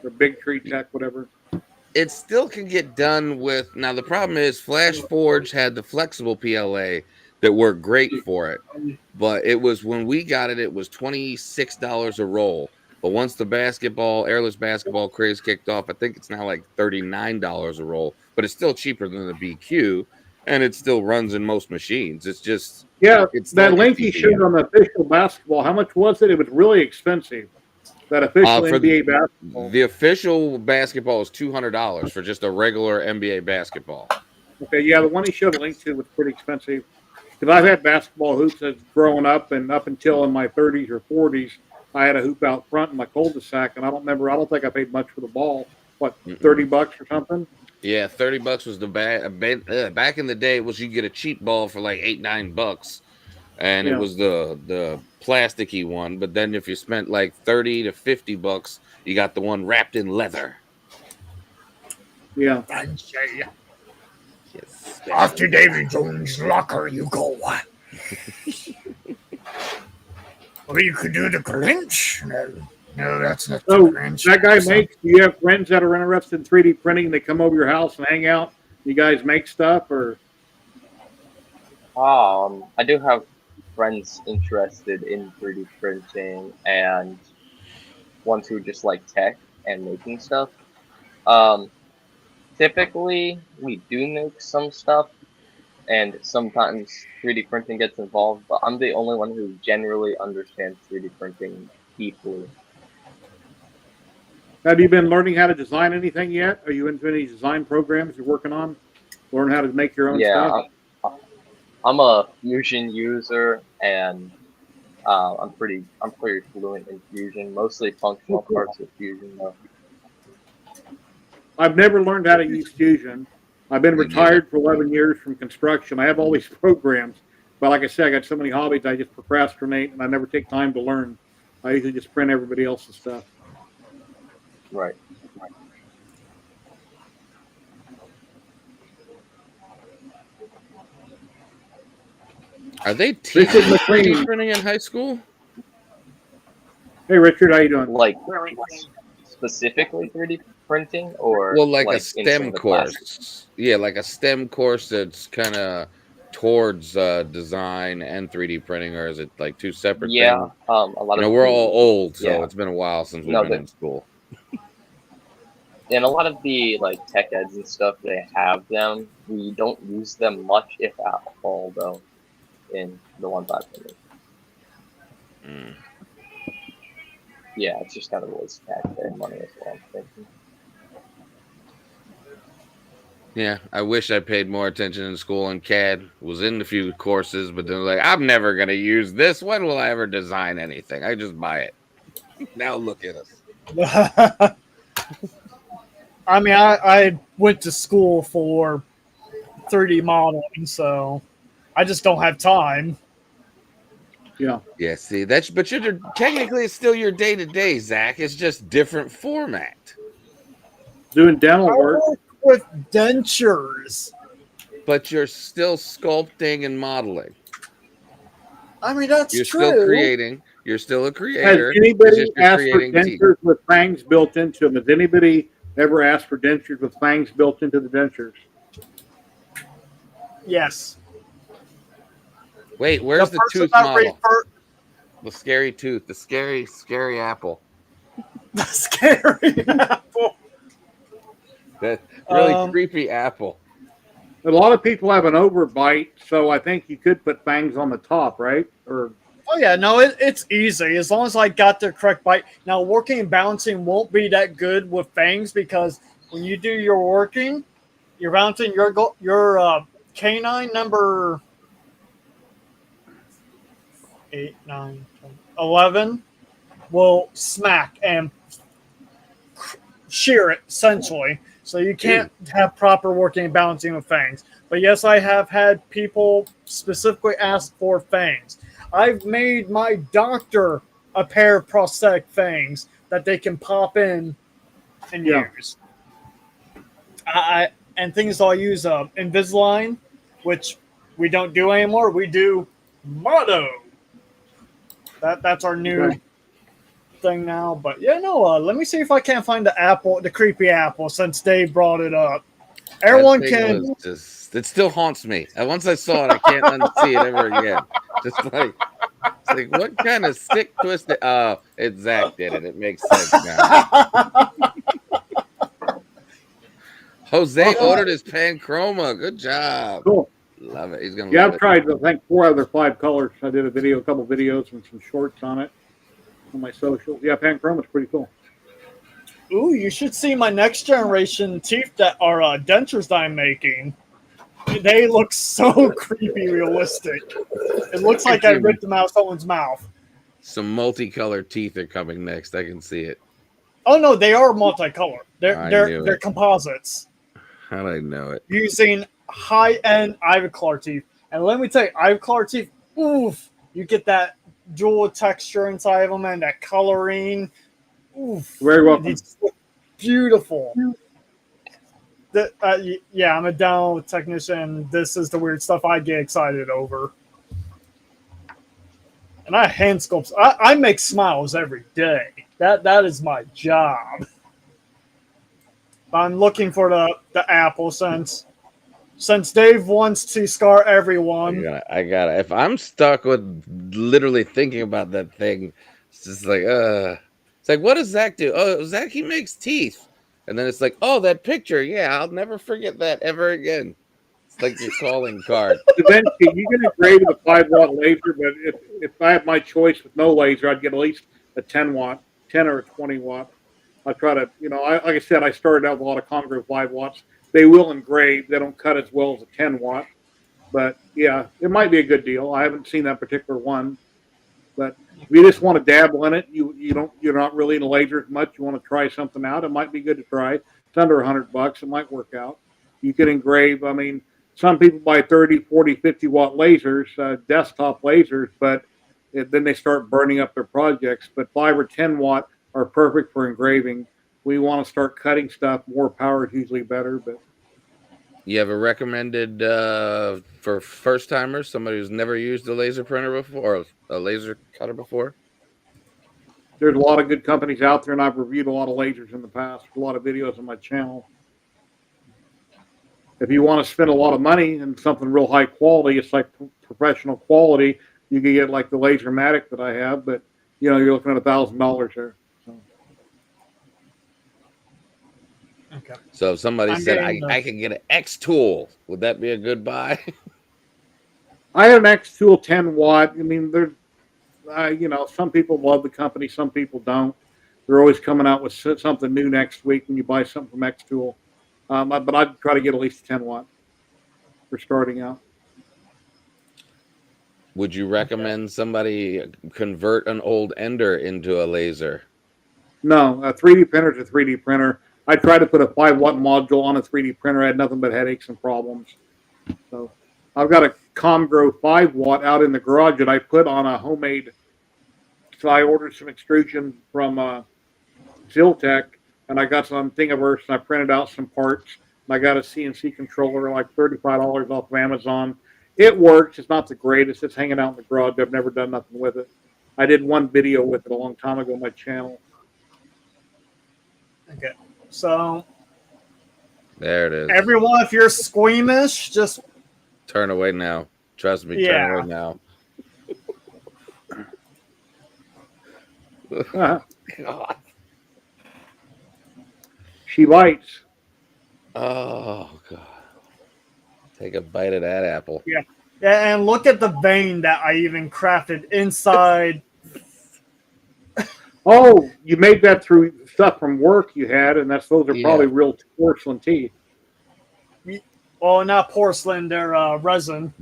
Or Big Tree Tech, whatever. It still can get done with. Now the problem is, Flash Forge had the flexible PLA that worked great for it, but it was when we got it, it was $26 a roll. But once the airless basketball craze kicked off, I think it's now like $39 a roll. But it's still cheaper than the BQ, and it still runs in most machines. It's just it's that like link he showed on the official basketball. How much was it? It was really expensive. That official NBA basketball. The official basketball is $200 for just a regular NBA basketball. Okay, yeah, the one he showed a link to was pretty expensive. Because I've had basketball hoops as growing up, and up until in my 30s or 40s, I had a hoop out front in my cul-de-sac, and I don't think I paid much for the ball. What, $30 or something? Yeah, $30 was the back in the day. Was you get a cheap ball for like $8-9, and it was the plasticky one. But then if you spent like $30 to $50, you got the one wrapped in leather. Yeah. Yes. After David Jones' locker, you go. Or you could do the clinch. No, that's not So the clinch. that guy makes. Do you have friends that are interested in 3D printing? They come over your house and hang out. You guys make stuff, or? I do have friends interested in 3D printing and ones who just like tech and making stuff. Typically, we do make some stuff, and sometimes 3D printing gets involved, but I'm the only one who generally understands 3D printing deeply. Have you been learning how to design anything yet? Are you into any design programs you're working on? Learn how to make your own stuff? I'm a Fusion user, and I'm pretty fluent in Fusion, mostly functional parts of Fusion though. I've never learned how to use Fusion. I've been retired for 11 years from construction. I have all these programs, but like I said, I got so many hobbies, I just procrastinate and I never take time to learn. I usually just print everybody else's stuff. Right. Are they teaching 3D printing in high school? Hey, Richard, how you doing? Like specifically 3D printing, or like a STEM course? Classes? Yeah, like a STEM course that's kind of towards design and 3D printing, or is it like two separate things? A lot of we're all old, so it's been a while since we've been in school. And a lot of the like tech eds and stuff, they have them. We don't use them much, if at all, though, in the ones I've been in. Yeah, it's just kind of a waste of taxpayer money as well, I'm thinking. Yeah, I wish I paid more attention in school, and CAD was in a few courses, but then like, I'm never going to use this. When will I ever design anything? I just buy it. Now look at us. I mean, I went to school for 3D modeling, so I just don't have time. Yeah. Yeah, see, but technically it's still your day-to-day, Zach. It's just different format. Doing dental work. With dentures. But you're still sculpting and modeling. I mean, that's you're true. You're still creating. You're still a creator. Has anybody asked for dentures with fangs built into them? Has anybody ever asked for dentures with fangs built into the dentures? Yes. Wait, where's the tooth model? The scary tooth. The scary apple. The scary apple. That really creepy apple. A lot of people have an overbite, so I think you could put fangs on the top, right? Or Oh yeah, no, it's easy as long as I got the correct bite. Now, working and balancing won't be that good with fangs because when you do your working, you're balancing your canine number 8, 9, 10, 11 will smack and shear it essentially. So you can't have proper working and balancing with fangs. But yes, I have had people specifically ask for fangs. I've made my doctor a pair of prosthetic fangs that they can pop in and use. And things I'll use Invisalign, which we don't do anymore. We do Motto. That's our new thing now. But yeah, no. Let me see if I can't find the creepy apple, since Dave brought it up. Everyone can. It still haunts me. And once I saw it, I can't unsee it ever again. Just like, it's like, what kind of sick twisted? Oh, Zach did it. It makes sense now. Jose ordered his Panchroma. Good job. Cool. Love it. He's gonna. Yeah, love I've tried, I think, 4 other 5 colors. I did a couple videos and some shorts on it on my socials. Yeah, Panchroma is pretty cool. Ooh, you should see my next generation teeth that are dentures that I'm making. They look so creepy realistic. It looks like I ripped them out of someone's mouth. Some multicolored teeth are coming next. I can see it. Oh no, they are multicolored. They're composites. How did I know it? Using high-end Ivoclar teeth. And let me tell you, Ivoclar teeth, oof, you get that dual texture inside of them and that coloring. Oof. Very welcome. It's beautiful. Yeah, I'm a dental technician. This is the weird stuff I get excited over. And I hand sculpt. I make smiles every day. That is my job. I'm looking for the apple since Dave wants to scar everyone. I got it. If I'm stuck with literally thinking about that thing, it's just like, it's like, what does Zach do? Oh, Zach, he makes teeth. And then it's like, oh, that picture. Yeah, I'll never forget that ever again. It's like your calling card. Eventually, you can engrave with a 5-watt laser, but if I had my choice with no laser, I'd get at least a 10-watt, 10 or a 20-watt. I try to, like I said, I started out with a lot of Congo 5 watts. They will engrave. They don't cut as well as a 10-watt. But, yeah, it might be a good deal. I haven't seen that particular one. But if you just want to dabble in it, you're not really into lasers much. You want to try something out, it might be good to try. It's under $100. It might work out. You can engrave. I mean, some people buy 30, 40, 50-watt lasers, desktop lasers, but then they start burning up their projects. But 5 or 10-watt are perfect for engraving. We want to start cutting stuff. More power is usually better. But you have a recommended for first timers, somebody who's never used a laser printer before or a laser cutter before? There's a lot of good companies out there, and I've reviewed a lot of lasers in the past. A lot of videos on my channel. If you want to spend a lot of money and something real high quality, it's like professional quality. You can get like the Lasermatic that I have, but you're looking at $1,000 there. Okay. So if somebody said I can get an X tool, would that be a good buy? I have an X tool 10-watt. I mean, there's some people love the company, some people don't. They're always coming out with something new next week when you buy something from X tool. But I'd try to get at least 10-watt for starting out. Would you recommend somebody convert an old Ender into a laser? No, a 3D printer is a 3D printer. I tried to put a 5-watt module on a 3D printer. I had nothing but headaches and problems. So I've got a Comgrow 5-watt out in the garage that I put on a homemade. So I ordered some extrusion from Ziltech, and I got some Thingiverse, and I printed out some parts. And I got a CNC controller, like $35 off of Amazon. It works. It's not the greatest. It's hanging out in the garage. I've never done nothing with it. I did one video with it a long time ago on my channel. Okay, so there it is. Everyone, if you're squeamish, just turn away now. Trust me, turn away now. God. She bites. Oh God. Take a bite of that apple. Yeah, and look at the vein that I even crafted inside. Oh, you made that through stuff from work you had, and those are Yeah. probably real porcelain teeth. Well, not porcelain, they're resin.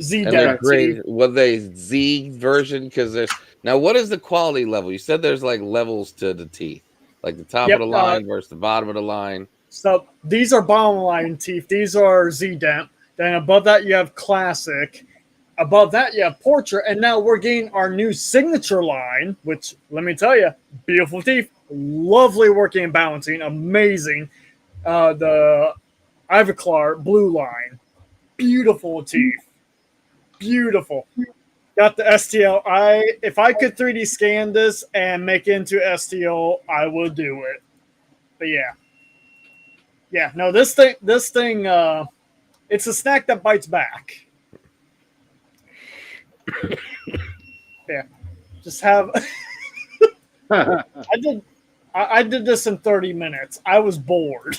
Z And they're dent. great. Were they Z version? Because there's now, what is the quality level? You said there's like levels to the teeth, like the top Yep, of the line versus the bottom of the line. So these are bottom line teeth. These are Z dent. Then above that you have classic. Above that you have portrait, and now we're getting our new signature line, which let me tell you, beautiful teeth, lovely working and balancing, amazing. The Ivoclar blue line, beautiful teeth, beautiful. Got the STL. If I could 3D scan this and make it into STL, I would do it. But yeah. No, this thing, it's a snack that bites back. Yeah, just have. I did this in 30 minutes. I was bored.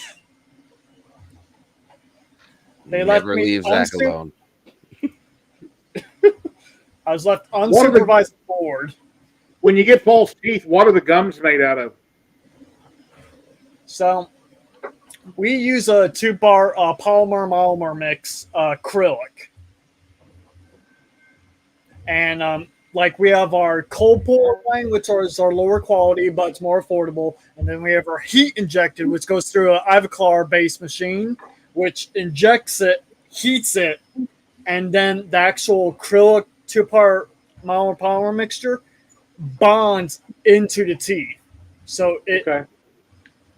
They left Never me leave Zach alone. I was left unsupervised bored. When you get false teeth, what are the gums made out of? So we use a 2-bar polymer mix acrylic. And like we have our cold pour line, which is our lower quality, but it's more affordable. And then we have our heat injected, which goes through an Ivoclar based machine, which injects it, heats it, and then the actual acrylic 2-part polymer mixture bonds into the teeth. So it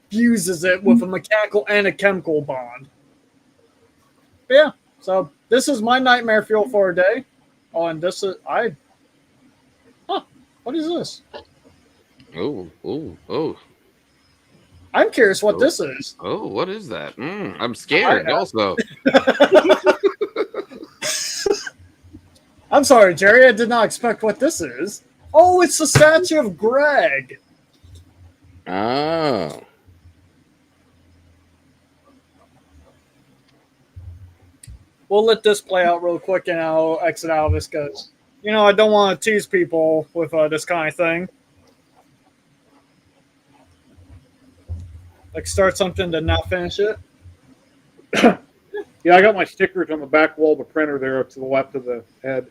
fuses it with a mechanical and a chemical bond. But yeah, so this is my nightmare fuel for a day. Oh, and this is what is this? Oh. I'm curious what this is. Oh, what is that? I'm scared also. I'm sorry, Jerry. I did not expect what this is. Oh, it's the statue of Greg. Oh. We'll let this play out real quick and I'll exit out of this because, I don't want to tease people with this kind of thing. Like start something to not finish it. Yeah, I got my stickers on the back wall of the printer there to the left of the head.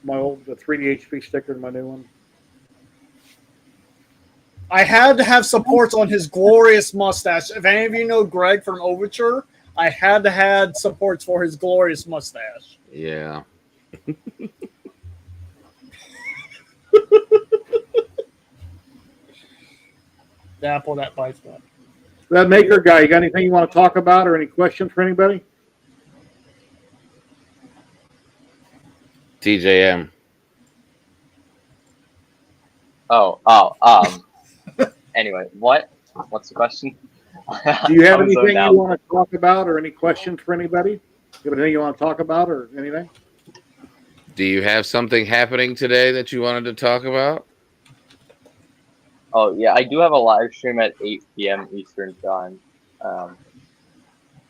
The 3D HP sticker and my new one. I had to have supports on his glorious mustache. If any of you know Greg from Overture, I had to have supports for his glorious mustache. Yeah. The apple that bites back. That maker guy, you got anything you want to talk about or any questions for anybody? TJM. Anyway, what's the question? Do you have anything you want to talk about or any questions for anybody? You have anything you want to talk about or anything? Do you have something happening today that you wanted to talk about? Oh yeah, I do have a live stream at 8 p.m. Eastern time.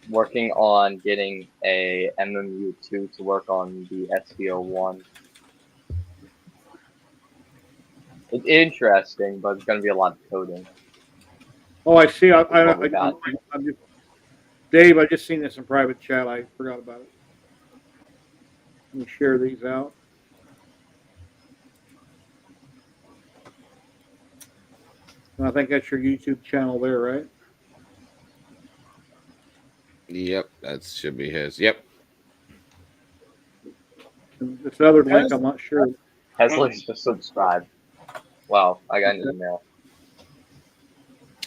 Working on getting a MMU2 to work on the SVO1. It's interesting, but it's going to be a lot of coding. Oh, I see. Dave, I just seen this in private chat. I forgot about it. Let me share these out. And I think that's your YouTube channel there, right? Yep, that should be his. Yep. This other link, I'm not sure. Tesla's just subscribed. Wow, I got an email.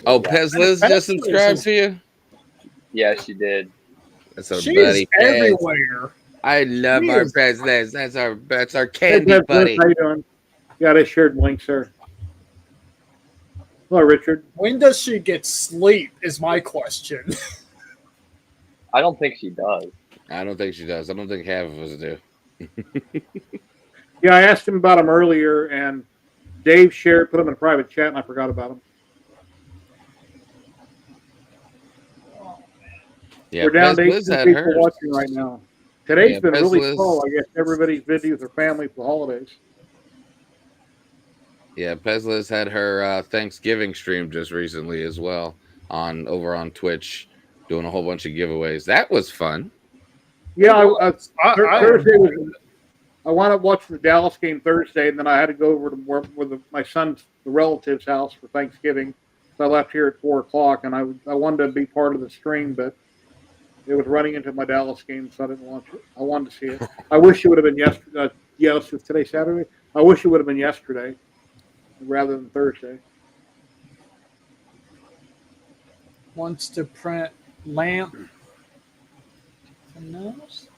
Oh, Pezliz just subscribed to you? Yeah, she did. That's our She buddy. is everywhere. I love our Pezliz. That's our candy buddy. How you doing? Yeah, they shared links there. Hello, Richard. When does she get sleep is my question. I don't think she does. I don't think she does. I don't think half of us do. Yeah, I asked him about him earlier, and Dave put him in a private chat, and I forgot about him. Yeah, We're down to Pez 18 Liz had people hers. watching right now. Today's Yeah, been Pez really Liz- slow. I guess everybody's busy with their family for the holidays. Yeah, Pezliz had her Thanksgiving stream just recently as well over on Twitch, doing a whole bunch of giveaways. That was fun. Yeah, I Thursday was. I wound up watching the Dallas game Thursday, and then I had to go over to my son's the relative's house for Thanksgiving. So I left here at 4 o'clock, and I wanted to be part of the stream, but it was running into my Dallas game, so I didn't watch it. I wanted to see it. I wish it would have been yesterday. Yes, it's today Saturday. I wish it would have been yesterday rather than Thursday. wants to print lamp. Finesse?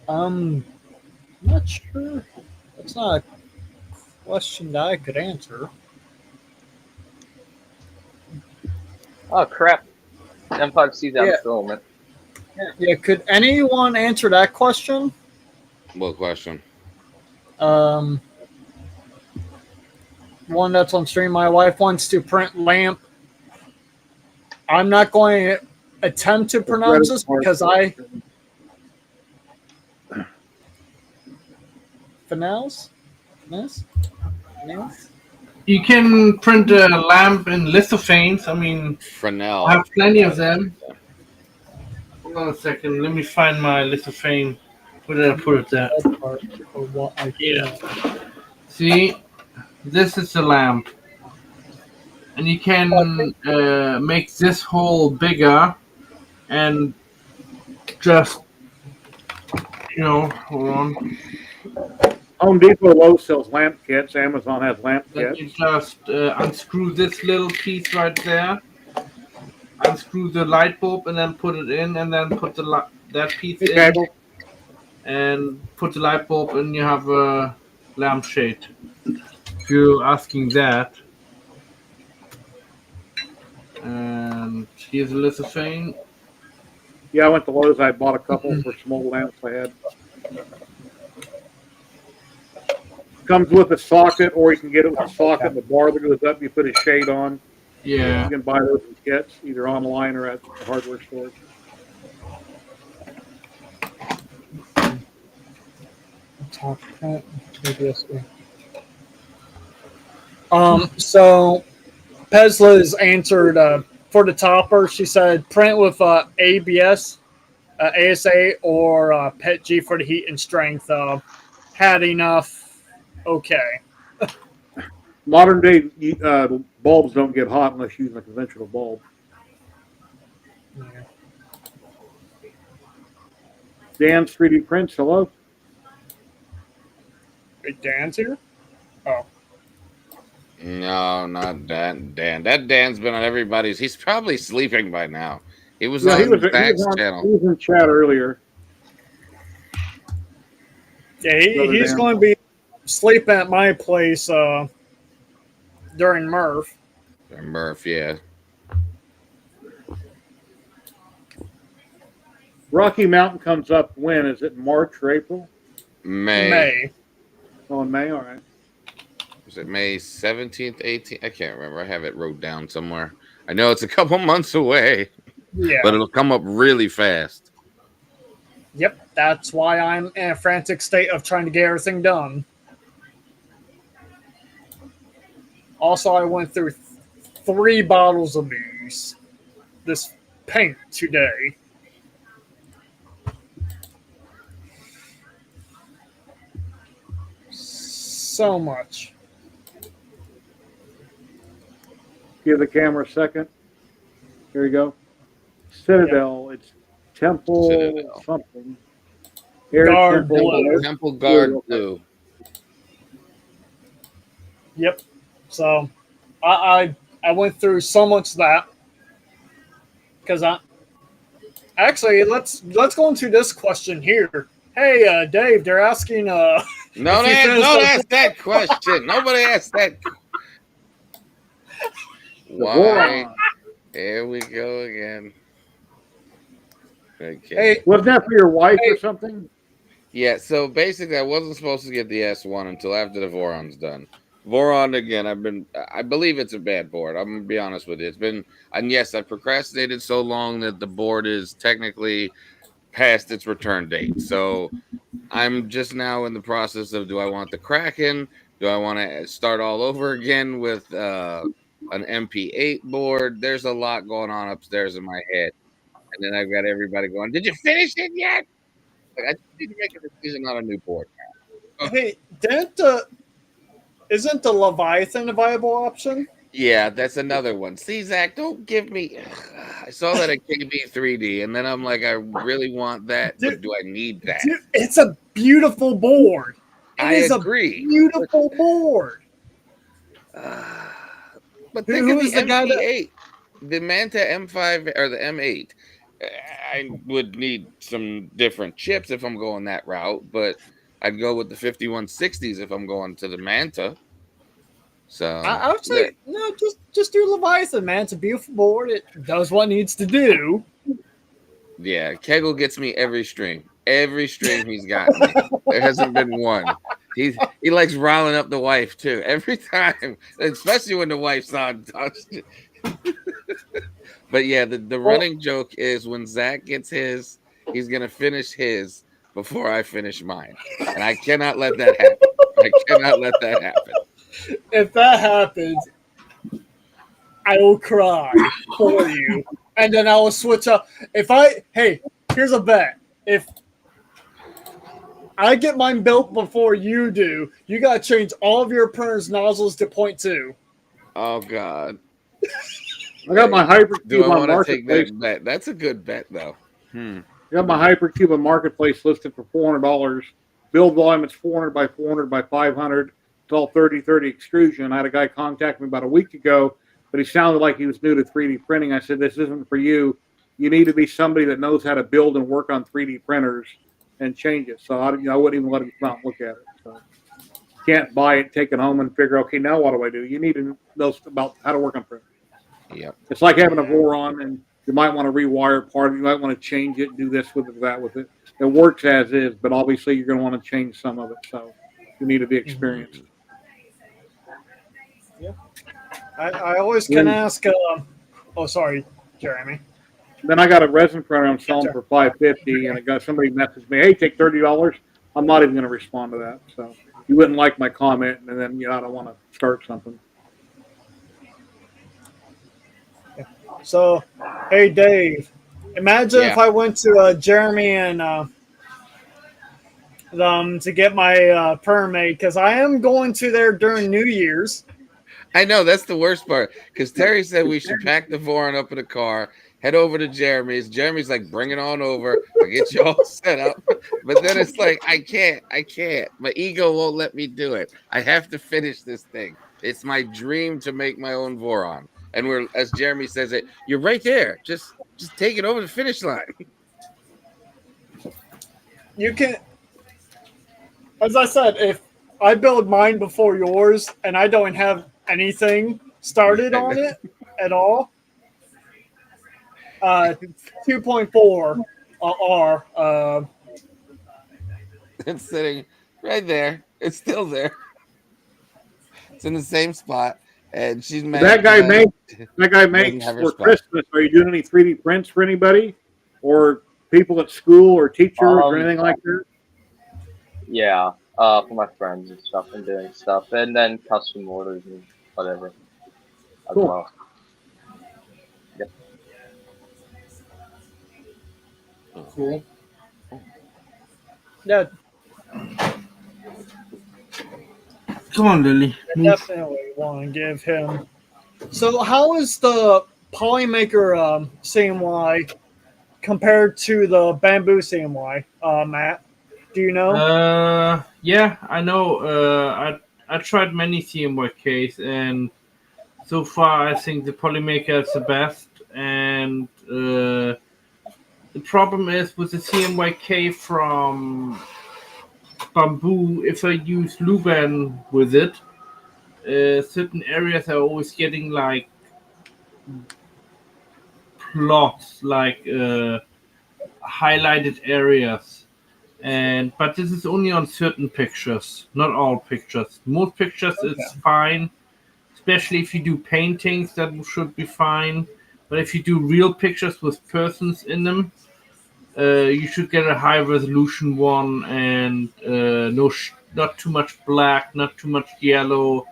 Not sure. That's not a question that I could answer. Oh crap! M5C's out of filament. Yeah, could anyone answer that question? What question? One that's on stream. My wife wants to print lamp. I'm not going to attempt to pronounce this because Finesse? You can print a lamp in lithophanes. I mean, Fresnel. I have plenty of them. Hold on a second. Let me find my lithophane. Where did I put it there? Yeah. See, this is the lamp. And you can make this hole bigger and just, hold on. Home Depot Lowe's sells lamp kits. Amazon has lamp Then kits. you just unscrew this little piece right there. Unscrew the light bulb and then put it in, and then put that piece in, and put the light bulb, and you have a lampshade. If you're asking that. And here's a lithophane. Yeah, I went to Lowe's. I bought a couple for some old lamps I had. Comes with a socket, or you can get it with a socket and the bar that goes up. You put a shade on. Yeah. You can buy those in kits, either online or at the hardware stores. So Pesla's answered for the topper. She said print with ABS, ASA, or PETG for the heat and strength. Had enough. Okay. Modern day bulbs don't get hot unless using a conventional bulb. Yeah. Dan's 3D prints. Hello. Wait, Dan's here? Oh. No, not Dan. That Dan's been on everybody's. He's probably sleeping by now. He was Yeah, on Zach's channel. He was in chat earlier. Yeah, he's going to be sleeping at my place during Murph. Murph, yeah. Rocky Mountain comes up when? Is it March or April? May. Oh, in May? All right. Is it May 17th, 18th? I can't remember. I have it wrote down somewhere. I know it's a couple months away. Yeah. But it'll come up really fast. Yep, that's why I'm in a frantic state of trying to get everything done. Also, I went through 3 bottles of this paint today. So much. Give the camera a second. Here you go. Citadel. Yep. It's Temple Citadel. Something. Guard Temple Guard Blue. Yep. So I went through so much of that because actually let's go into this question here. Hey, Dave, they're asking. No, ask that question. Nobody asked that. Why? Here we go again. Okay. Hey, wasn't that for your wife or something? Yeah. So basically, I wasn't supposed to get the S1 until after the Voron's done. Voron again. I believe it's a bad board. I'm gonna be honest with you. It's been, and yes, I procrastinated so long that the board is technically past its return date. So I'm just now in the process of, do I want the Kraken? Do I want to start all over again with an MP8 board? There's a lot going on upstairs in my head, and then I've got everybody going, "Did you finish it yet?" Like, I just need to make a decision on a new board. Hey, isn't the Leviathan a viable option? Yeah, that's another one. See, Zach, don't give me. I saw that at KB3D, and then I'm like, I really want that, but do I need that? Dude, it's a beautiful board. I It is agree. a beautiful board. But think of Who's the the guy that- MP8, the Manta M5 or the M8. I would need some different chips if I'm going that route, but I'd go with the 5160s if I'm going to the Manta. So I would say no, just do Leviathan, man. It's a beautiful board. It does what it needs to do. yeah, Kegel gets me every stream. Every stream he's got me. There hasn't been one. He likes riling up the wife too. Every time, especially when the wife's on. But yeah, the running joke is when Zach gets his, he's gonna finish his before I finish mine. And I cannot let that happen. I cannot let that happen. If that happens, I will cry for you, and then I will switch up. Hey, here's a bet. If I get mine built before you do, you gotta change all of your printer's nozzles to 0.2. Oh God. I got my Hypercube Do I on want to take Marketplace. that bet? That's a good bet though. I got my Hypercube on Marketplace listed for $400. Build volume is 400 by 400 by 500. It's all 30/30 extrusion. I had a guy contact me about a week ago, but he sounded like he was new to 3D printing. I said, this isn't for you. You need to be somebody that knows how to build and work on 3D printers and change it. So I wouldn't even let him come out and look at it. So can't buy it, take it home, and figure, okay, now what do I do? You need to know about how to work on printers. Yep. It's like having a Voron, and you might want to rewire part of it. You might want to change it, do this with it, that with it. It works as is, but obviously you're going to want to change some of it. So you need to be experienced. Yeah. I always can ask. Oh, sorry, Jeremy. Then I got a resin printer I'm selling for $550, and I got somebody messaged me, "Hey, take $30." I'm not even going to respond to that. So you wouldn't like my comment, and then I don't want to start something. So, hey, Dave, imagine if I went to Jeremy and to get my perm made, because I am going to there during New Year's. I know, that's the worst part, because Terry said we should pack the Voron up in a car, head over to Jeremy's. Jeremy's like, bring it on over. I'll get you all set up. But then it's like, I can't. My ego won't let me do it. I have to finish this thing. It's my dream to make my own Voron. And we're, as Jeremy says it, you're right there. Just take it over the finish line. You can, as I said, if I build mine before yours and I don't have anything started on it at all, 2.4 R. It's sitting right there. It's still there. It's in the same spot. And she's mad. That guy makes for Christmas. Are you doing any 3D prints for anybody, or people at school, or teachers, or anything like that? Yeah, for my friends and stuff, and doing stuff, and then custom orders and whatever as well. Yep. Cool. Yeah. Come on, Lily. I definitely want to give him. So, how is the Polymaker CMY compared to the Bamboo CMY, Matt? Do you know? Yeah, I know. I tried many CMYKs, and so far I think the Polymaker is the best. And the problem is with the CMYK from Bamboo, if I use Luban with it, certain areas are always getting like plots, like highlighted areas. But this is only on certain pictures, not all pictures. Most pictures it's fine, especially if you do paintings, that should be fine. But if you do real pictures with persons in them, you should get a high resolution one, and not too much black, not too much yellow,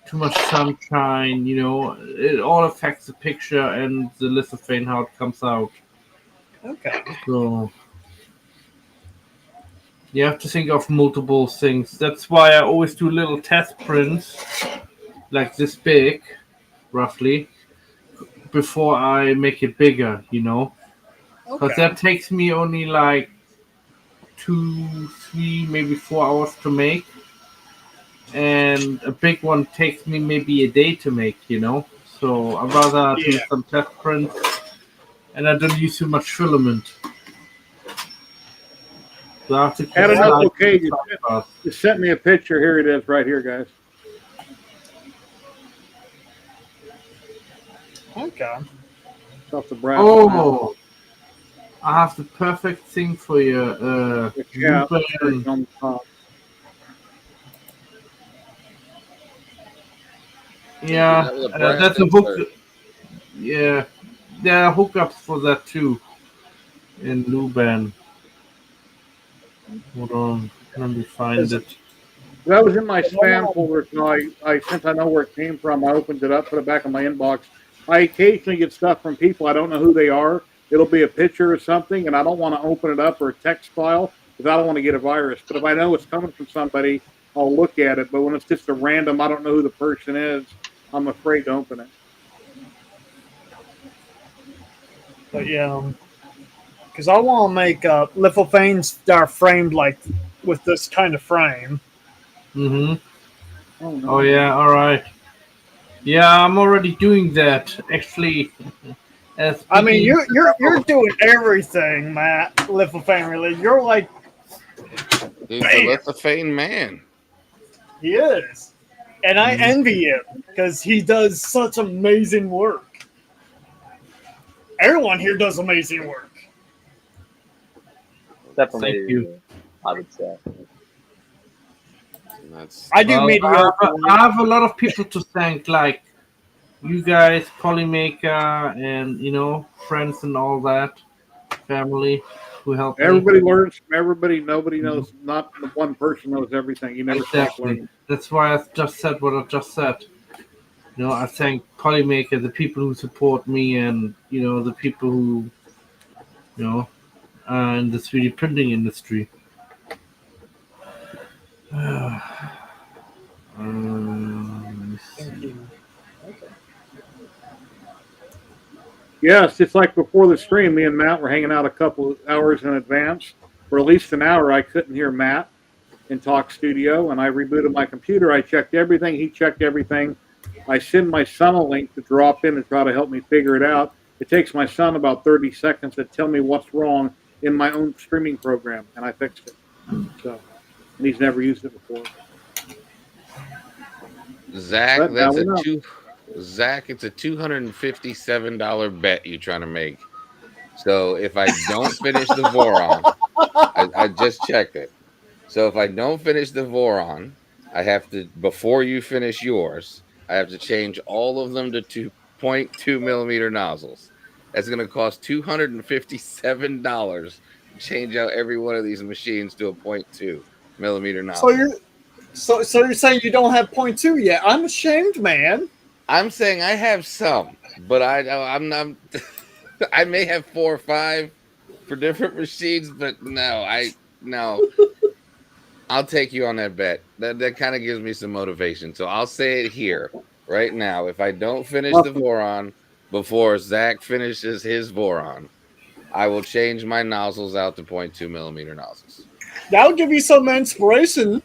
too much sunshine. It all affects the picture and the lithophane how it comes out. Okay. So you have to think of multiple things. That's why I always do little test prints, like this big, roughly, before I make it bigger. Because that takes me only like 2, 3, maybe 4 hours to make, and a big one takes me maybe a day to make. So I'd rather do some test prints, and I don't use too much filament. So I have to keep okay. You sent me a picture. Here it is, right here, guys. Okay. Off the brass. Oh, I have the perfect thing for you. Yeah, on the top. Yeah, that's a hook. Yeah, there are hookups for that too in Luban. Hold on, let me find it. That was in my spam folder, so since I know where it came from, I opened it up, put it back in my inbox. I occasionally get stuff from people I don't know who they are. It'll be a picture or something, and I don't want to open it up or a text file because I don't want to get a virus. But if I know it's coming from somebody, I'll look at it. But when it's just a random, I don't know who the person is, I'm afraid to open it. But yeah, because I want to make lithophanes that are framed like with this kind of frame. Mm-hmm. Oh, no. Oh yeah, all right. Yeah, I'm already doing that actually. I mean, you're doing everything, Matt. Lithophane related. You're like, he's a lithophane man. He is, and I envy him because he does such amazing work. Everyone here does amazing work. Except for Thank maybe you. I would say. I do mediocre. I have a lot of people to thank, like you guys, Polymaker, and friends and all that, family who helped Everybody me. learns from everybody. Nobody knows. Not one person knows everything. You never stop learning. That's why I just said what I just said. I thank Polymaker, the people who support me, and the people who are in the 3D printing industry. Yes, it's like before the stream, me and Matt were hanging out a couple of hours in advance. For at least an hour, I couldn't hear Matt in Talk Studio, and I rebooted my computer. I checked everything. He checked everything. I send my son a link to drop in and try to help me figure it out. It takes my son about 30 seconds to tell me what's wrong in my own streaming program, and I fixed it. So, and he's never used it before. Zach, Zach, it's a $257 bet you're trying to make. So if I don't finish the Voron, I just checked it. So if I don't finish the Voron, I have to, before you finish yours, I have to change all of them to 2.2 millimeter nozzles. That's going to cost $257 to change out every one of these machines to a 0.2 millimeter nozzle. So you're saying you don't have 0.2 yet? I'm ashamed, man. I'm saying I have some, but I'm not. I may have 4 or 5 for different machines, but no. I'll take you on that bet. That kind of gives me some motivation. So I'll say it here right now. If I don't finish the Voron before Zach finishes his Voron, I will change my nozzles out to 0.2 millimeter nozzles. That'll give you some inspiration.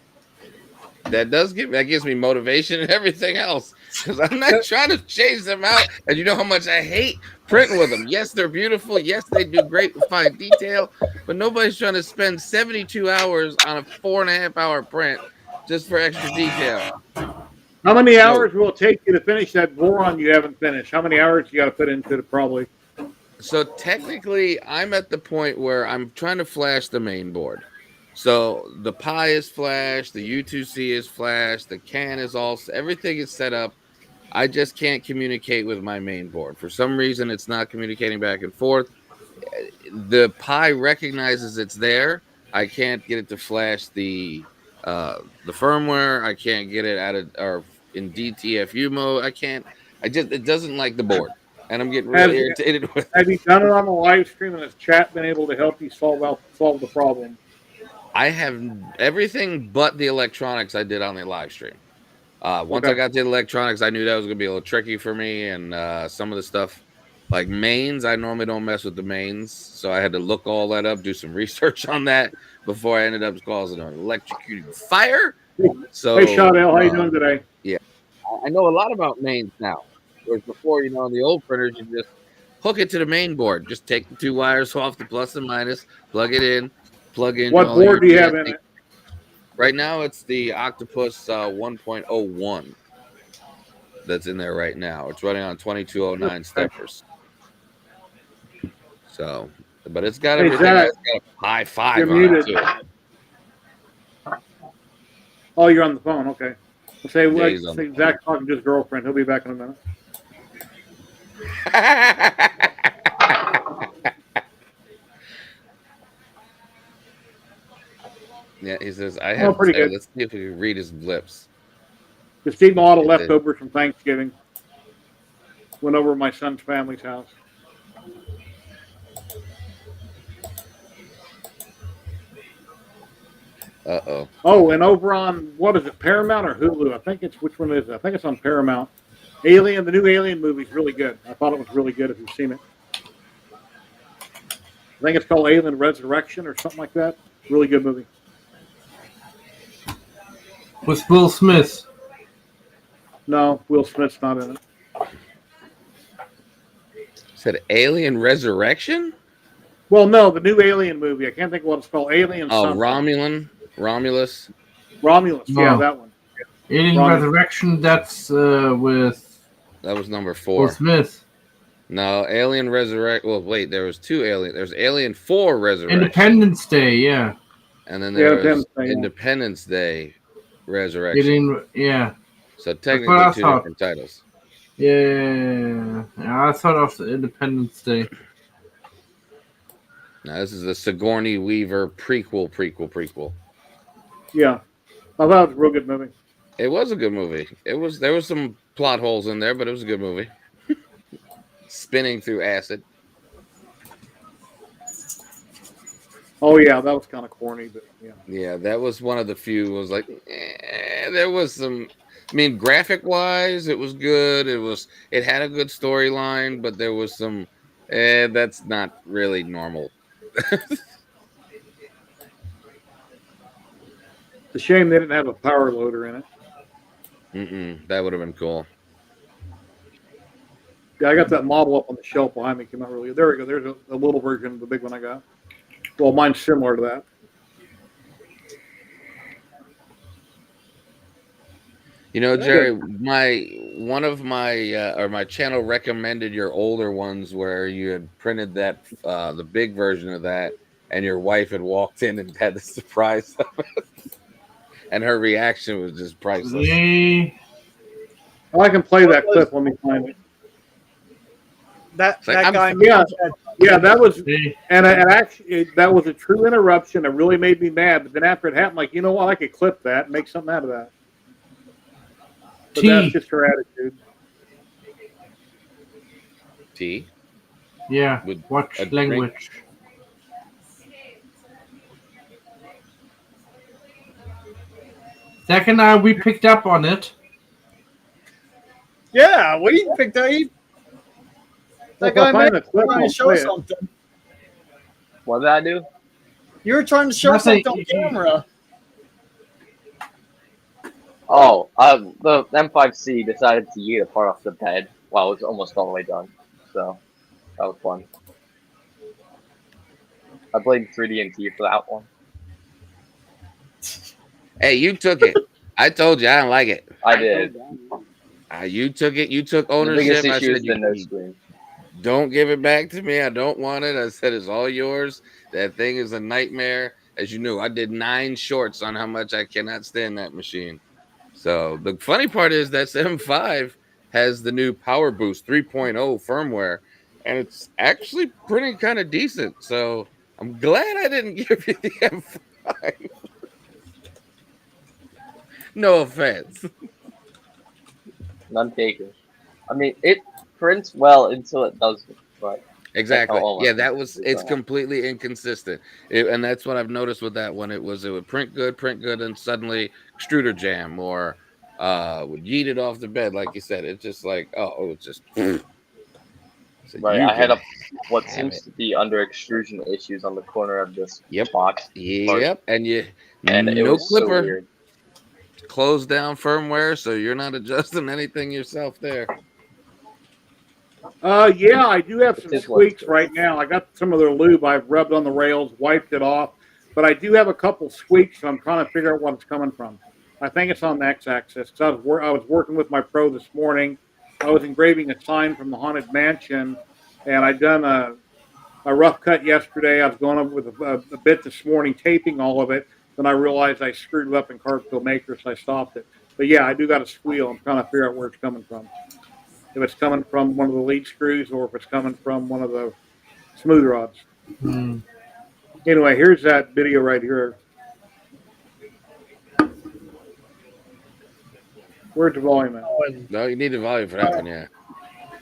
That gives me motivation and everything else, because I'm not trying to change them out. And you know how much I hate printing with them. Yes, they're beautiful. Yes, they do great with fine detail, but nobody's trying to spend 72 hours on a 4.5 hour print just for extra detail. How many hours will it take you to finish that Voron you haven't finished? How many hours you got to put into it probably? So technically, I'm at the point where I'm trying to flash the main board. So the Pi is flash, the U2C is flash, the CAN is all, everything is set up. I just can't communicate with my main board. For some reason, it's not communicating back and forth. The Pi recognizes it's there. I can't get it to flash the firmware. I can't get it out of or in DTFU mode. I can't. It doesn't like the board, and I'm getting really irritated with it. Have you done it on the live stream, and has chat been able to help you solve the problem? I have everything but the electronics I did on the live stream. Once I got to the electronics, I knew that was going to be a little tricky for me, and some of the stuff like mains, I normally don't mess with the mains, so I had to look all that up, do some research on that before I ended up causing an electrocuting fire. So, hey, Shadell, how you doing today? Yeah, I know a lot about mains now. Whereas before, in the old printers, you just hook it to the main board. Just take the 2 wires off the plus and minus, plug it in, plug in. What board do you have in it? Right now, it's the Octopus 1.01 that's in there right now. It's running on 2209 steppers. So, but it's got everything. It's got a Pi 5 on it too. Oh, you're on the phone. Okay. Say Zach's talking to his girlfriend. He'll be back in a minute. Yeah, he says, I have pretty good. Let's see if we can read his lips. Just eating a lot of leftovers from Thanksgiving. Went over to my son's family's house. Uh-oh. Oh, and over on, what is it, Paramount or Hulu? I think it's, which one is it? I think it's on Paramount. Alien, the new Alien movie is really good. I thought it was really good if you've seen it. I think it's called Alien Resurrection or something like that. Really good movie. With Will Smith. No, Will Smith's not in it. Said Alien Resurrection? Well, no, the new Alien movie. I can't think of what it's called. Alien something. Romulus. Yeah, that one. Alien Resurrection, that's with... That was number 4. Will Smith. No, Alien Resurrection. Well, wait, there was 2 Alien. There's Alien 4 Resurrection. Independence Day, yeah. And then there was Independence Day Resurrection. So technically 2 different titles. Yeah, I thought of the Independence Day. Now this is the Sigourney Weaver prequel. Yeah, I thought it was a real good movie. It was a good movie. There was some plot holes in there, but it was a good movie. Spinning through acid. Oh yeah, that was kind of corny, but yeah. Yeah, that was one of the few. Was like, there was some. I mean, graphic wise, it was good. It had a good storyline, but there was some. That's not really normal. It's a shame they didn't have a power loader in it. That would have been cool. Yeah, I got that model up on the shelf behind me. Came out really. There we go. There's a little version of the big one I got. Well, mine's similar to that. Jerry, my channel recommended your older ones where you had printed that the big version of that, and your wife had walked in and had the surprise of it, and her reaction was just priceless. Well, I can play that clip. Let me find it. That guy. Yeah, that was, and actually that was a true interruption. It really made me mad. But then after it happened, like, you know what? I could clip that and make something out of that. But that's just her attitude. T. Yeah. Watch language. Second, we picked up on it. Yeah, we picked up. That guy made trying to show something. What did I do? You were trying to show something on camera. Oh, the M5C decided to yeet a part off the bed while it was almost all the way done. So, that was fun. I blame 3D&T for that one. Hey, you took it. I told you I didn't like it. I did. You took it. You took ownership. The biggest issue is the no screen. Don't give it back to me. I don't want it. I said it's all yours. That thing is a nightmare. as you knew, I did 9 shorts on how much I cannot stand that machine. So the funny part is that M5 has the new Power Boost 3.0 firmware, and it's actually pretty kind of decent. So I'm glad I didn't give you the M5. No offense. None taken. I mean, it prints well until it doesn't, but Exactly. all Yeah, of that them was. is It's on. completely inconsistent, and that's what I've noticed with that one. It would print good, and suddenly extruder jam or would yeet it off the bed, like you said. It's just like, oh, it's just. So Right, you I had can what have seems it. to be under extrusion issues on the corner of this Yep. box, Yep. And and it no was so clipper, weird. closed down firmware, so you're not adjusting anything yourself there. Yeah, I do have It some is what it squeaks is. right now. I got some of their lube I've rubbed on the rails, wiped it off, but I do have a couple squeaks, and I'm trying to figure out what it's coming from. I think it's on the x-axis. I was working with my pro this morning. I was engraving a sign from the Haunted Mansion, and I'd done a rough cut yesterday. I was going up with a bit this morning, taping all of it. Then I realized I screwed it up in Carpfield Maker, so I stopped it. But yeah, I do got a squeal. I'm trying to figure out where it's coming from. If it's coming from one of the lead screws or if it's coming from one of the smooth rods. Hmm. Anyway, here's that video right here. Where's the volume at? Oh, No, you need the volume for that one, yeah.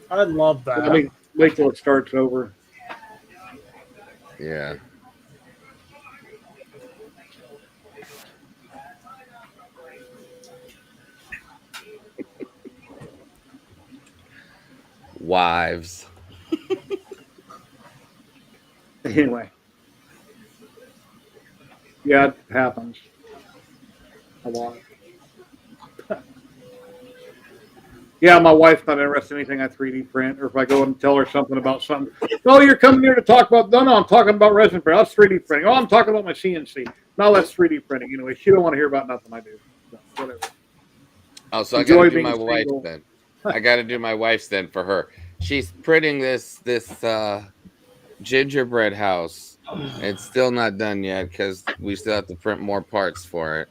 I love that. Let me wait till it starts over. Yeah. Wives. Anyway. Yeah, it happens. A lot. Yeah, my wife's not interested in anything I 3D print, or if I go and tell her something about something. Oh, you're coming here to talk about? No, I'm talking about resin print. That's 3D printing. Oh, I'm talking about my CNC. No, that's 3D printing. Anyway, she don't want to hear about nothing I do. So, whatever. Oh, so Enjoy I got to do being my wife's single. then. I got to do my wife's then for her. She's printing this gingerbread house. It's still not done yet because we still have to print more parts for it.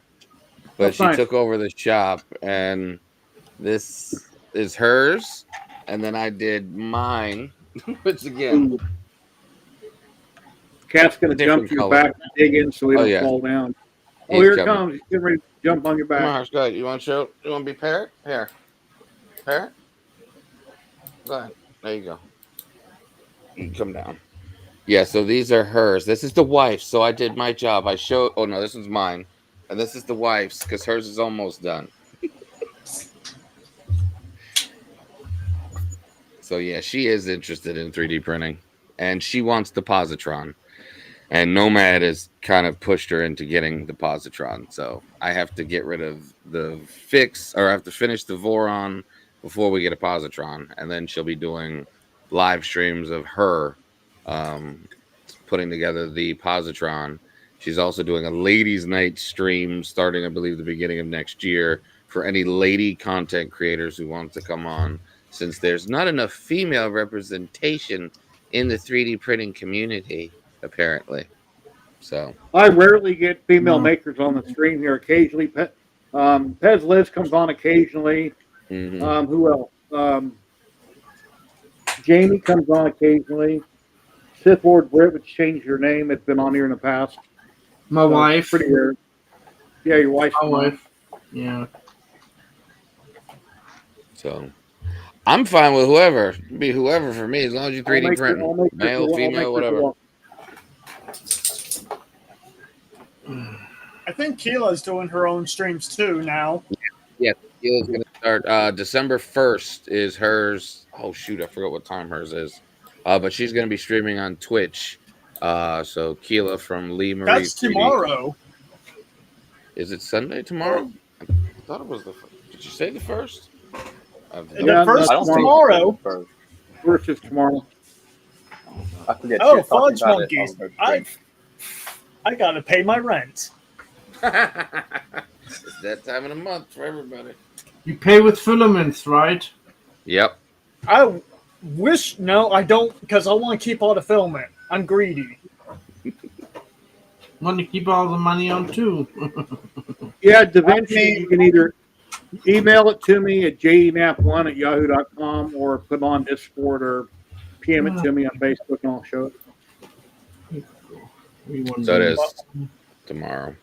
But That's she nice. took over the shop, and this is hers, and then I did mine, which again, Cat's gonna different jump to your color. back and dig in so he Oh don't yeah, fall down. Oh, he's here it coming. comes. He's getting ready to jump on your Come on, back. Harsh, go ahead. You want to show? You want to be parrot? Here, parrot. Go ahead. There you go. You come down. Yeah. So these are hers. This is the wife's. So I did my job. I showed. Oh no, this is mine, and this is the wife's because hers is almost done. So yeah, she is interested in 3D printing, and she wants the positron. And Nomad has kind of pushed her into getting the positron. So I have to get rid of the fix, or I have to finish the Voron before we get a positron, and then she'll be doing live streams of her putting together the positron. She's also doing a ladies' night stream starting, I believe, the beginning of next year for any lady content creators who want to come on, since there's not enough female representation in the 3D printing community, apparently. So I rarely get female makers on the stream here. Occasionally, Pez Liz comes on occasionally. Who else? Jamie comes on occasionally. Sith Lord Brit, which changed her name. It's been on here in the past. My wife. Pretty rare. Yeah, your wife's My wife. Yeah. So I'm fine with whoever. Be whoever for me, as long as you 3D print. Male, female, whatever. I think Keela's doing her own streams too now. Yeah, Keela's gonna start December 1st is hers. Oh shoot, I forgot what time hers is. But she's gonna be streaming on Twitch. So Keela from Lee Marie. That's 3D. tomorrow. Is it Sunday tomorrow? I thought it was the first. Did you say the first? The first is tomorrow. First is tomorrow. I forget. Oh, fudge monkeys! I gotta pay my rent. It's that time of the month for everybody. You pay with filaments, right? Yep. I wish no, I don't, because I want to keep all the filament. I'm greedy. Want to keep all the money on too. Yeah, DaVinci, you can either email it to me at jenap1@yahoo.com or put it on Discord or PM it to me on Facebook and I'll show it. So it is tomorrow.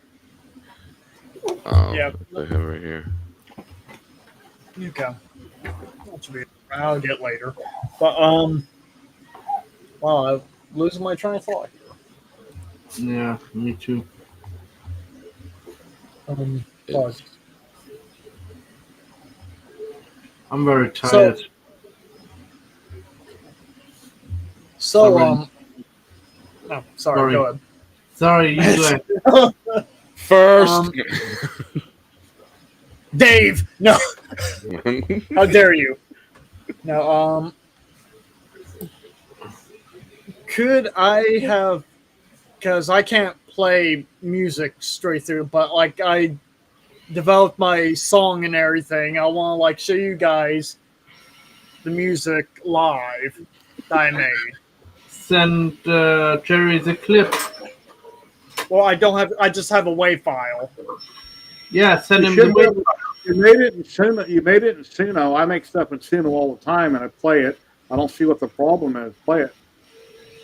Yeah. I have it right here. Okay. I'll get later. But wow, I'm losing my train of thought here. Yeah, me too. Pause. I'm very tired. No, sorry, go ahead. Sorry, you go ahead. First, Dave, no. How dare you? No, could I have, because I can't play music straight through, but like I developed my song and everything. I want to like show you guys the music live that I made. Send Jerry the clip. Well, I don't have. I just have a WAV file. Yeah, send You him should the be WAV able- You made it in Suno. You made it in Suno. I make stuff in Suno all the time, and I play it. I don't see what the problem is. Play it.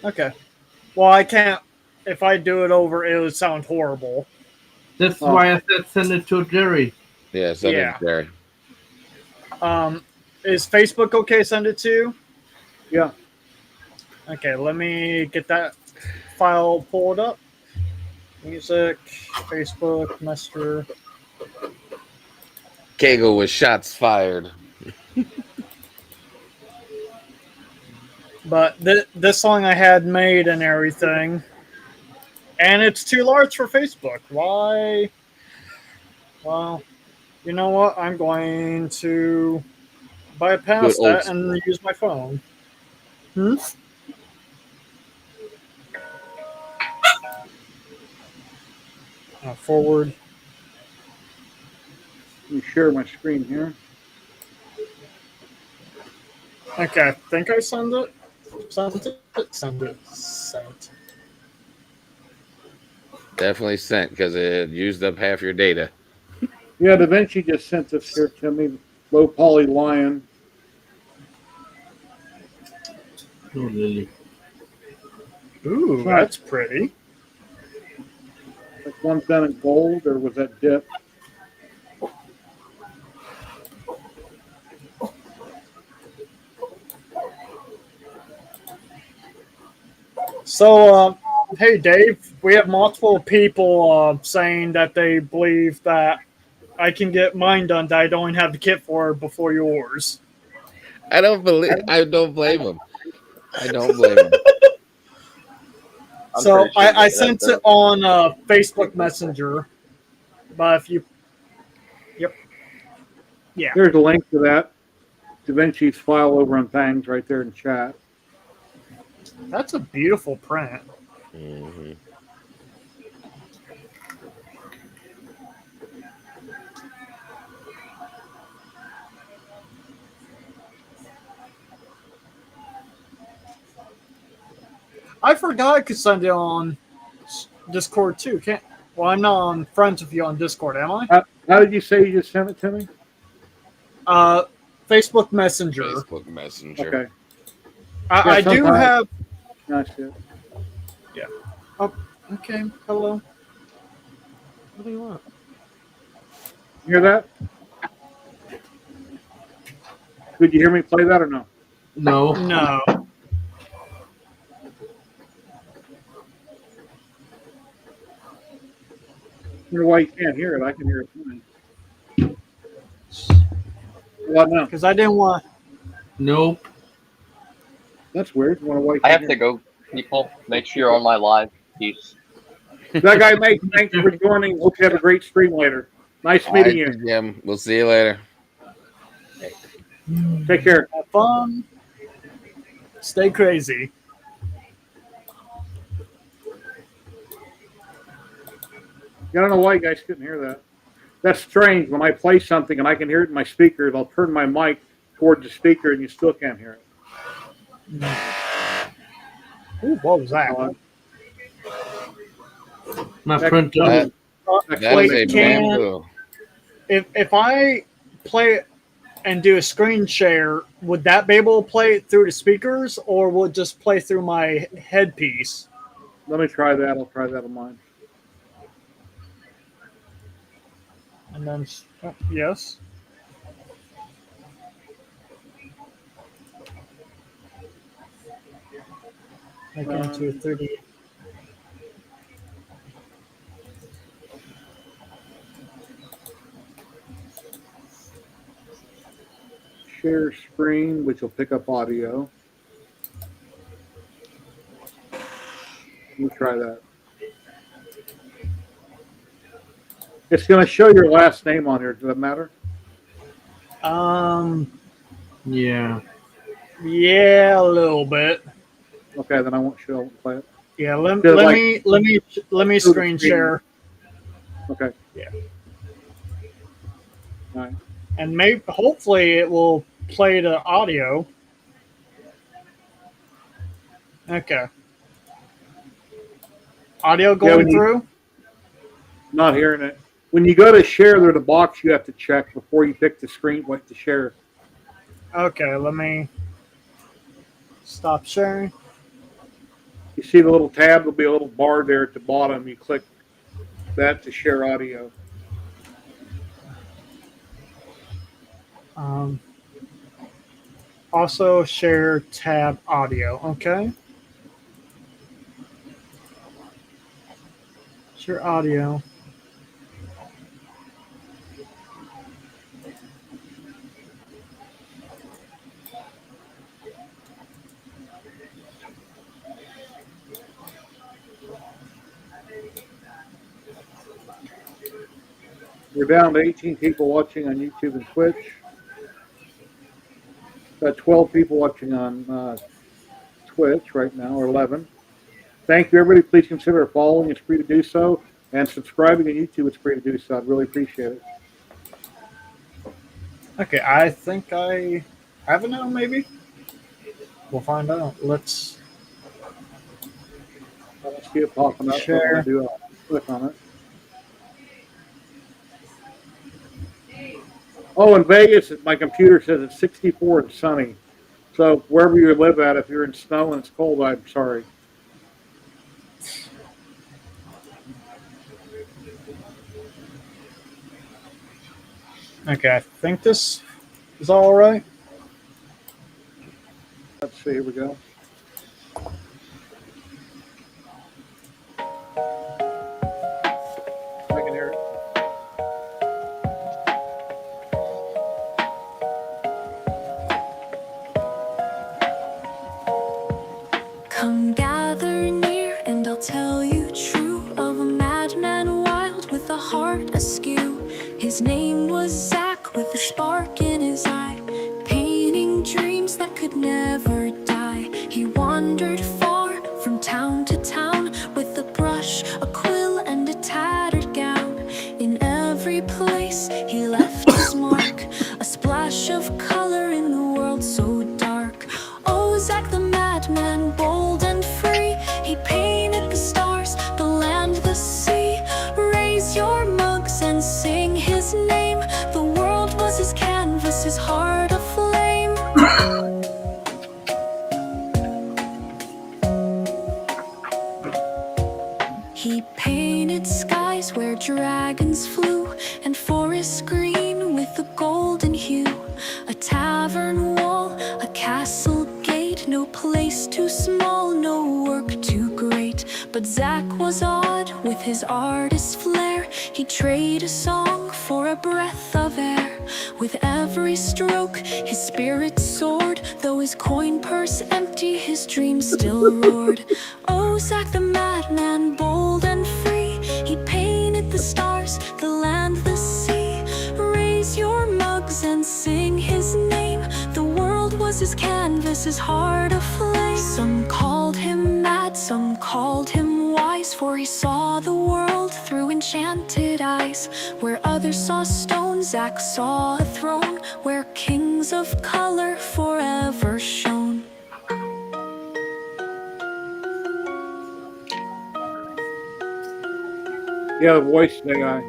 Okay. Well, I can't. If I do it over, it would sound horrible. That's why I said send it to Jerry. yeah, send it to Jerry. Is Facebook okay? Send it to? Yeah. Okay, let me get that file pulled up. Music, Facebook, Messenger. Kegel with shots fired. But this song I had made and everything, and it's too large for Facebook. Why? Well, you know what? I'm going to bypass that and use my phone. Forward. Let me share my screen here. Okay, I think I sent it. Send it. Definitely sent because it used up half your data. Yeah, DaVinci just sent this here to me. Low poly lion. Oh, Lily. Ooh, that's pretty. Like one's done in gold, or was that dip? So, hey, Dave, we have multiple people saying that they believe that I can get mine done, that I don't have the kit for before yours. I don't blame him. I don't blame him. So I sent it on Facebook Messenger, but if you, yeah, There's a link to that. DaVinci's file over on Things right there in chat. that's a beautiful print. Mm-hmm. I forgot I could send it on Discord too. Well, I'm not on friends with you on Discord, am I? How did you say you just sent it to me? Facebook Messenger. Facebook Messenger. Okay. I do have. Nice. Good. Yeah. Oh, okay. Hello. What do you want? You hear that? Could you hear me play that or no? No. No. I wonder why you can't hear it. I can hear it fine. Well, no. Because I didn't want. Nope. That's weird. I wonder why you I can't have to go, people. Make sure you're on my live. Peace. That guy, Mike, thanks for joining. Hope you have a great stream later. Nice meeting you. Jim. We'll see you later. Take care. Have fun. Stay crazy. I don't know why you guys couldn't hear that. That's strange. When I play something and I can hear it in my speakers, I'll turn my mic toward the speaker and you still can't hear it. Ooh, what was that? My Next printer. one. That is a can- bamboo. If I play it and do a screen share, would that be able to play it through the speakers, or will it just play through my headpiece? Let me try that. I'll try that on mine. And then, yes. Make it into a 30. Share screen, which will pick up audio. Let me try that. It's going to show your last name on here. Does that matter? Yeah. Yeah, a little bit. Okay, then I won't show. Play it. Yeah, let like- me screen share. Okay. Yeah. All right. And maybe hopefully it will play the audio. Okay. Audio going when you- through? Not hearing it. When you go to share, there's a box you have to check before you pick the screen what to share. Okay, let me stop sharing. You see the little tab? There'll be a little bar there at the bottom. You click that to share audio. Also share tab audio. Okay. Share audio. We're down to 18 people watching on YouTube and Twitch. Got 12 people watching on Twitch right now, or 11. Thank you, everybody. Please consider following. It's free to do so. And subscribing on YouTube, it's free to do so. I'd really appreciate it. Okay, I think I have it now, maybe? We'll find out. Let's I don't see it popping up. Share. So when I do, I'll click on it. Oh, in Vegas, my computer says it's 64 and sunny. So wherever you live at, if you're in snow and it's cold, I'm sorry. Okay, I think this is all right. Let's see, here we go. I can hear it. Come gather near and I'll tell you true of a madman wild with a heart askew. His name was Zach with a spark in his eye, painting dreams that could never die. He wandered far from town to town with a brush, a quill and a tattered gown. In every place he left his mark, a splash of color in the world so dark. Oh, Zach the madman, bold and free, he painted the stars, the land, the sea. Raise your mugs and sing his name. The world was his canvas, his heart aflame. He painted skies where dragons flew, and forests green with a golden hue. A tavern wall, a castle gate, no place too small, no work too great. But Zach was odd with his artist flair. He'd trade a song for a breath of air. With every stroke, his spirit soared. Though his coin purse empty, his dreams still roared. Oh, Zach the madman, bold and free, he painted the stars, the land, the sea. Raise your mugs and sing his name. The world was his canvas, his heart aflame. Some called him mad, some called him wise, for he saw the world through enchanted eyes. Where others saw stone, Zach saw a throne, where kings of color forever shone. Yeah, the voice AI.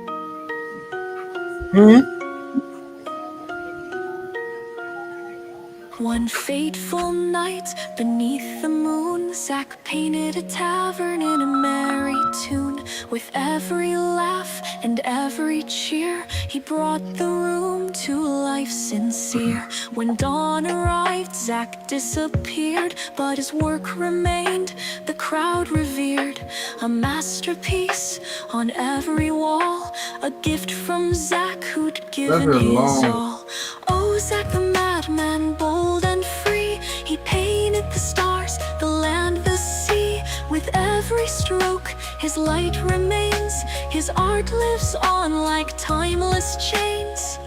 One fateful night beneath the moon, Zack painted a tavern in a merry tune. With every laugh and every cheer, he brought the room to life sincere. When dawn arrived, Zack disappeared, but his work remained, the crowd revered. A masterpiece on every wall, a gift from Zack who'd given That's a his long. all. Oh, Zack the madman, bold and free, he painted the stars, the land, the sea. With every stroke, his light remains, his art lives on like timeless chains.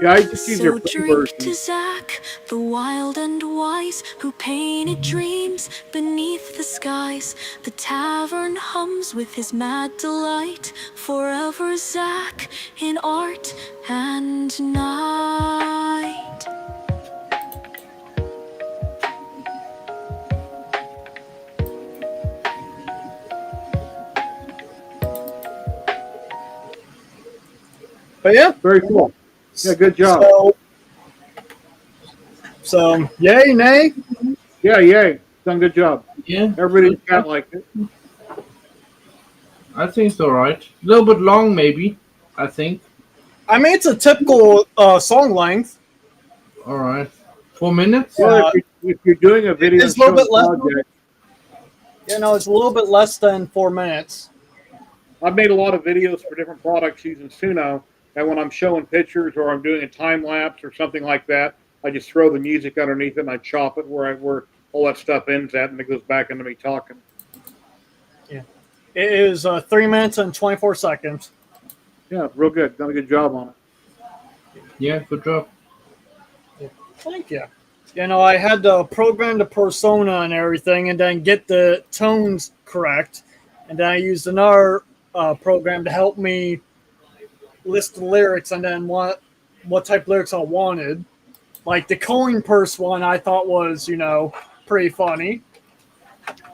Yeah, I just use So your free drink version. to Zack, the wild and wise, who painted dreams beneath the skies. The tavern hums with his mad delight, forever Zack in art and night. But yeah, Very cool. Yeah, good job. So yay, nay? Yeah, yay. Done a good job. Yeah, Everybody in the chat liked it. I think it's alright. A little bit long, maybe. I think. I mean, it's a typical song length. Alright. 4 minutes? Well, if you're doing a video It's a little showing bit less. project, You know, it's a little bit less than 4 minutes. I've made a lot of videos for different products using Suno, and when I'm showing pictures or I'm doing a time lapse or something like that, I just throw the music underneath it and I chop it where all that stuff ends at, and it goes back into me talking. Yeah, it is 3 minutes and 24 seconds. Yeah, real good. Done a good job on it. Yeah, good job. Thank you. You know, I had to program the persona and everything, and then get the tones correct, and then I used another program to help me list the lyrics and then what type of lyrics I wanted. Like the coin purse one, I thought was, you know, pretty funny.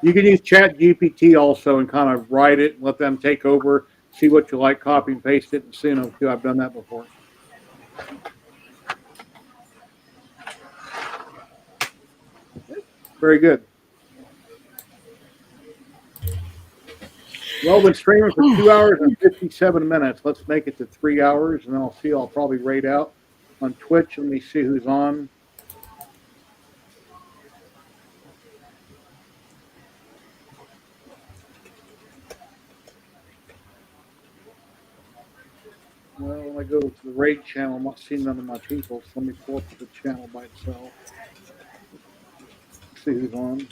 You can use Chat GPT also and kind of write it and let them take over, see what you like, copy and paste it in Suno too. I've done that before. Very good. Well, been streaming for 2 hours and 57 minutes. Let's make it to 3 hours, and then I'll probably rate out on Twitch. Let me see who's on. Well, when I go to the raid channel, I'm not seeing none of my people, so let me pull up the channel by itself. See who's on.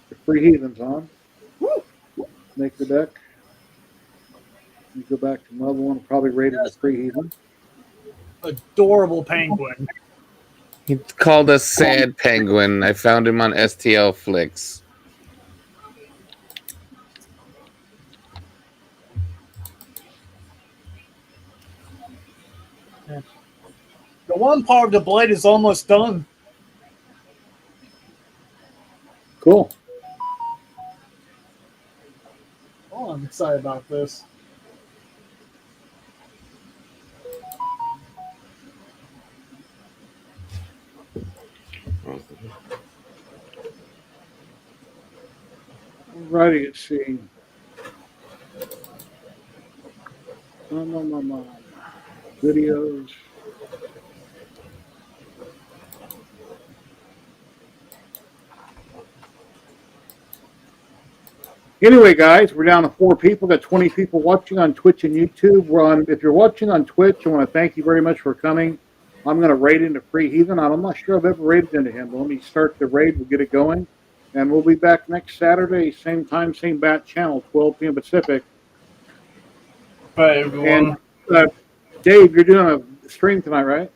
The Free Heathen's on. Make the deck. You go back to another one, probably rated the Free Heathen. Adorable penguin. He called us Sad Penguin. I found him on STL Flicks. The one part of the blade is almost done. Cool. Oh, I'm excited about this. Alrighty, let's see. Videos. Anyway, guys, we're down to 4 people. Got 20 people watching on Twitch and YouTube. If you're watching on Twitch, I want to thank you very much for coming. I'm going to raid into Free Heathen. I'm not sure I've ever raided into him, but let me start the raid. We'll get it going. And we'll be back next Saturday, same time, same bat channel, 12 p.m. Pacific. Bye, everyone. And, Dave, you're doing a stream tonight, right?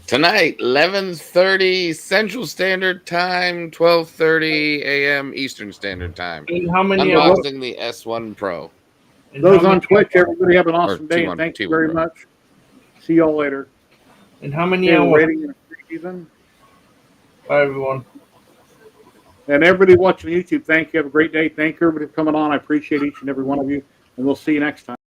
Tonight, 11:30 Central Standard Time, 12:30 a.m. Eastern Standard Time. And how many Unboxing the S1 Pro. Those on Twitch, everybody have an awesome day, T1, and thank you T1 very Pro. much. See y'all later. And how many Okay, hours? we're rating in a Free Heathen. Bye, everyone. And everybody watching YouTube, thank you. Have a great day. Thank you, everybody, for coming on. I appreciate each and every one of you. And we'll see you next time.